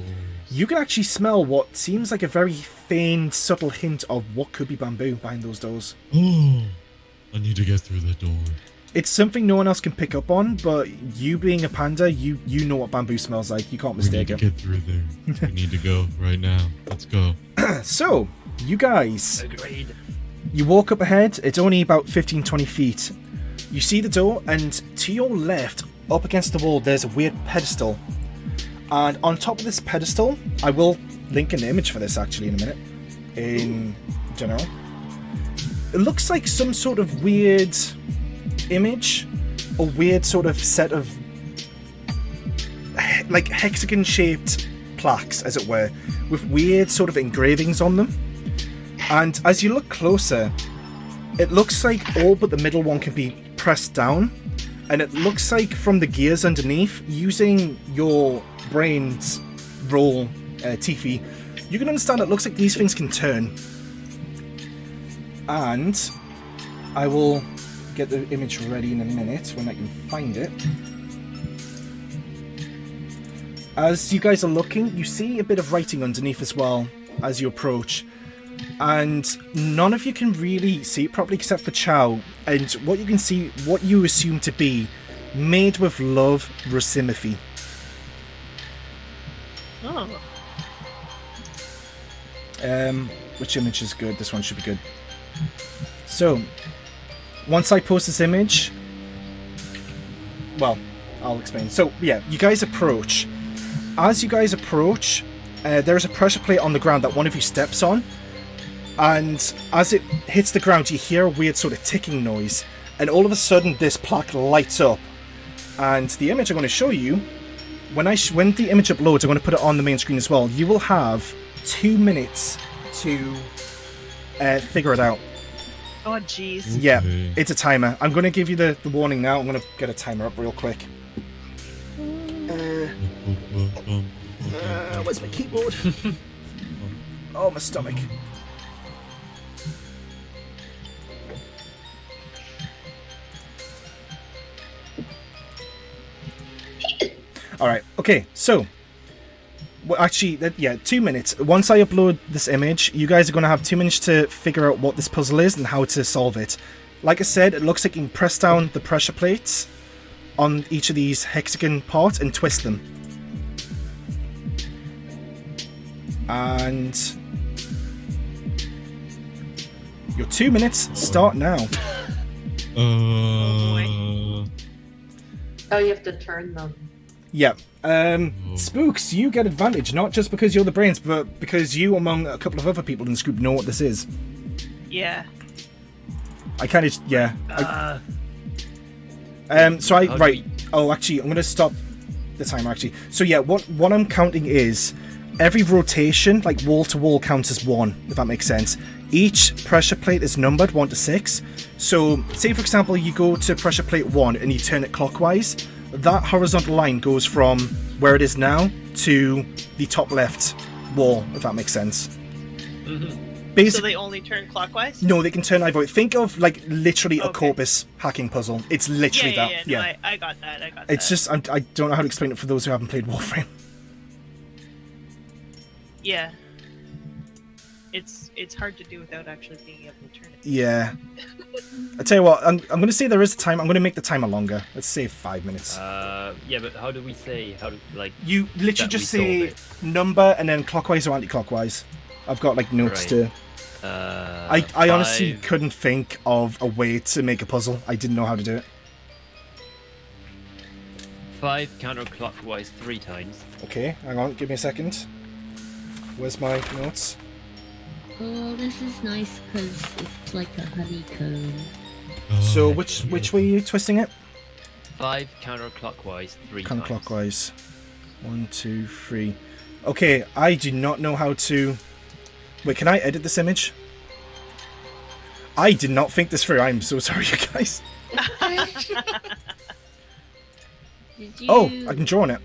you can actually smell what seems like a very faint, subtle hint of what could be bamboo behind those doors. Oh, I need to get through the door. It's something no one else can pick up on, but you being a panda, you know what bamboo smells like. You can't We need mistake to it. get through there. We need to go right now. Let's go. So, you guys, Agreed. you walk up ahead. It's only about 15-20 feet. You see the door, and to your left, up against the wall, there's a weird pedestal. And on top of this pedestal, I will link an image for this actually in a minute, in general. It looks like some sort of weird image, a weird sort of set of like hexagon-shaped plaques, as it were, with weird sort of engravings on them. And as you look closer, it looks like all but the middle one can be pressed down, and it looks like from the gears underneath, using your brain's roll, Tiffy, you can understand it looks like these things can turn. And I will get the image ready in a minute when I can find it. As you guys are looking, you see a bit of writing underneath as well as you approach. And none of you can really see it properly except for Chow. And what you can see, what you assume to be Made with love, Rosimothy. Oh. Which image is good? This one should be good. So, once I post this image, well, I'll explain. So, yeah, you guys approach. As you guys approach, there's a pressure plate on the ground that one of you steps on, and as it hits the ground, you hear a weird sort of ticking noise, and all of a sudden, this plaque lights up. And the image I'm going to show you, when the image uploads, I'm going to put it on the main screen as well. You will have 2 minutes to figure it out. Oh, jeez. Yeah, it's a timer. I'm going to give you the warning now. I'm going to get a timer up real quick. Where's my keyboard? Oh, my stomach. Alright, okay, so... Well, actually, 2 minutes. Once I upload this image, you guys are going to have 2 minutes to figure out what this puzzle is and how to solve it. Like I said, it looks like you can press down the pressure plates on each of these hexagon parts and twist them. And... your 2 minutes start now. Oh, you have to turn them. Yeah. Spooks, you get advantage, not just because you're the brains, but because you, among a couple of other people in this group, know what this is. Yeah. I kind of, yeah. Oh, actually, I'm going to stop the timer, actually. So, yeah, what I'm counting is every rotation, like wall-to-wall, counts as 1, if that makes sense. Each pressure plate is numbered 1 to 6. So, say, for example, you go to pressure plate 1 and you turn it clockwise. That horizontal line goes from where it is now to the top left wall, if that makes sense. Mm-hmm. So they only turn clockwise? No, they can turn either way. Think of, like, literally a corpus hacking puzzle. It's literally that. Yeah. No, I got that. It's just, I don't know how to explain it for those who haven't played Warframe. Yeah. It's hard to do without actually being able to turn it. Yeah. I tell you what, I'm going to say there is a time. I'm going to make the timer longer. Let's say 5 minutes. Yeah, but how do we say you literally just say number and then clockwise or anti-clockwise. I've got like notes to. I honestly couldn't think of a way to make a puzzle. I didn't know how to do it. 5 counterclockwise 3 times. Okay, hang on, give me a second. Where's my notes? Oh, this is nice because it's like a honeycomb. So which way are you twisting it? 5 counterclockwise 3 times. Counterclockwise. 1, 2, 3. Okay, I do not know how to... Wait, can I edit this image? I did not think this through. I'm so sorry, you guys. Oh, I can draw on it.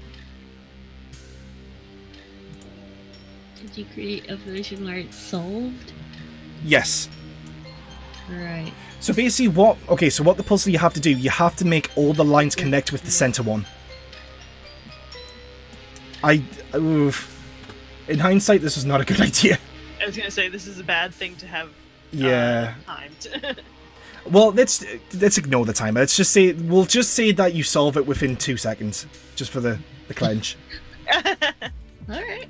Did you create a version where it's solved? Yes. Right. So basically what the puzzle you have to do, you have to make all the lines connect with the center one. In hindsight, this was not a good idea. I was gonna say, this is a bad thing to have timed. Well, let's ignore the timer. We'll just say that you solve it within 2 seconds, just for the clench. Alright.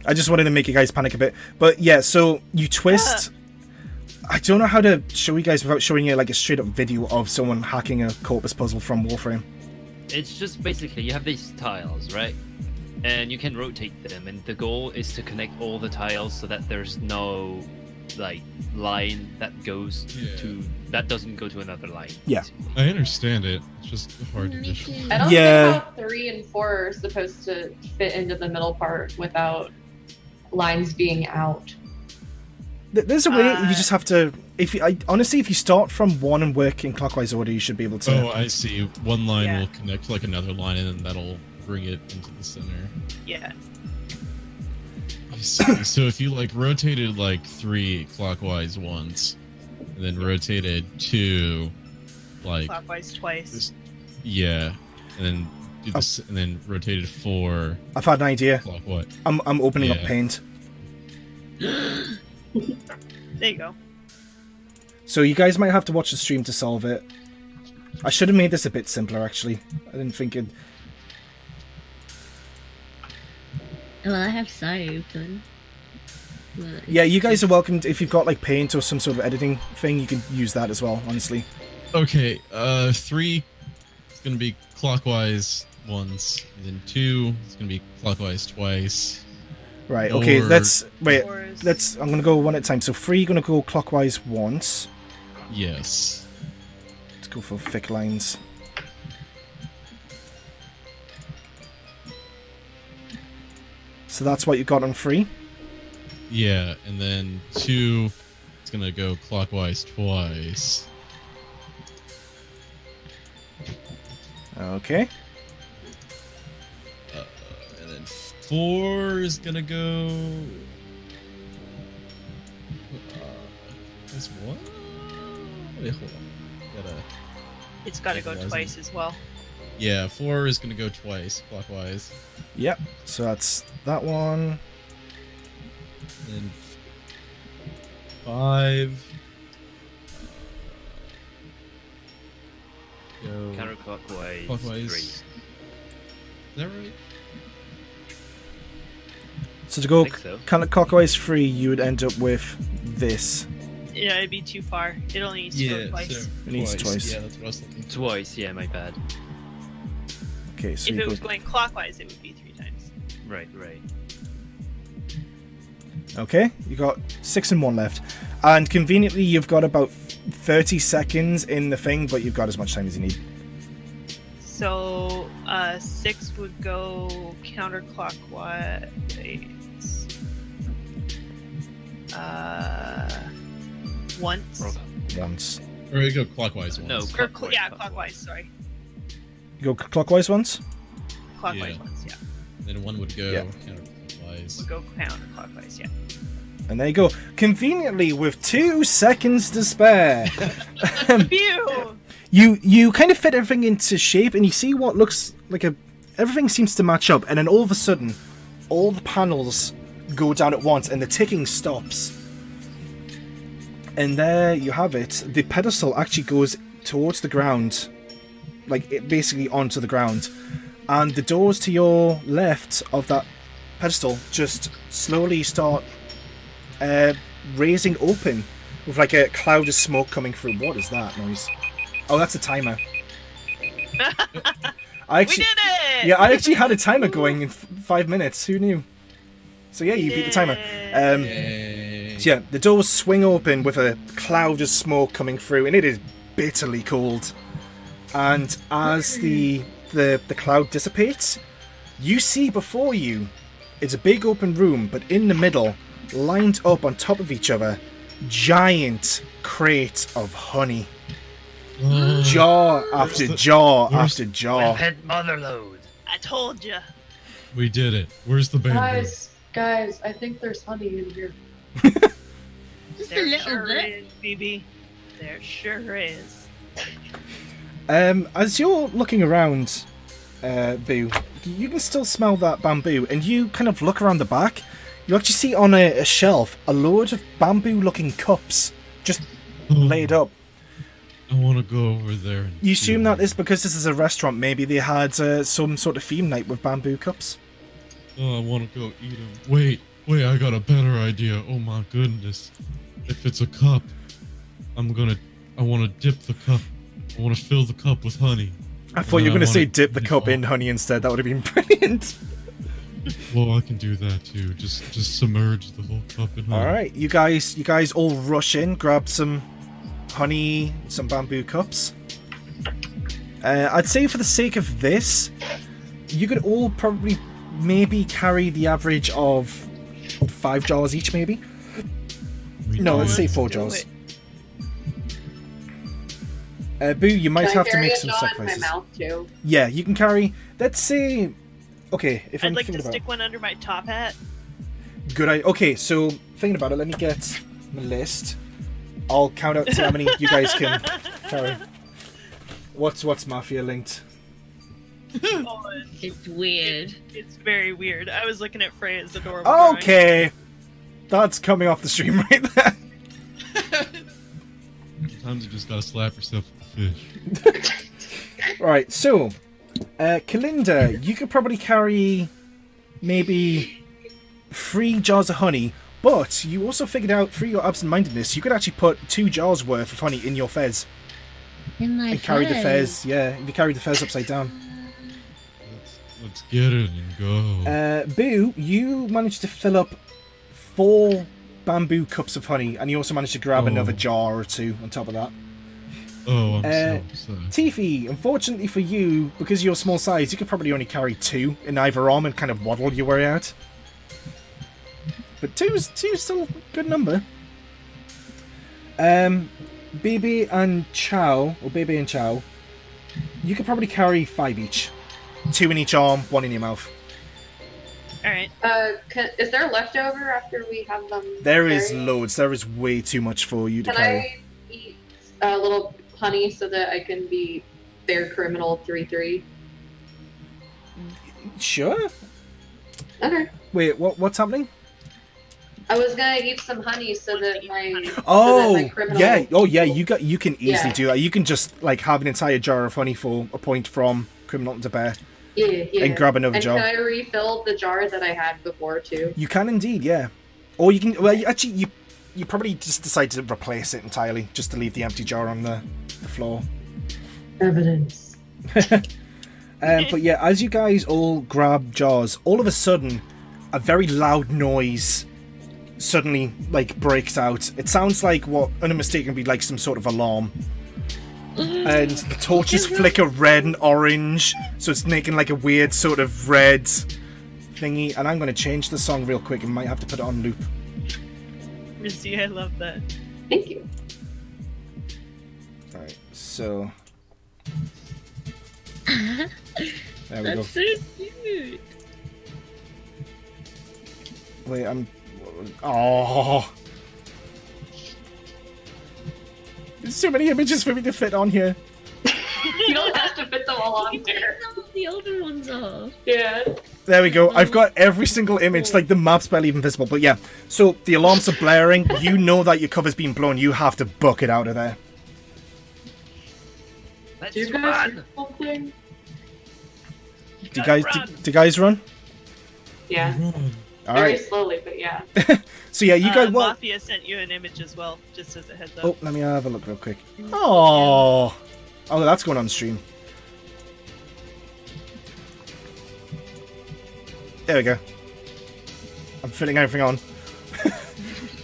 I just wanted to make you guys panic a bit. But yeah, so you twist... I don't know how to show you guys without showing you like a straight up video of someone hacking a corpus puzzle from Warframe. It's just basically, you have these tiles, right? And you can rotate them, and the goal is to connect all the tiles so that there's no like line that goes that doesn't go to another line. Yeah. Basically. I understand it. It's just hard to visualize. I don't think how 3 and 4 are supposed to fit into the middle part without lines being out. There's a way. You just have to. Honestly, if you start from 1 and work in clockwise order, you should be able to. Oh, I see. One line will connect to like another line, and then that'll bring it into the center. Yeah. I see. So if you like rotated like 3 clockwise once, and then rotated 2, like clockwise twice. And then do this, and then rotated 4. I've had an idea. Clockwise. I'm opening up Paint. There you go. So you guys might have to watch the stream to solve it. I should have made this a bit simpler, actually. I didn't think it... Well, I have Sai open. Well, Yeah, you guys are welcome. If you've got like Paint or some sort of editing thing, you can use that as well, honestly. Okay, 3 is gonna be clockwise once, and then 2 is gonna be clockwise twice. Right, okay, Or- Doors. I'm gonna go one at a time. So 3 gonna go clockwise once. Yes. Let's go for thick lines. So that's what you got on 3. Yeah, and then 2 is gonna go clockwise twice. Okay. And then 4 is gonna go. This what? Wait, hold on. Gotta. It's got to go Otherwise- twice as well. Yeah, 4 is gonna go twice clockwise. Yep. So that's that one. And 5. Go Counterclockwise. clockwise. 3. Is that right? So to go think so. kind of clockwise 3, you would end up with this. Yeah, it'd be too far. It only needs to go twice. It needs twice. Yeah, that's what I was thinking. Twice, yeah, my bad. Okay, so If you it go... was going clockwise, it would be 3 times. Right, right. Okay, you got 6 and 1 left. And conveniently, you've got about 30 seconds in the thing, but you've got as much time as you need. So 6 would go counterclockwise. Once. Once. Or we go clockwise once. No, Or clockwise. clockwise. Sorry, You go clockwise once? clockwise Yeah. once. Yeah, Then 1 would go Yeah. counterclockwise. would go counterclockwise. Yeah. And there you go. Conveniently, with 2 seconds to spare. Phew! You kind of fit everything into shape, and you see what looks like everything seems to match up, and then all of a sudden, all the panels go down at once, and the ticking stops. And there you have it. The pedestal actually goes towards the ground, like it basically onto the ground, and the doors to your left of that pedestal just slowly start raising open, with like a cloud of smoke coming through. What is that noise? Oh, that's a timer. I We actually, did it! yeah, I actually had a timer going in 5 minutes. Who knew? So yeah, you beat the timer. Yay. So yeah, the doors swing open with a cloud of smoke coming through, and it is bitterly cold. And as the cloud dissipates, you see before you, it's a big open room, but in the middle, lined up on top of each other, giant crates of honey. Jar after jar after jar. Head motherload. I told you. We did it. Where's the bamboo? Guys, I think there's honey in here. Just a There little sure bit. is, BB. There sure is. As you're looking around, Boo, you can still smell that bamboo, and you kind of look around the back. You actually see on a shelf a load of bamboo-looking cups just laid up. I want to go over there. And You assume that this. is because this is a restaurant. Maybe they had some sort of theme night with bamboo cups. Oh, I want to go eat them. Wait, I got a better idea. Oh my goodness. If it's a cup, I want to dip the cup. I want to fill the cup with honey. I thought you were going to say wanna dip the eat cup all- in honey instead. That would have been brilliant. Well, I can do that too. Just submerge the whole cup in honey. All right, you guys all rush in, grab some honey, some bamboo cups. I'd say for the sake of this, you could all probably maybe carry the average of 5 jars each, maybe. We No, do let's it. say 4 do jars. it. Boo, you might Can I have to carry make a some jar in sacrifices. my mouth too? Yeah, you can carry. Let's say. Okay, if I'm I'd like thinking to about stick one under my top hat. good idea. Okay, so thinking about it, let me get my list. I'll count out to how many you guys can carry. What's mafia linked? Oh, It's weird. it's very weird. I was looking at Freya's adorable drawing. Okay, that's coming off the stream right there. Sometimes you just gotta slap yourself with the fish. Right, so, Kalinda, you could probably carry maybe 3 jars of honey, but you also figured out through your absent-mindedness you could actually put 2 jars worth of honey in your fez. In my And carry the fez. fez, yeah, you carry the fez upside down. Let's get it and go. Boo, you managed to fill up 4 bamboo cups of honey, and you also managed to grab another jar or 2 on top of that. Oh, I'm so upset. Tiffy, unfortunately for you, because of your small size, you could probably only carry 2 in either arm and kind of waddle your way out. But 2 is still a good number. Bebe and Chow, you could probably carry 5 each. 2 in each arm, 1 in your mouth. Alright. Is there leftover after we have them? There is buried? loads. There is way too much for you to Can carry. I eat a little honey so that I can be fair criminal 3-3? Sure. Okay. Wait, what's happening? I was gonna eat some honey so that my criminal... yeah. Oh, yeah. You can easily Yeah. do that. You can just like have an entire jar of honey for a point from criminal to bear, Yeah. and grab another and jar. can I refill the jar that I had before too? You can indeed, yeah. Or you can. Well, you probably just decide to replace it entirely, just to leave the empty jar on the floor. Evidence. But yeah, as you guys all grab jars, all of a sudden, a very loud noise suddenly like breaks out. It sounds like what unmistakably like some sort of alarm. And the torches flicker red and orange, so it's making like a weird sort of red thingy. And I'm going to change the song real quick and might have to put it on loop. Missy, I love that. Thank you. Alright, so... There we go. That's so cute. Wait, Oh! There's so many images for me to fit on here. You don't have to fit them all on there. Some of the older ones are. Yeah. There we go. I've got every single image, like the map's barely even visible. But yeah, so the alarms are blaring. You know that your cover's being blown. You have to book it out of there. Do you guys do something? Do you guys run? Yeah. All Very right. slowly, but yeah. So yeah, you guys. Well, Mafia sent you an image as well, just as a heads up. oh, let me have a look real quick. Oh, that's going on the stream. There we go. I'm fitting everything on.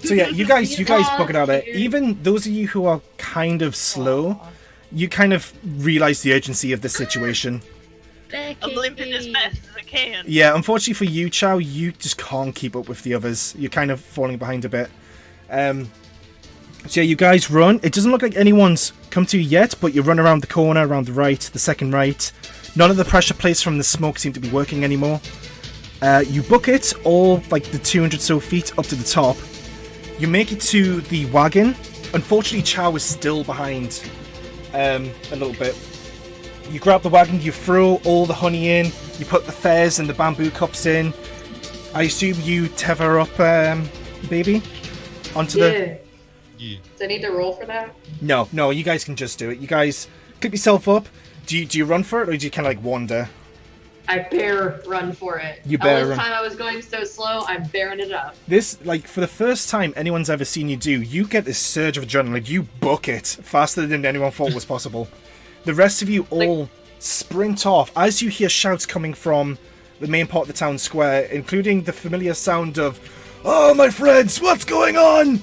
So yeah, you guys book it out there. Even those of you who are kind of slow, you kind of realize the urgency of the situation. I'm limping as fast as I can. Yeah, unfortunately for you, Chow, you just can't keep up with the others. You're kind of falling behind a bit. So yeah, you guys run. It doesn't look like anyone's come to you yet, but you run around the corner, around the right, the second right. None of the pressure plates from the smoke seem to be working anymore. You book it, all like the 200 so feet up to the top. You make it to the wagon. Unfortunately, Chow is still behind a little bit. You grab the wagon, you throw all the honey in, you put the fez and the bamboo cups in. I assume you tether up, baby, onto the... Yeah. Do I need to roll for that? No, you guys can just do it. You guys clip yourself up. Do you run for it, or do you kind of like wander? I bear run for it. You bear All this run. time I was going so slow, I'm bearing it up. This, like, for the first time anyone's ever seen you do, you get this surge of adrenaline. You book it faster than anyone thought was possible. The rest of you all sprint off as you hear shouts coming from the main part of the town square, including the familiar sound of, "Oh, my friends, what's going on?"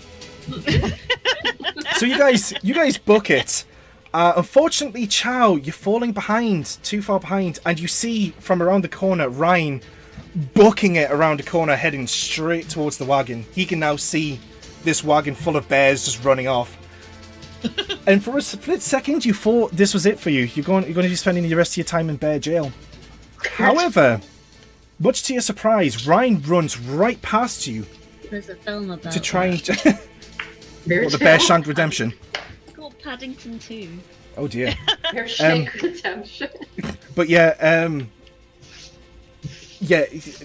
So you guys book it. Unfortunately, Chow, you're falling behind, too far behind, and you see from around the corner Ryan booking it around the corner, heading straight towards the wagon. He can now see this wagon full of bears just running off. And for a split second, you thought this was it for you. You're going to be spending the rest of your time in bear jail. However, much to your surprise, Ryan runs right past you There's a film about to try and... Bear the Bear Shank Redemption. It's called Paddington 2. Oh dear. Bear Shank Redemption. But yeah,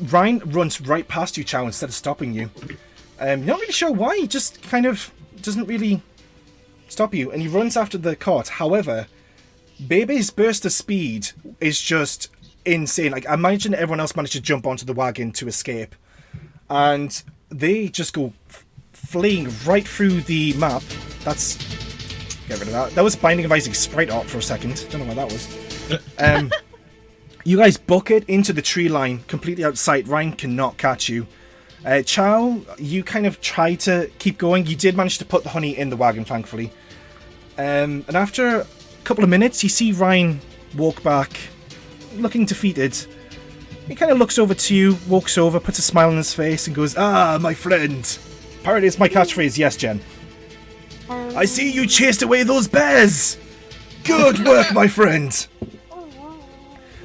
Ryan runs right past you, Chow, instead of stopping you. You're not really sure why. He just kind of doesn't really stop you, and he runs after the cart. However, Baby's burst of speed is just insane. Like, imagine everyone else managed to jump onto the wagon to escape, and they just go fleeing right through the map. That's... Get rid of that. That was Binding of Isaac's sprite art for a second. Don't know why that was. You guys book it into the tree line, completely out of sight. Ryan cannot catch you. Chow, you kind of try to keep going. You did manage to put the honey in the wagon, thankfully. And after a couple of minutes, you see Ryan walk back, looking defeated. He kind of looks over to you, walks over, puts a smile on his face, and goes, "Ah, my friend." Apparently it's my catchphrase. Yes, Jen. "I see you chased away those bears. Good work, my friend.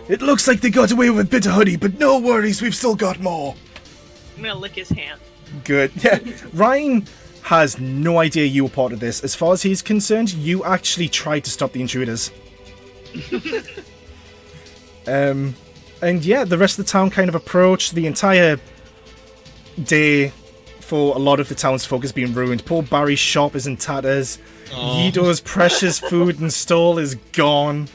It looks like they got away with a bit of honey, but no worries, we've still got more." I'm gonna lick his hand. Good. Yeah, Ryan has no idea you were part of this. As far as he's concerned, you actually tried to stop the intruders. And yeah, the rest of the town kind of approached. The entire day for a lot of the townsfolk has been ruined. Poor Barry's shop is in tatters. Yido's precious food and stall is gone.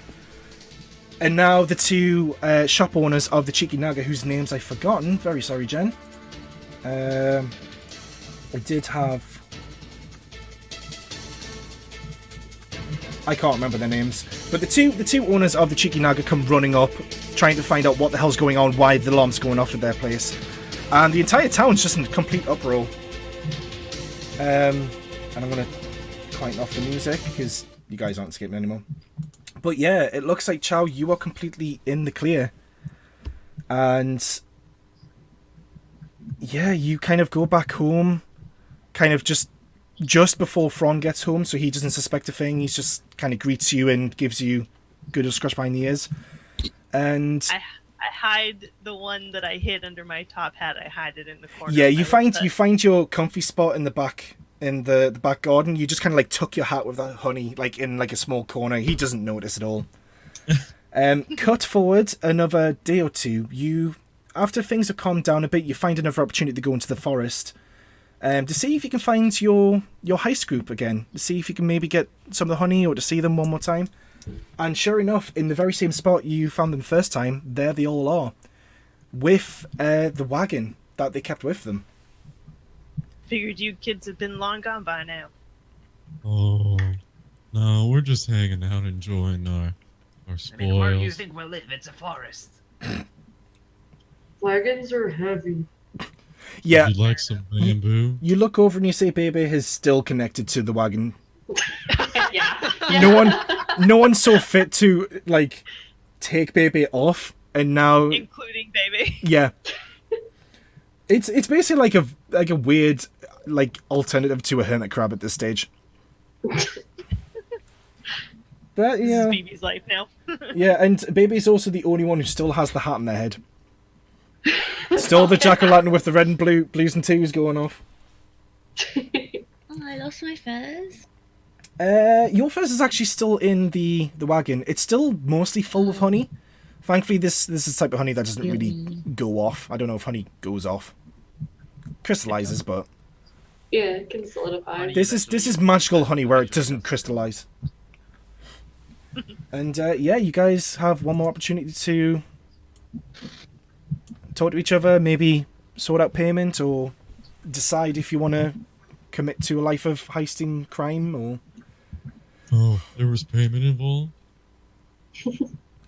And now the two shop owners of the Cheeky Naga, whose names I've forgotten. Very sorry, Jen. I did have... I can't remember their names. But the two owners of the Cheeky Naga come running up, trying to find out what the hell's going on, why the alarm's going off at their place. And the entire town's just in complete uproar. And I'm going to quieten off the music, because you guys aren't escaping anymore. But yeah, it looks like, Chow, you are completely in the clear. And yeah, you kind of go back home, kind of just before Fron gets home, so he doesn't suspect a thing. He's just kind of greets you and gives you a good scratch behind the ears. And I hide the one that I hid under my top hat. I hide it in the corner. yeah, you find your comfy spot in the back. In the back garden, you just kind of like tuck your hat with that honey, like in like a small corner. He doesn't notice at all. Cut forward another day or two. You, after things have calmed down a bit, you find another opportunity to go into the forest, to see if you can find your heist group again. To see if you can maybe get some of the honey, or to see them one more time. And sure enough, in the very same spot you found them the first time, there they all are, with the wagon that they kept with them. Figured you kids have been long gone by now. Oh, no, we're just hanging out, enjoying our spoils. I mean, where do you think we'll live? It's a forest. Wagons are heavy. Yeah. Would you like some bamboo? You look over and you say Baby is still connected to the wagon. Yeah. No one saw fit to like take Baby off, and now Including Baby. yeah. It's basically like a weird like alternative to a hermit crab at this stage. But yeah. This is BB's life now. Yeah, and Baby's also the only one who still has the hat on their head. Still the jack-o'-lantern with the red and blues and twos going off. Oh, I lost my furs. Your furs is actually still in the wagon. It's still mostly full of honey. Thankfully, this is the type of honey that doesn't really go off. I don't know if honey goes off. Crystallizes, but Yeah, it can solidify. this is magical honey where it doesn't crystallize. And yeah, you guys have one more opportunity to talk to each other, maybe sort out payment, or decide if you want to commit to a life of heisting crime, or... Oh, there was payment involved?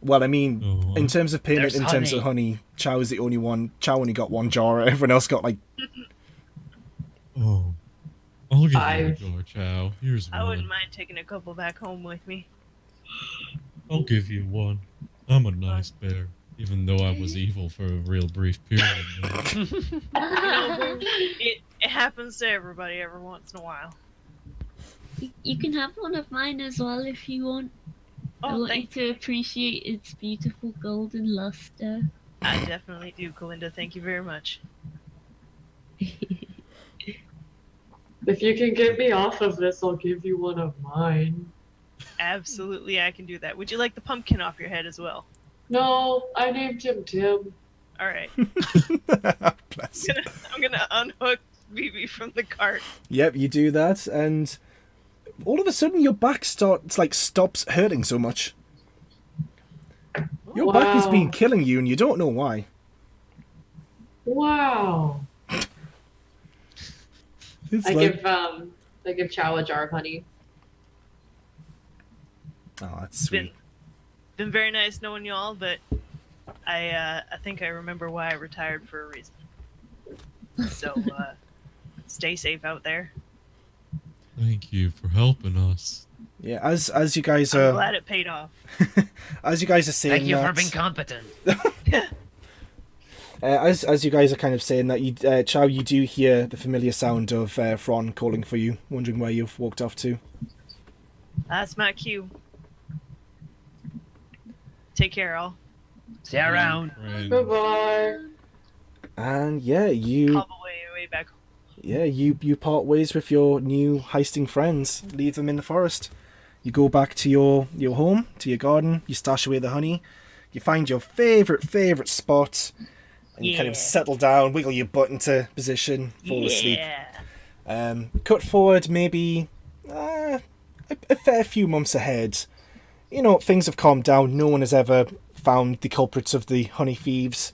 Well, I mean, in terms of payment, There's in terms of honey, Chow is the only one. Chow only got one jar, everyone else got like... Oh, I'll give you a Five. jar, Chow. Here's I wouldn't one. mind taking a couple back home with me. I'll give you one. I'm a nice bear, even though I was evil for a real brief period. It happens to everybody every once in a while. You can have one of mine as well if you want. I Oh, want you thank to appreciate its beautiful golden luster. I definitely do, Kalinda. Thank you very much. If you can get me off of this, I'll give you one of mine. Absolutely, I can do that. Would you like the pumpkin off your head as well? No, I named him Tim. All right. Bless. I'm gonna unhook BB from the cart. Yep, you do that, and all of a sudden your back stops hurting so much. Your back has been killing you, and you don't know why. Wow. It's I like... give Chow a jar of honey. Oh, that's sweet. Been very nice knowing y'all, but I think I remember why I retired for a reason. So stay safe out there. Thank you for helping us. Yeah, as you guys I'm are... glad it paid off. As you guys are saying Thank you that... for being competent. As you guys are kind of saying that, you, Chow, you do hear the familiar sound of Fron calling for you, wondering where you've walked off to. That's my cue. Take care, all. See you around. Friend. Goodbye. And yeah, you Hop way back. you part ways with your new heisting friends. Leave them in the forest. You go back to your home, to your garden. You stash away the honey. You find your favorite spot, and you kind of Yeah. settle down, wiggle your butt into position, fall asleep. Yeah. Cut forward maybe a fair few months ahead. You know, things have calmed down. No one has ever found the culprits of the honey thieves.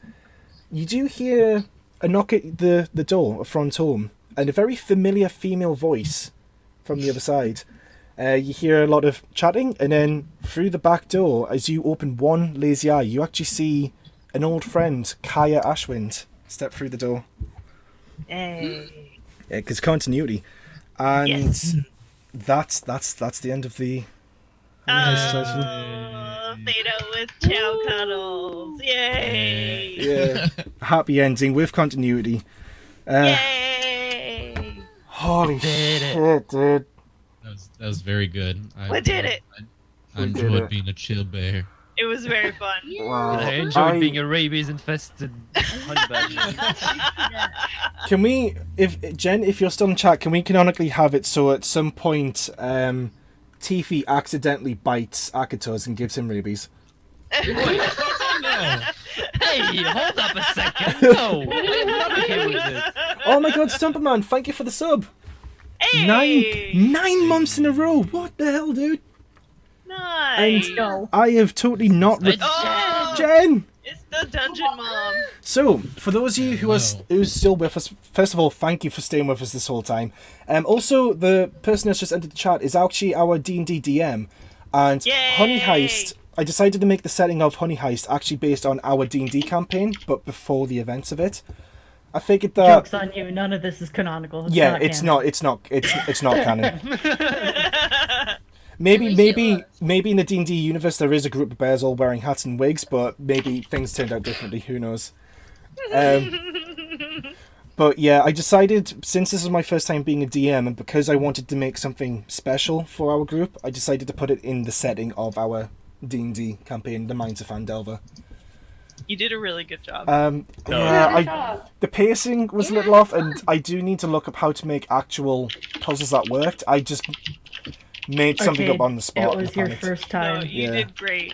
You do hear a knock at the door of Fron's home, and a very familiar female voice from the other side. You hear a lot of chatting, and then through the back door, as you open one lazy eye, you actually see an old friend, Kaya Ashwind, step through the door. Hey. Yeah, because continuity. And Yes. that's the end of the Honey Heist session. Oh, fade out with chow cuddles. Yay. Yeah, happy ending with continuity. Yay. Holy Did it. shit, dude. That was very good. We did it. I We did enjoyed it. being a chill bear. It was very fun. Wow. I enjoyed being a rabies-infested honey badger. Can we, if Jen, if you're still in chat, can we canonically have it so at some point, Tiffy accidentally bites Akatos and gives him rabies? No. Hey, hold up a second. No, I'm not okay with this. Oh my god, Stumperman, thank you for the sub. Hey. Nine months in a row. What the hell, dude? Nice. And Go. I have totally not. Oh, Jen. it's the dungeon mom. So, for those of you who are Hello. who's still with us, first of all, thank you for staying with us this whole time. Also, the person that's just entered the chat is actually our D&D DM, and Yay! Honey Heist. I decided to make the setting of Honey Heist actually based on our D&D campaign, but before the events of it. I figured that Joke's on you. None of this is canonical. It's yeah, not it's canon. it's not canon. Maybe in the D&D universe there is a group of bears all wearing hats and wigs, but maybe things turned out differently. Who knows? But yeah, I decided, since this is my first time being a DM, and because I wanted to make something special for our group, I decided to put it in the setting of our D&D campaign, The Minds of Fandelver. You did a really good job. The pacing was a little off, and I do need to look up how to make actual puzzles that worked. I just made something Arcade, up on the spot. It was and your panicked. first no, time. you Yeah. did great.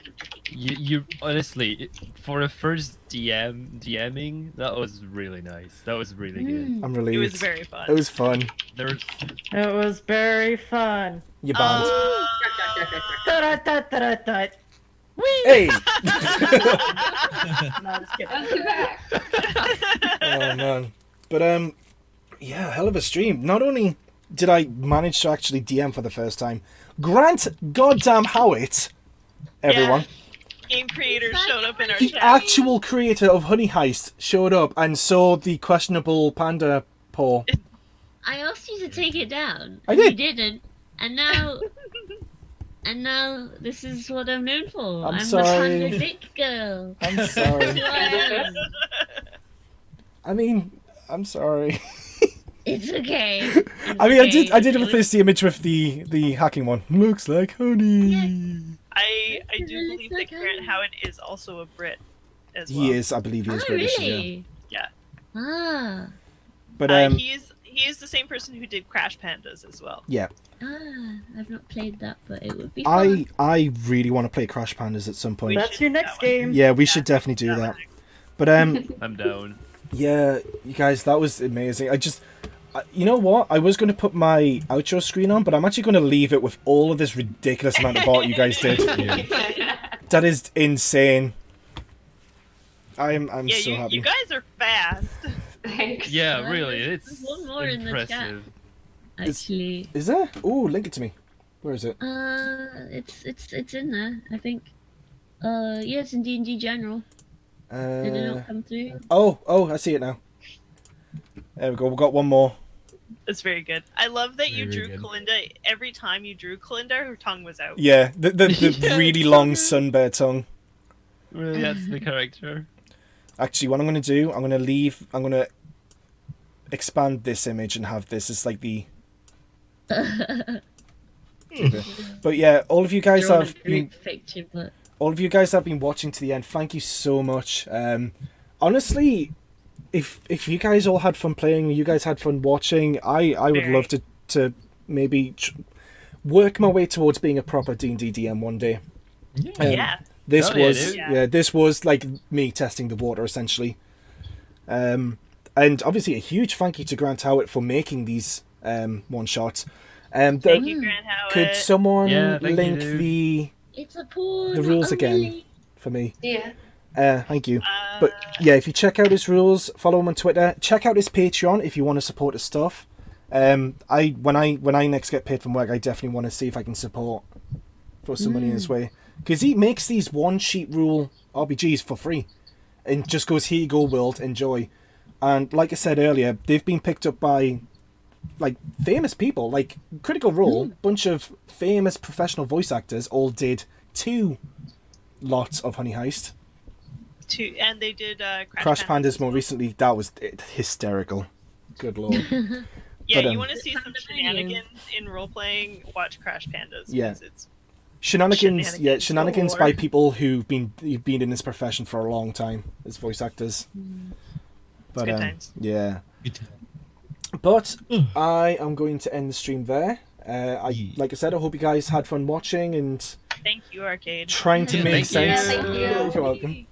You honestly, for a first DMing, that was really nice. That was really good. I'm It relieved. was very fun. It was fun. There's It was very fun. You banned. Da-da-da-da-da. Hey! No, just kidding. That's back. Oh man. But yeah, hell of a stream. Not only did I manage to actually DM for the first time, Grant goddamn Howitt, everyone, Game creators showed up in our the chat. actual creator of Honey Heist, showed up and saw the questionable Panda paw. I asked you to take it down. I and did. You didn't. And now... and now this is what I'm known for. I'm I'm sorry. the Panda Dick Girl. I'm sorry. That's who I am. I mean, I'm sorry. It's okay. I mean, okay. I did It replace the image with the hacking one. Looks like honey. I It do looks believe like that Grant honey. Howitt is also a Brit as well. He is, I believe he is Oh, British. really? Yeah. Ah. But He is the same person who did Crash Pandas as well. yeah, Ah. I've not played that, but it would be fun. I really want to play Crash Pandas at some point. That's your next That one. game. Yeah, we should definitely do that. But I'm down. yeah, you guys, that was amazing. You know what? I was going to put my outro screen on, but I'm actually going to leave it with all of this ridiculous amount of art you guys did. That is insane. I'm Yeah, so happy. you guys are fast. Thanks. Yeah, really, There's it's one more in the chat. impressive. Actually, Is there? Oh, link it to me. Where is it? it's in there. I think. Yeah, it's in D&D General. Did it not come through? Oh, I see it now. There we go. We've got one more. That's very good. I love that you Very drew good. Kalinda. Every time you drew Kalinda, her tongue was out. Yeah, the Yeah, really it's so long good. sunbear tongue. Really, that's the character. Actually, what I'm going to do, I'm going to expand this image and have this as like the... But yeah, all of you guys Drawn a have been, group picture, but all of you guys have been watching to the end. Thank you so much. Honestly, if you guys all had fun playing, you guys had fun watching, I would Very. love to maybe work my way towards being a proper D&D DM one day. Yeah. This Oh, yeah, was dude. this was like me testing the water essentially. And obviously a huge thank you to Grant Howitt for making these one shots. Thank you, Grant Howitt. Could someone Yeah, thank you, link dude. the it's a poor. the not rules a again willy. for me? Yeah. Thank you. But yeah, if you check out his rules, follow him on Twitter, check out his Patreon if you want to support his stuff. When I next get paid from work, I definitely want to see if I can support, throw some money in his way, because he makes these one sheet rule RPGs for free, and just goes, here you go, world, enjoy. And like I said earlier, they've been picked up by like famous people, like Critical Role, bunch of famous professional voice actors all did 2 lots of Honey Heist. And they did Crash Pandas more recently. That was hysterical. Good lord. Yeah, but, you want to see some Pandemonium. shenanigans in role playing? Watch Crash Pandas. Yeah. 'cause it's Shenanigans, yeah, shenanigans galore. by people who've been in this profession for a long time as voice actors. But good times. yeah. But I am going to end the stream there. Like I said, I hope you guys had fun watching and Thank you, Arcade. trying to Yeah, make thank you. sense. Yeah, thank you. You're welcome.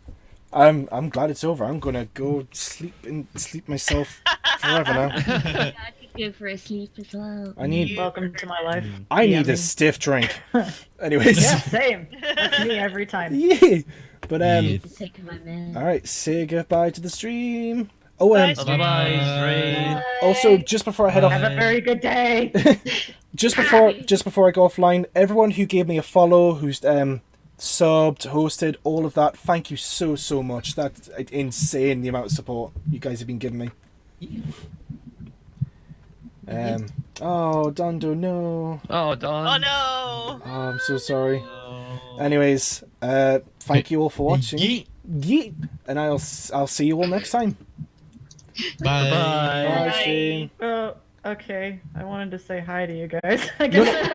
I'm glad it's over. I'm gonna go sleep myself forever now. Yeah, I could go for a sleep as well. I need Welcome to my life. I need a DMing. stiff drink. Anyways. Yeah, same. That's me every time. Yeah. But Yeah. Take my man. all right, say goodbye to the stream. Oh, Bye, Bye bye. also just before I head off, Have a very good day. just before I go offline, everyone who gave me a follow, who's subbed, hosted, all of that, thank you so much. That's insane, the amount of support you guys have been giving me. Oh, Dondo, no. Oh, Don. Oh no! Oh, I'm so sorry. Anyways, thank you all for watching. Yeet. Yeet. And I'll see you all next time. Bye. Bye, Bye. Shane. Oh, okay. I wanted to say hi to you guys. I guess.